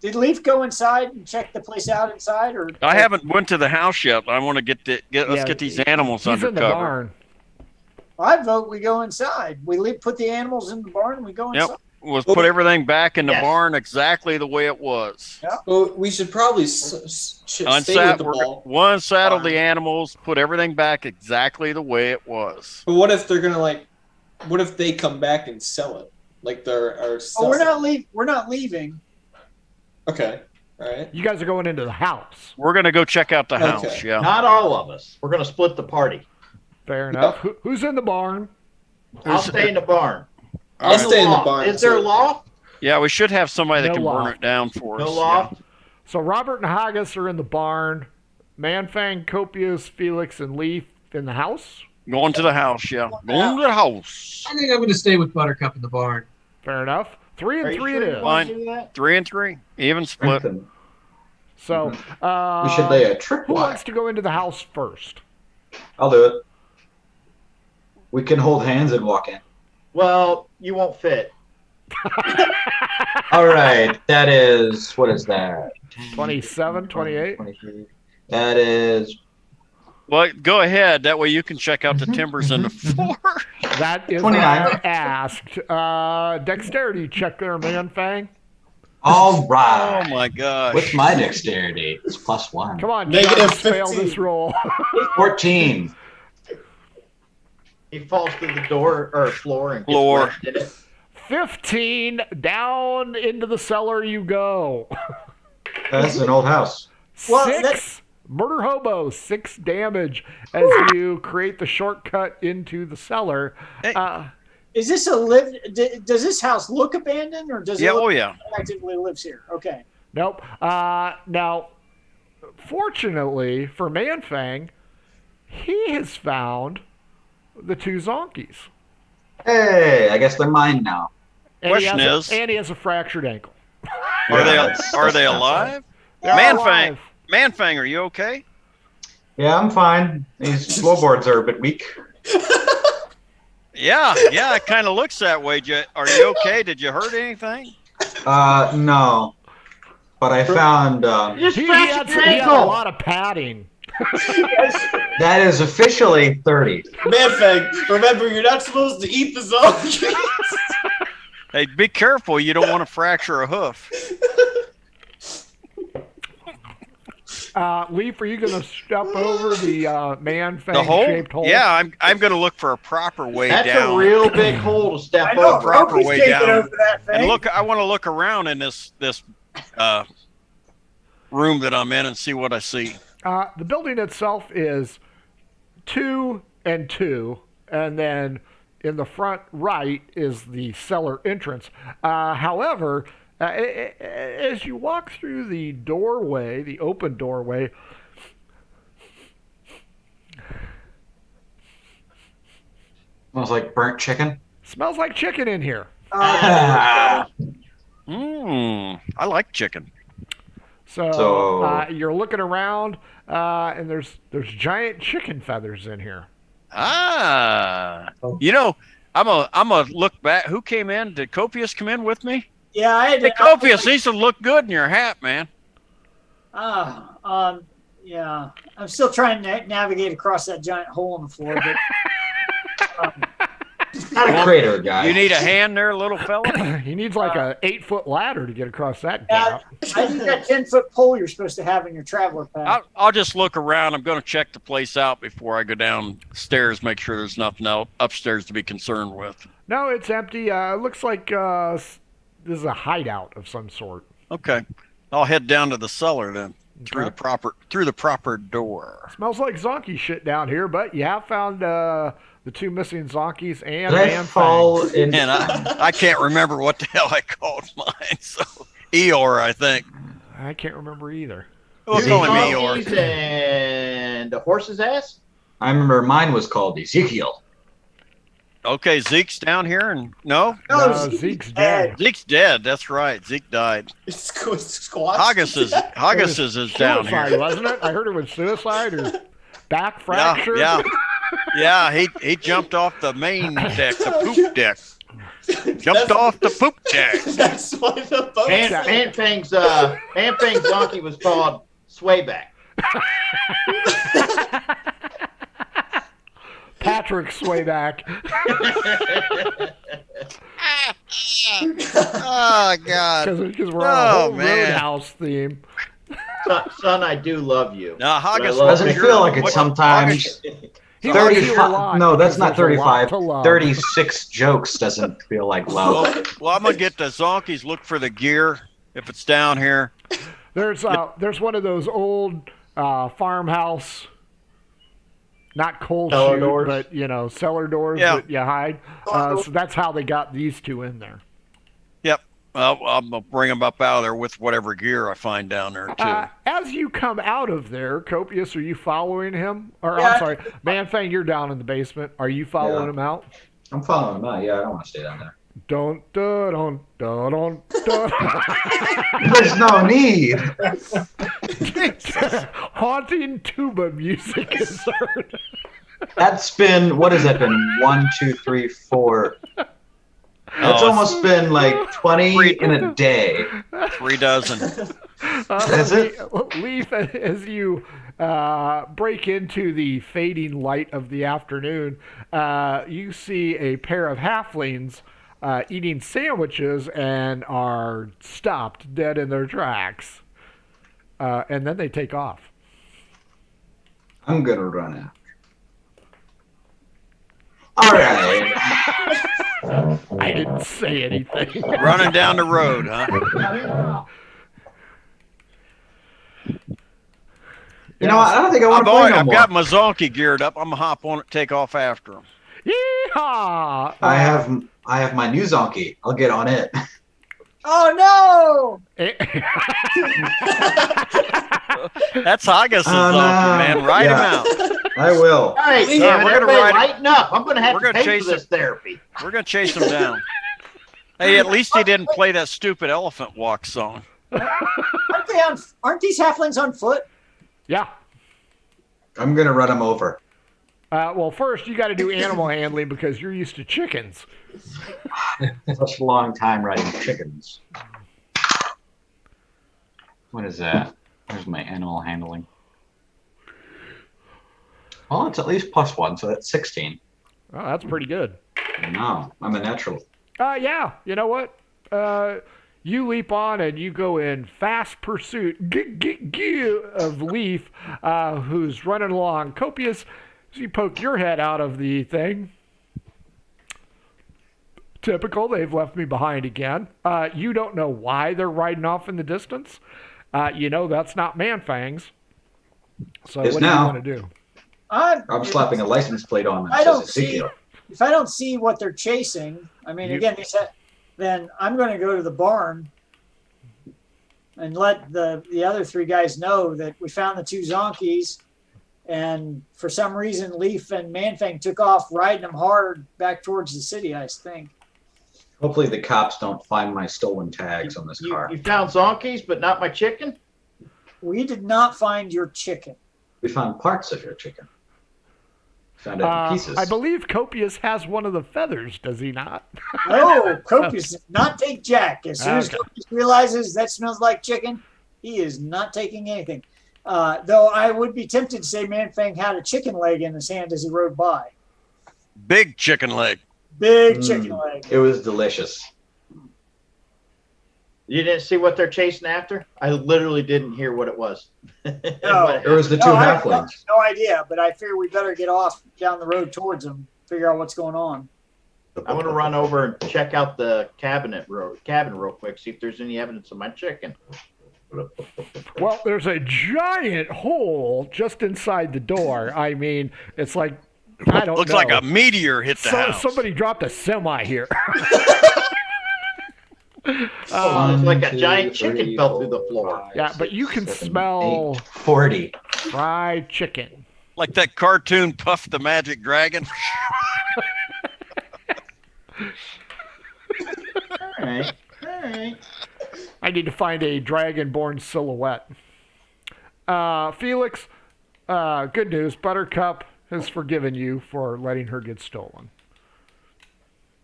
E: Did Leaf go inside and check the place out inside, or
B: I haven't went to the house yet. I want to let's get these animals
A: He's
B: under
A: in the
B: cover.
A: barn.
E: I vote we go inside. Put the animals in the barn and we go inside.
B: Yep. We'll put everything back in the
G: Yes.
B: barn exactly the way it was.
F: Well, we should probably stay with the ball.
B: One saddle the animals, put everything back exactly the way it was.
F: But what if they're gonna what if they come back and sell it? Like they're our
E: Oh, we're not leaving.
F: Okay. All right.
A: You guys are going into the house.
B: We're going to go check out the
F: Okay.
B: house, yeah.
G: Not all of us. We're going to split the party.
A: Fair enough. Who's in the barn?
G: I'll stay in the barn.
F: I'll stay in the
G: loft.
F: barn.
G: Is there a
F: too.
G: loft?
B: Yeah, we should have somebody that
A: No
B: can
A: loft.
B: burn it down for
G: No
B: us.
G: loft?
A: So Robert and Haggis are in the barn. Manfang, Copious, Felix, and Leaf in the house.
B: Yeah. Going to the house, yeah. Going to the house.
C: I think I'm going to stay with Buttercup in the barn.
A: Fair enough. 3 and
G: Are you
A: 3
G: sure
A: it
G: you
A: is.
G: wanna
B: Fine.
G: do that?
B: 3 and 3. Even split.
D: Strengthen.
A: So
D: We should lay a trip
A: who
D: wire.
A: wants to go into the house first?
D: I'll do it. We can hold hands and walk in.
G: Well, you won't fit.
D: All right. That is, what is that?
A: 27, 28.
D: 23. That is,
B: Well, go ahead. That way you can check out the timbers in the floor.
A: That is
D: 29.
A: asked. Dexterity check there, Manfang.
D: all
B: Oh,
D: right.
B: my gosh.
D: What's my dexterity? It's +1.
A: Come on,
F: Negative
A: just fail
F: 15.
A: this roll.
D: 14.
G: He falls to the door or floor and gets
B: Floor.
G: wedged in it.
A: 15, down into the cellar you go.
D: That's an old house.
E: Well,
A: 6, murder hobo, 6 damage as you create the shortcut into the cellar.
B: Hey.
E: Is this does this house look abandoned, or does
B: Yeah,
E: it look
B: oh yeah.
E: actively lives here? Okay.
A: Nope. Now, fortunately for Manfang, he has found the 2 zonkies.
D: Hey, I guess they're mine now.
A: And
B: Question is-
A: and he has a fractured ankle.
B: Are
D: that's
B: they
D: not
B: alive?
A: They're
B: Manfang,
A: alive.
B: Manfang, are you okay?
D: Yeah, I'm fine. These floorboards are a bit weak.
B: Yeah, it kind of looks that way. Are you okay? Did you hurt anything?
D: No. But I found
G: Just
A: He
G: scratch
A: had
G: your
A: a
G: ankle.
A: lot of padding.
D: that is officially 30.
F: Manfang, remember you're not supposed to eat the zombie.
B: Hey, be careful. You don't want to fracture a hoof.
A: Leaf, are you going to step over the
B: The
A: Manfang-shaped hole?
B: Yeah, I'm going to look for a proper way
G: That's
B: down.
G: a real big hole to step
E: I know.
G: over.
B: proper
E: Roby's
B: way
E: taking
B: down.
E: over that thing.
B: And look, I want to look around in this room that I'm in and see what I see.
A: The building itself is 2 and 2, and then in the front right is the cellar entrance. However, as you walk through the doorway, the open doorway,
D: Smells like burnt chicken.
A: smells like chicken in here.
D: Ah.
B: I like chicken.
A: So you're looking around, and there's giant chicken feathers in here.
B: You know, I'm a look back. Who came in? Did Copious come in with me?
E: Yeah, I had
B: Hey,
E: to.
B: Copious, these would look good in your hat, man.
E: Yeah. I'm still trying to navigate across that giant hole in the floor. But,
D: Not a crater guy.
B: You need a hand there, little fella?
A: He needs like a 8-foot ladder to get across that
E: Yeah,
A: gap.
E: I need that 10-foot pole you're supposed to have in your traveler pack.
B: I'll just look around. I'm going to check the place out before I go downstairs, make sure there's nothing else upstairs to be concerned with.
A: No, it's empty. It looks like this is a hideout of some sort.
B: Okay. I'll head down to the cellar then.
A: Okay.
B: Through the proper door.
A: Smells like zonkey shit down here, but you have found the 2 missing zonkies and
D: Did I
A: Man
D: fall
A: Fang.
D: in?
B: And I can't remember what the hell I called mine. So Eeyore, I think.
A: I can't remember either.
B: We'll call him
G: Donkeys
B: Eeyore.
G: and a horse's ass?
D: I remember mine was called Ezekiel.
B: Okay, Zeke's down here, and no,
A: No, Zeke's dead.
B: Zeke's dead. That's right. Zeke died.
F: It's squat.
B: Hoggis's is down
A: Suicide,
B: here.
A: wasn't it? I heard it was suicide or back
B: Yeah,
A: fracture.
B: yeah. He jumped off the main deck, the poop deck. Jumped off the poop deck.
F: That's why the boat.
G: Man Fang's donkey was called Swayback.
A: Patrick Swayback.
B: Oh God.
A: Because we're on a
B: Oh,
A: whole
B: man.
A: Roadhouse theme.
G: Son, I do love you.
B: Now Hoggis,
D: Doesn't it feel like it
B: what-
D: sometimes?
A: He loves you a
D: 35.
A: lot
D: No, that's
A: because
D: not
A: there's a lot
D: 35.
A: to love.
D: 36 jokes doesn't feel like love.
B: Well, I'm gonna get the zonkies. Look for the gear if it's down here.
A: There's one of those old farmhouse, not cold
G: Cellar
A: chute,
G: doors?
A: but cellar doors
B: Yeah.
A: that you hide. So that's how they got these 2 in there.
B: Yep. I'm gonna bring them up out of there with whatever gear I find down there too.
A: As you come out of there, Copious, are you following him? Or
E: Yeah.
A: I'm sorry, Manfang, you're down in the basement. Are you following
D: Yeah.
A: him out?
D: I'm following him out. Yeah, I don't want to stay down there.
A: Don't.
D: There's no need.
A: Haunting tuba music is heard.
D: That's been, what has that been? 1, 2, 3, 4. That's
B: Oh,
D: almost been like 20 in a day.
B: 3 dozen.
D: Is it?
A: Leaf, as you break into the fading light of the afternoon, you see a pair of halflings eating sandwiches and are stopped dead in their tracks. And then they take off.
D: I'm going to run after. All right.
A: I didn't say anything.
B: Running down the road, huh?
D: You know what? I don't think I want to play no
B: I've
D: more.
B: got my zonky geared up. I'm gonna hop on it, take off after him.
A: Yeehaw!
D: I have my new zonkey. I'll get on it.
E: Oh
B: That's Hoggis's
D: Oh, no.
B: zonky, man. Ride him
D: Yeah.
B: out.
D: I will.
G: All right,
B: Yeah,
G: damn it,
B: we're gonna
G: everybody
B: ride-
G: lighten up. I'm going to have
B: we're
G: to
B: gonna
G: pay
B: chase
G: for this therapy.
B: We're gonna chase him down. Hey, at least he didn't play that stupid elephant walk song.
E: no! Aren't these halflings on foot?
A: Yeah.
D: I'm going to run him over.
A: Well, first, you got to do animal handling because you're used to chickens.
D: Such a long time riding chickens. What is that? There's my animal handling. Well, it's at least +1, so that's 16.
A: Oh, that's pretty good.
D: No, I'm a natural.
A: Yeah. You know what? You leap on and you go in fast pursuit of Leaf, who's running along. Copious, so you poke your head out of the thing. Typical, they've left me behind again. You don't know why they're riding off in the distance. You know that's not Man-Fangs. So
D: Is
A: what do you
D: now.
A: want to do?
D: I'm slapping a license plate on
E: I
D: that
E: don't
D: says
E: see.
D: Ezekiel.
E: If I don't see what they're chasing, I mean,
A: You-
E: again, then I'm going to go to the barn and let the other 3 guys know that we found the 2 zonkies, and for some reason, Leaf and Manfang took off riding them hard back towards the city. I think.
D: Hopefully the cops don't find my stolen tags on this car.
G: You found zonkies, but not my chicken?
E: We did not find your chicken.
D: We found parts of your chicken. Found it in pieces.
A: I believe Copious has one of the feathers, does he not?
E: No, Copious did not take Jack. As soon as
A: Okay.
E: Copious realizes that smells like chicken, he is not taking anything. Though I would be tempted to say Manfang had a chicken leg in his hand as he rode by.
B: Big chicken leg.
E: Big chicken leg.
D: It was delicious.
G: You didn't see what they're chasing after? I literally didn't hear what it was.
E: No.
D: It was the two
E: I have
D: halflings.
E: no idea, but I figure we better get off down the road towards them, figure out what's going on.
G: I'm going to run over and check out the cabin real quick, see if there's any evidence of my chicken.
A: Well, there's a giant hole just inside the door. I mean, it's like, I don't
B: Looks
A: know.
B: like a meteor hit the house.
A: Somebody dropped a semi here.
G: It's like a giant chicken fell through the floor.
A: Yeah, but you can smell
D: 40.
A: fried chicken.
B: Like that cartoon Puff the Magic Dragon.
G: All right.
A: I need to find a dragon-born silhouette. Felix, good news. Buttercup has forgiven you for letting her get stolen.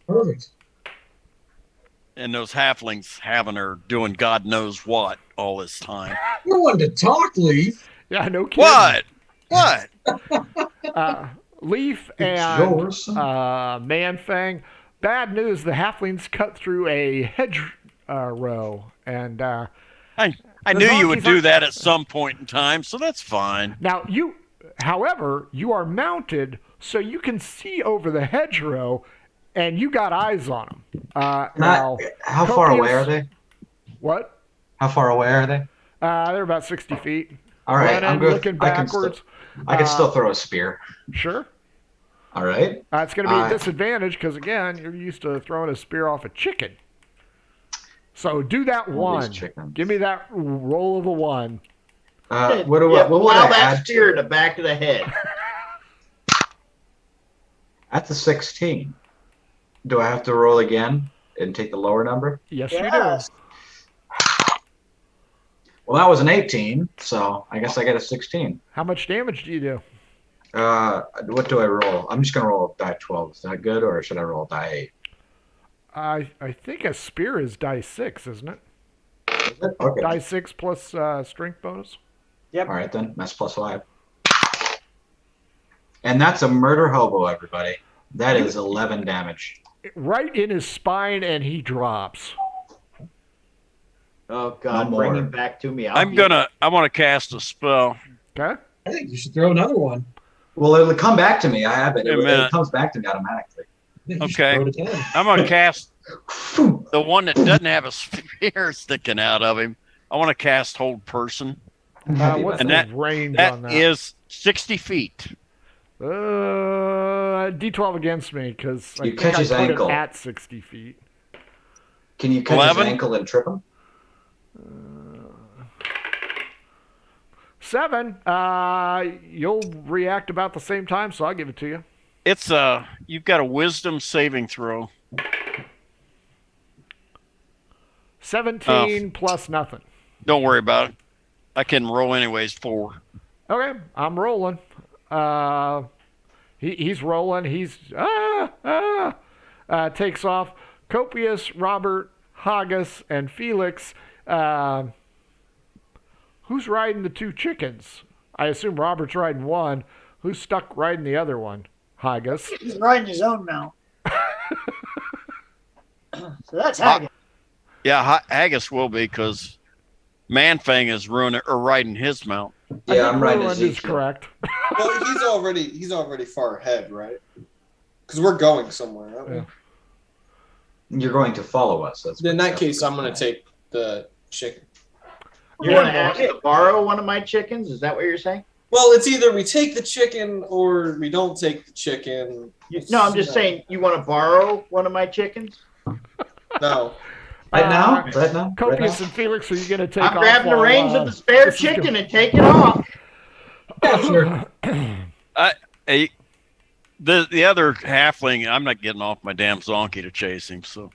C: Perfect.
B: And those halflings having her doing God knows what all this time.
C: You're one to talk, Leaf.
A: Yeah, no kidding.
B: What?
A: Leaf
D: It's
A: and
D: yours.
A: Manfang. Bad news, the halflings cut through a hedge row. And
B: I
A: The
B: knew you would
A: donkeys
B: do
A: aren't-
B: that at some point in time, so that's fine.
A: now however, you are mounted so you can see over the hedgerow and you got eyes on them. Now,
D: How far away are they?
A: what?
D: How far away are they?
A: They're about 60 feet.
D: All right,
A: Running,
D: I'm good.
A: looking
D: I can
A: backwards.
D: still throw a spear.
A: Sure.
D: All right.
A: It's going to be a disadvantage because, again, you're used to throwing a spear off a chicken. So do that
D: All these
A: one.
D: chickens.
A: Give me that roll of a 1.
D: What would
G: Plow
D: I
G: that
D: add
G: spear in
D: to
G: the
D: it?
G: back of the head.
D: That's a 16. Do I have to roll again and take the lower number?
A: Yes,
E: Yes.
D: Well, that was an 18, so I guess I get a 16.
A: How much damage do you do?
D: What do I roll? I'm just gonna roll a die 12. Is that good, or should I roll die 8?
A: I think a spear is die 6, isn't it?
D: Is it? Okay.
A: Die 6 plus strength bonus.
E: Yep.
D: All right then. That's plus 5. And that's a murder hobo, everybody. That is 11 damage.
A: Right in his spine, and he drops.
G: Oh God,
D: No
G: bring
D: more.
G: him back to me.
B: I want to cast a spell.
A: Okay.
C: I think you should throw another one.
D: Well, it'll come back to me. I have it.
B: Wait a
D: It
B: minute.
D: comes back to me automatically.
C: I think you should
B: Okay.
C: throw it at 10.
B: I'm going to cast the one that doesn't have a spear sticking out of him. I want to cast Hold Person.
A: What's
B: And
A: the
B: that-
A: range on
B: That
A: that?
B: is 60 feet.
A: D12 against me because I
D: You
A: think
D: catch
A: I
D: his
A: put
D: ankle.
A: it at 60 feet.
D: Can you catch
B: 11?
D: his ankle and trip him?
A: 7. You'll react about the same time, so I'll give it to you.
B: It's you've got a wisdom saving throw.
A: 17 plus nothing.
B: Don't worry about it. I can roll anyways 4.
A: Okay, I'm rolling. He's rolling. He's takes off. Copious, Robert, Haggis, and Felix. Who's riding the 2 chickens? I assume Robert's riding one. Who's stuck riding the other one? Haggis.
E: He's riding his own mount. So that's Haggis.
B: Yeah, Haggis will be because Manfang is riding his mount.
A: I
D: Yeah,
A: think
D: I'm riding
A: Roland is
D: Ezekiel.
A: correct.
F: Well, he's already far ahead, right? Because we're going somewhere. Aren't we?
A: Yeah.
D: You're going to follow us.
F: In that case, I'm going to take the chicken.
G: You're going to ask to borrow one of my chickens? Is that what you're saying?
F: Well, it's either we take the chicken or we don't take the chicken.
G: No, I'm just saying, you want to borrow one of my chickens?
F: No.
D: Right now? Right now?
A: Copious and Felix, are you going to take off?
G: I'm grabbing the
A: while,
G: reins of the spare
A: this is good?
G: chicken and take it off.
C: Yeah, sure.
B: The other halfling, I'm not getting off my damn zonkey to chase him. So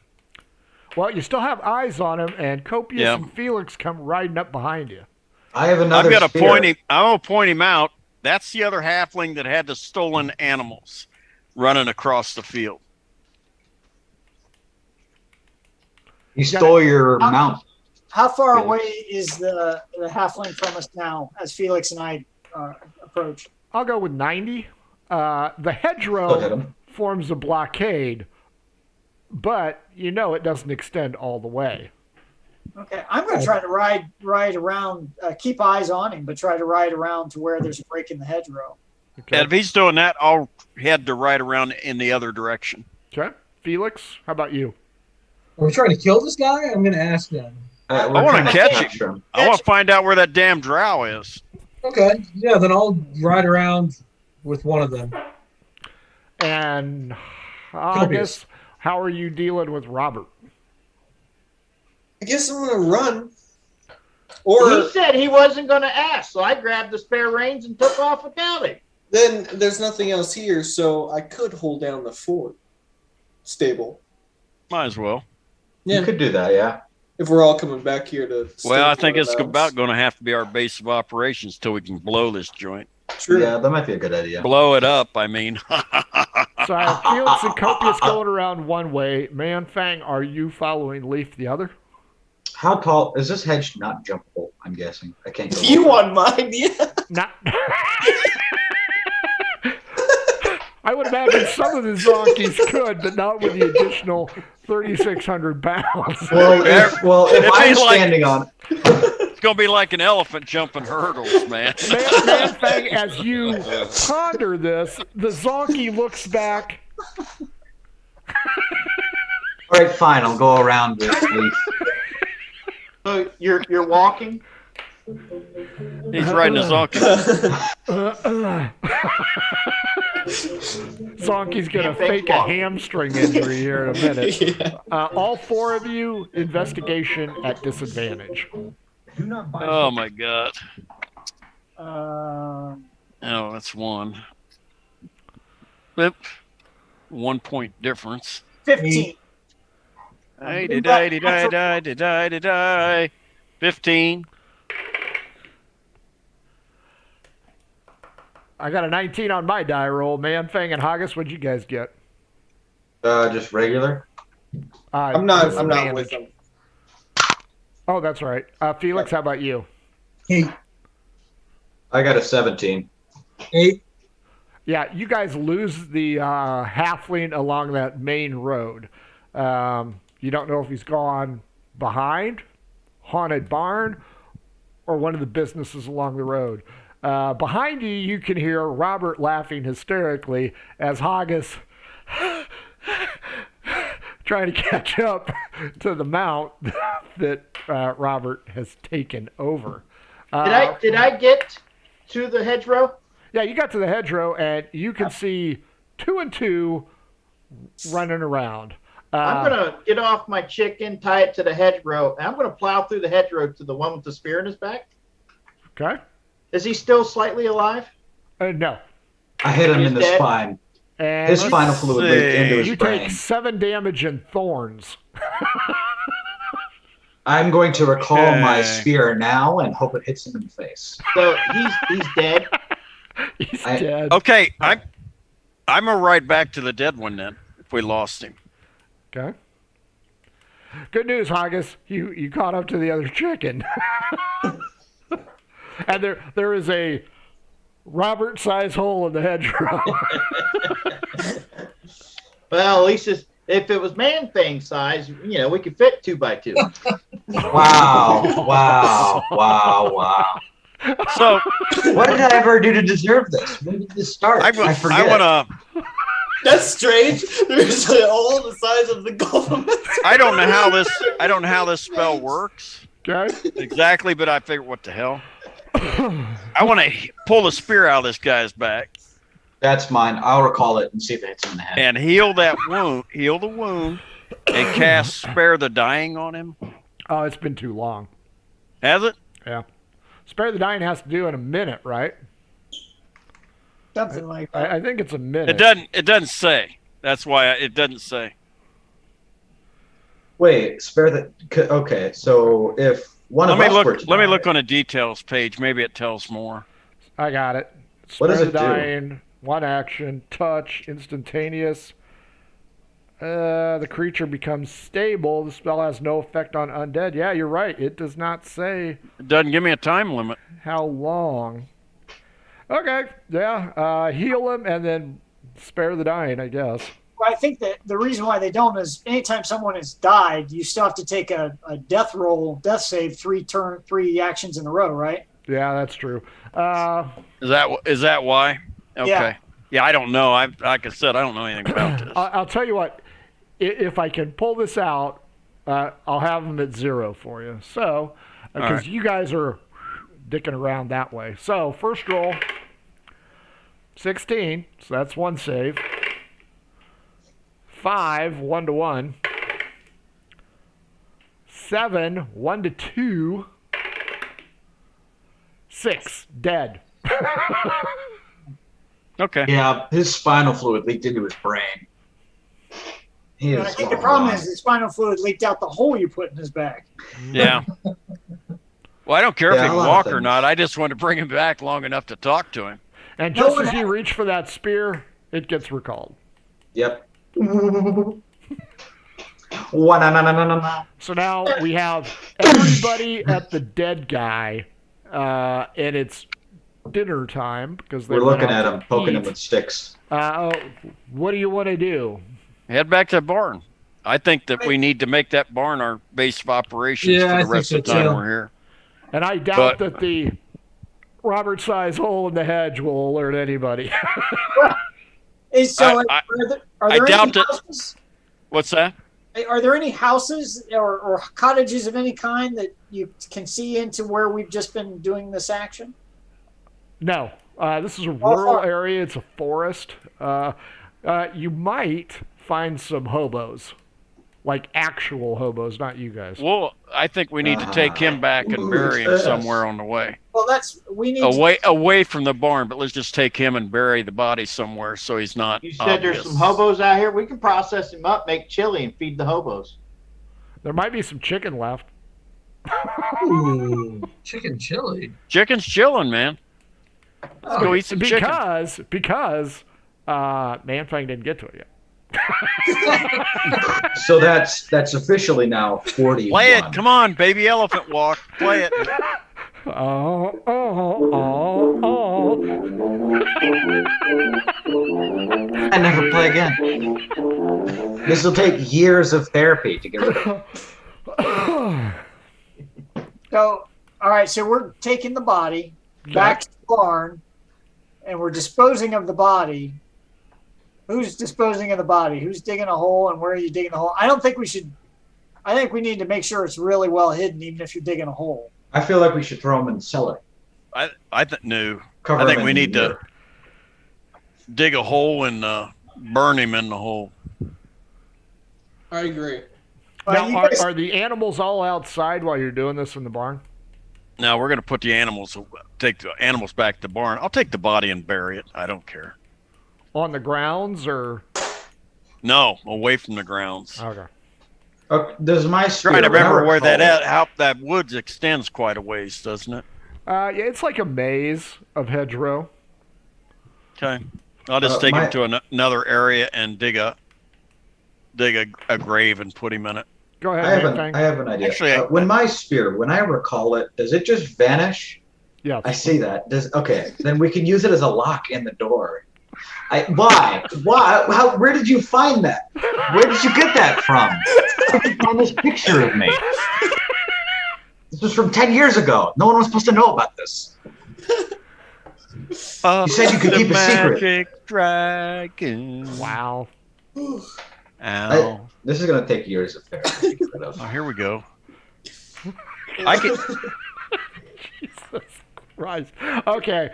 A: Well, you still have eyes on him, and Copious
B: Yeah.
A: and Felix come riding up behind you.
D: I have another
B: I'm gonna
D: spear.
B: point him. I'm gonna point him out. That's the other halfling that had the stolen animals running across the field.
D: He stole your mount.
E: How far
D: Felix.
E: away is the halfling from us now as Felix and I approach?
A: I'll go with 90. The
D: Look at
A: hedgerow
D: him.
A: forms a blockade, but you know it doesn't extend all the way.
E: Okay, I'm going to try to ride around, keep eyes on him, but try to ride around to where there's a break in the hedgerow.
A: Okay.
B: And if he's doing that, I'll head to ride around in the other direction.
A: Okay. Felix, how about you?
C: Are we trying to kill this guy? I'm going to ask them.
B: I want to catch him. I want to find out where that damn drow is.
C: Okay. Yeah, then I'll ride around with one of them.
A: And August, how are you dealing with Robert?
F: I guess I'm gonna run.
G: He
F: Or
G: said he wasn't going to ask, so I grabbed the spare reins and took off without him.
F: then there's nothing else here, so I could hold down the fort stable.
B: Might as well.
F: Yeah,
D: You could do that, yeah.
F: if we're all coming back here to.
B: Well, I think it's
F: stabilize.
B: about going to have to be our base of operations till we can blow this joint.
F: True.
D: Yeah, that might be a good idea.
B: Blow it up, I mean.
A: So I have Felix and Copious going around one way. Manfang, are you following Leaf the other?
D: How tall is this hedge? Not jumpable, I'm guessing. I can't go.
F: If you
D: over.
F: want mine, yeah.
A: Not. I would imagine some of the zonkies could, but not with the additional 3,600 pounds.
D: Well, if
B: It'd
D: I'm
B: be like-
D: standing on,
B: It's going to be like an elephant jumping hurdles, man.
A: Manfang, as you ponder this, the zonky looks back.
D: all right, fine, I'll go around this leaf.
G: So you're walking?
B: He's riding a zonkey.
A: Zonky's gonna
G: Manfang's
A: fake a
G: walking.
A: hamstring injury here in a minute.
F: Yeah.
A: All four of you, investigation at disadvantage.
B: Oh, my God.
E: Uh,
B: Oh, that's one. Yep. 1 point difference.
E: 15.
B: Die. 15.
A: I got a 19 on my die roll. Manfang and Haggis, what'd you guys get?
D: Just regular.
F: I'm not
A: disadvantage.
F: with them.
A: Oh, that's right. Felix, how about you?
C: 8.
D: I got a 17.
C: 8.
A: Yeah, you guys lose the halfling along that main road. You don't know if he's gone behind, haunted barn, or one of the businesses along the road. Behind you, you can hear Robert laughing hysterically as Haggis trying to catch up to the mount that Robert has taken over.
G: Did I get to the hedgerow?
A: Yeah, you got to the hedgerow, and you can see 2 and 2 running around.
G: I'm going to get off my chicken, tie it to the hedgerow, and I'm going to plow through the hedgerow to the one with the spear in his back.
A: Okay?
G: Is he still slightly alive?
A: No.
D: I hit him
G: He's
D: in the
G: dead.
D: spine.
A: And
D: His spinal fluid leaked into his
A: you
D: brain.
A: take 7 damage and thorns.
D: I'm going to recall my
B: Okay.
D: spear now and hope it hits him in the face.
G: So he's dead.
A: He's
D: I-
A: dead.
B: Okay, I'm gonna ride back to the dead one then. If we lost him,
A: Okay. Good news, Haggis. You caught up to the other chicken. And there is a Robert-sized hole in the hedgerow.
G: Well, at least if it was man thing size, we could fit 2 by 2.
D: Wow.
B: so
D: What did I ever do to deserve this? When did this start? I forget.
F: That's strange. There's a hole the size of the golf.
B: I don't know how this spell works
A: Okay?
B: exactly, but I figured, what the hell? I want to pull the spear out of this guy's back
D: That's mine. I'll recall it and see if it hits him in the head.
B: and heal the wound, and cast Spare the Dying on him.
A: Oh, it's been too long.
B: Has it?
A: Yeah. Spare the Dying has to do in a minute, right?
E: Something like that.
A: I think it's a minute.
B: It doesn't say. That's why it doesn't say.
D: Wait, spare the. Okay, so if one of us were to
B: Let me
D: die-
B: look on a details page. Maybe it tells more.
A: I got it.
D: What does
A: Spare
D: it
A: the
D: do?
A: Dying, 1 action, touch, instantaneous. The creature becomes stable. The spell has no effect on undead. Yeah, you're right. It does not say
B: It doesn't give me a time limit.
A: how long. Okay, yeah. Heal him and then spare the dying, I guess.
E: I think that the reason why they don't is anytime someone has died, you still have to take a death save 3 actions in a row, right?
A: Yeah, that's true.
B: Is that why? Okay.
E: Yeah.
B: Yeah, I don't know. Like I said, I don't know anything about this.
A: I'll tell you what. If I can pull this out, I'll have them at 0 for you. So, because
B: right.
A: you guys are dicking around that way. So, first roll, 16. So that's 1 save. 5, 1-1. 7, 1-2. 6, dead.
B: Okay.
D: Yeah, his spinal fluid leaked into his brain. He
E: And
D: is
E: I think the problem is the spinal fluid leaked out the hole you put in his back.
B: Yeah. Well, I don't care if
D: Yeah,
B: he
D: a
B: can
D: lot of
B: walk or
D: things.
B: not. I just want to bring him back long enough to talk to him.
A: And
E: No
A: just
E: one
A: as you reach for that spear, it gets recalled.
D: Yep. Wa-na-na-na-na-na.
A: So now we have everybody at the dead guy, and it's dinner time because
D: We're looking at him, poking him with sticks.
A: What do you want to do?
B: Head back to the barn. I think that we need to make that barn our base of operations
C: Yeah,
B: for
C: I
B: the
C: think
B: rest
C: so
B: of the time
C: too.
B: we're here.
A: And I doubt
B: But-
A: that the Robert-sized hole in the hedge will alert anybody.
E: So,
B: I
E: are there
B: doubt
E: any
B: that-
E: houses?
B: What's that?
E: Are there any houses or cottages of any kind that you can see into where we've just been doing this action?
A: No, this is a
E: All
A: rural
E: far-
A: area. It's a forest. You might find some hobos, like actual hobos, not you guys.
B: Well, I think we need to take him back and bury him somewhere on the way.
E: Well, we need
B: Away from the barn, but let's just take him and bury the body somewhere so he's not
G: You said there's
B: obvious.
G: some hobos out here. We can process him up, make chili, and feed the hobos.
A: There might be some chicken left.
C: Ooh, chicken chili.
B: Chicken's chilling, man. Let's go eat some chicken.
A: Because Manfang didn't get to it yet.
D: So that's officially now 41.
B: Play it. Come on, baby elephant walk. Play it.
A: Oh, oh, oh, oh.
D: And never play again. This will take years of therapy to get rid of.
E: So, all right. So we're taking the body back to the barn, and we're disposing of the body. Who's disposing of the body? Who's digging a hole, and where are you digging the hole? I don't think we should. I think we need to make sure it's really well hidden, even if you're digging a hole.
D: I feel like we should throw him in the cellar.
B: No.
D: Cover
B: I think
D: him
B: we
D: in
B: need to
D: year.
B: dig a hole and burn him in the hole.
F: I agree.
E: Well, you
A: Now,
E: guys-
A: are the animals all outside while you're doing this in the barn?
B: Now we're going to take the animals back to the barn. I'll take the body and bury it. I don't care.
A: On the grounds or?
B: No, away from the grounds.
A: Okay.
D: Does my spirit,
B: Trying to remember where
D: recall-
B: how that woods extends quite a ways, doesn't it?
A: Yeah, it's like a maze of hedgerow.
B: Okay. I'll just take
D: my-
B: him to another area and dig a grave and put him in it.
A: Go
D: I
A: ahead,
D: have
A: Manfang.
D: an idea.
B: Actually,
D: when I recall it, does it just vanish?
A: Yeah.
D: I see that. Okay, then we can use it as a lock in the door. Why? Where did you find that? Where did you get that from? On this picture of me. This was from 10 years ago. No one was supposed to know about this. You said you could keep a secret.
B: Magic dragon.
A: Wow.
B: Ow.
D: This is going to take years of therapy to get rid of.
B: Oh, here we go. I can.
A: Jesus Christ. Okay.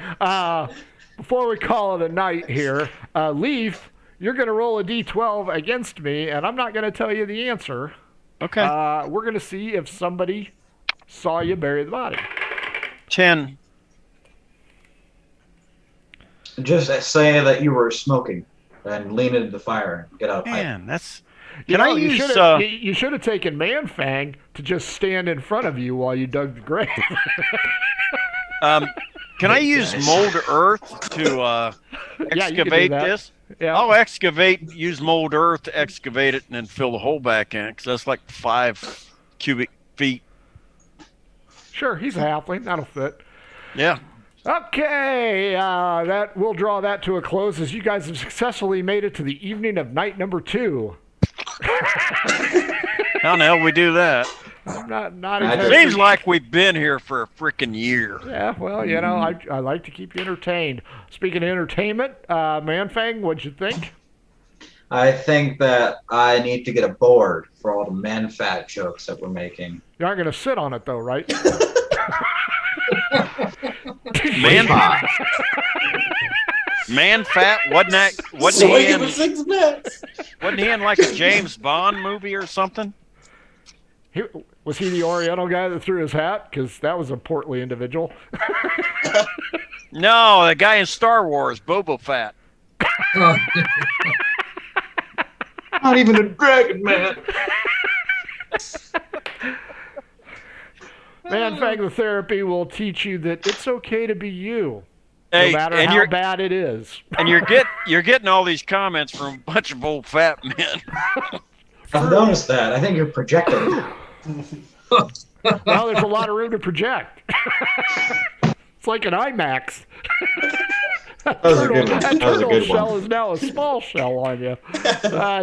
A: Before we call it a night here, Leaf, you're going to roll a d12 against me, and I'm not going to tell you the answer.
B: Okay.
A: We're going to see if somebody saw you bury the body.
B: 10.
D: Just say that you were smoking and lean into the fire and get out.
B: Man, that's.
A: You
B: Can I
A: know,
B: use?
A: you should have taken Manfang to just stand in front of you while you dug the grave.
B: Can I use mold earth to
A: Yeah, you can do
B: excavate
A: that.
B: this?
A: Yeah.
B: I'll use mold earth to excavate it and then fill the hole back in because that's like 5 cubic feet.
A: Sure, he's a halfling. That'll fit.
B: Yeah.
A: Okay, that we'll draw that to a close as you guys have successfully made it to the evening of night number 2.
B: How the hell we do that?
A: I'm not
D: I
A: exactly.
B: Seems like we've been here for a freaking year.
A: Yeah, well, you know, I like to keep you entertained. Speaking of entertainment, Manfang, what'd you think?
D: I think that I need to get a board for all the man fat jokes that we're making.
A: You aren't going to sit on it, though, right?
B: Man, man fat, wasn't
F: So
B: he
F: wait
B: in,
F: for 6 minutes.
B: wasn't he in like a James Bond movie or something?
A: Was he the Oriental guy that threw his hat? Because that was a portly individual.
B: No, the guy in Star Wars, Boba Fett.
D: Not even a dragon man.
A: Manfang the therapy will teach you that it's okay to be you,
B: Hey,
A: no matter
B: and
A: how
B: you're
A: bad it is.
B: and you're getting all these comments from a bunch of old fat men.
D: I've noticed that. I think you're projecting.
A: Well, there's a lot of room to project. It's like an IMAX.
D: That was a good one.
A: That
D: That was a
A: turtle
D: good
A: shell
D: one.
A: is now a small shell on you.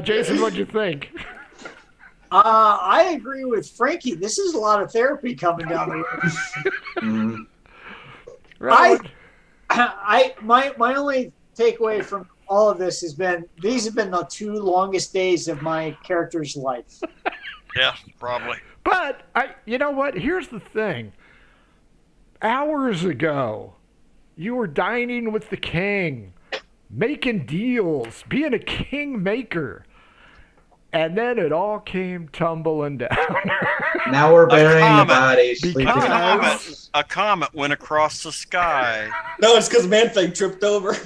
A: Jason, what'd you think?
E: I agree with Frankie. This is a lot of therapy coming down the road.
D: Mhm.
E: My only takeaway from all of this has been these have been the 2 longest days of my character's life.
B: Yeah, probably.
A: But you know what? Here's the thing. Hours ago, you were dining with the king, making deals, being a king maker. And then it all came tumbling down.
D: Now we're burying the
B: comet.
D: bodies. sleeping in the house.
B: A comet went across the sky,
F: No, it's because Man-Thing tripped over.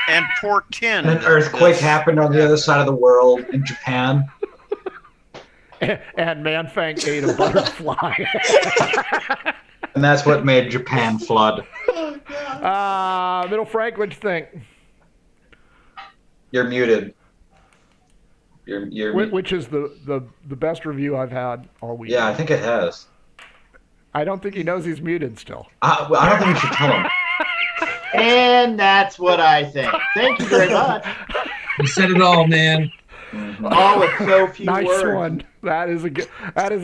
B: and poor Tin.
D: And an earthquake happened on the other side of the world in Japan.
A: And Manfang ate a butterfly.
D: And that's what made Japan flood.
A: Middle Frank, what'd you think?
D: You're muted. You're
A: Which is the best review I've had all week.
D: Yeah, I think it has.
A: I don't think he knows he's muted still.
D: I don't think we should tell him.
G: And that's what I think. Thank you very much.
C: You said it all, man.
G: All with so few
A: Nice
G: words.
A: one. That is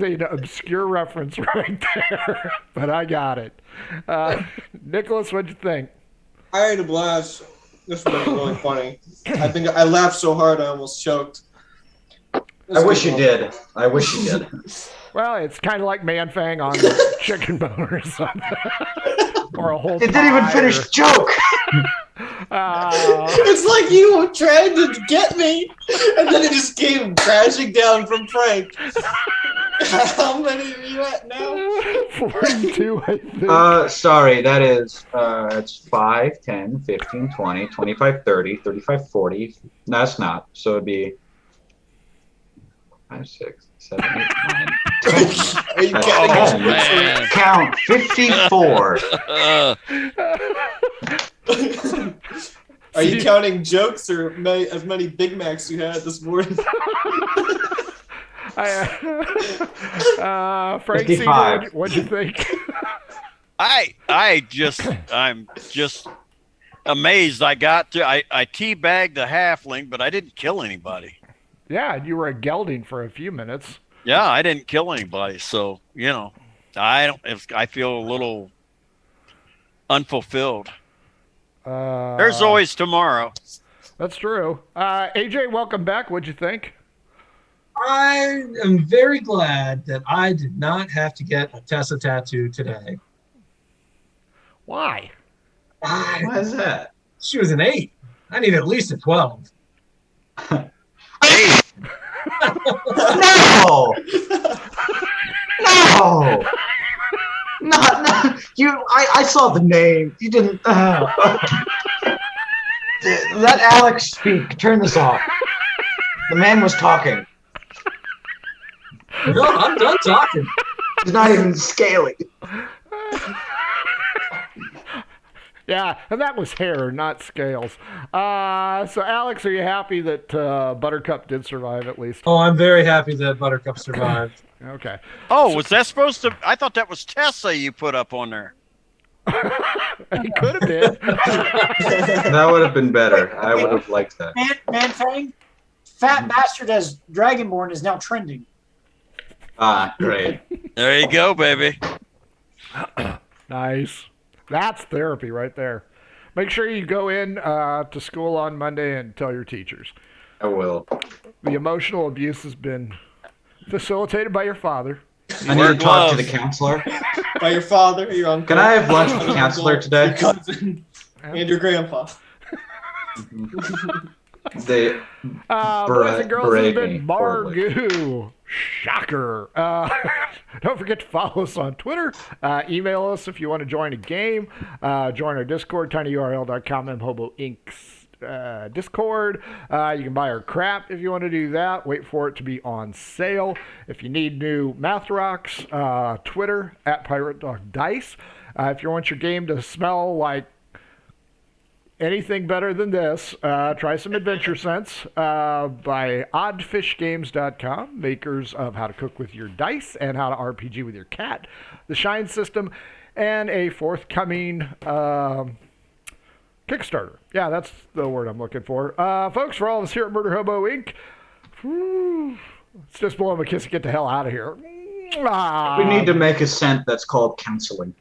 A: an obscure reference right there, but I got it. Nicholas, what'd you think?
F: I had a blast. This was really funny. I think I laughed so hard I almost choked.
D: I wish you did. I wish you did.
A: Well, it's kind of like Manfang on chicken bone or something, or a whole.
D: It didn't even
A: pie
D: finish
A: or-
D: the joke.
F: It's like you were trying to get me, and then it just came crashing down from Frank. How many are you at now?
A: 42, I think.
D: Sorry, that is, it's 5, 10, 15, 20, 25, 30, 35, 40. No, it's not. So it'd be 5, 6, 7, 8, 9, 10.
F: Are you
D: That's
F: counting?
D: 10.
B: man.
D: Count 54.
F: Are you counting jokes or as many Big Macs you had this morning?
A: Frank
D: 55.
A: Cedar, what'd you think?
B: I'm just amazed. I teabagged the halfling, but I didn't kill anybody.
A: Yeah, and you were a gelding for a few minutes.
B: Yeah, I didn't kill anybody. So, I feel a little unfulfilled. There's always tomorrow.
A: That's true. AJ, welcome back. What'd you think?
C: I am very glad that I did not have to get a Tessa tattoo today.
A: Why?
D: Why is that?
C: She was an 8. I need at least a 12.
B: Hey,
D: No! No! Not you. I saw the name. You didn't. Let Alex speak. Turn this off. The man was talking.
C: No, I'm done talking.
D: He's not even scaling.
A: Yeah, and that was hair, not scales. So, Alex, are you happy that Buttercup did survive at least?
C: Oh, I'm very happy that Buttercup survived.
A: Okay.
B: oh, was that supposed to? I thought that was Tessa you put up on there.
A: He could have been.
D: That would have been better. I would have liked that.
E: Man-Fang, Fat Bastard as Dragonborn is now trending.
D: Ah, great.
B: There you go, baby.
A: Nice. That's therapy right there. Make sure you go in to school on Monday and tell your teachers.
D: I will.
A: The emotional abuse has been facilitated by your father.
D: I need to talk to the counselor.
F: By your father, your uncle.
D: Can I have lunch with the counselor today?
F: Your cousin, and your grandpa.
D: They
A: boys and girls, this has been
D: horribly.
A: Margou. Shocker. Don't forget to follow us on Twitter. Email us if you want to join a game. Join our Discord, tinyurl.com, mhobo Inc.'s Discord. You can buy our crap if you want to do that. Wait for it to be on sale. If you need new math rocks, Twitter at Pirate Dog Dice. If you want your game to smell like anything better than this, try some Adventure Sense by oddfishgames.com, makers of How to Cook with Your Dice and How to RPG with Your Cat, the Shine System, and a forthcoming Kickstarter. Yeah, that's the word I'm looking for. Folks, for all of us here at Murder Hobo Inc., let's just blow him a kiss and get the hell out of here.
D: We need to make a scent that's called counseling.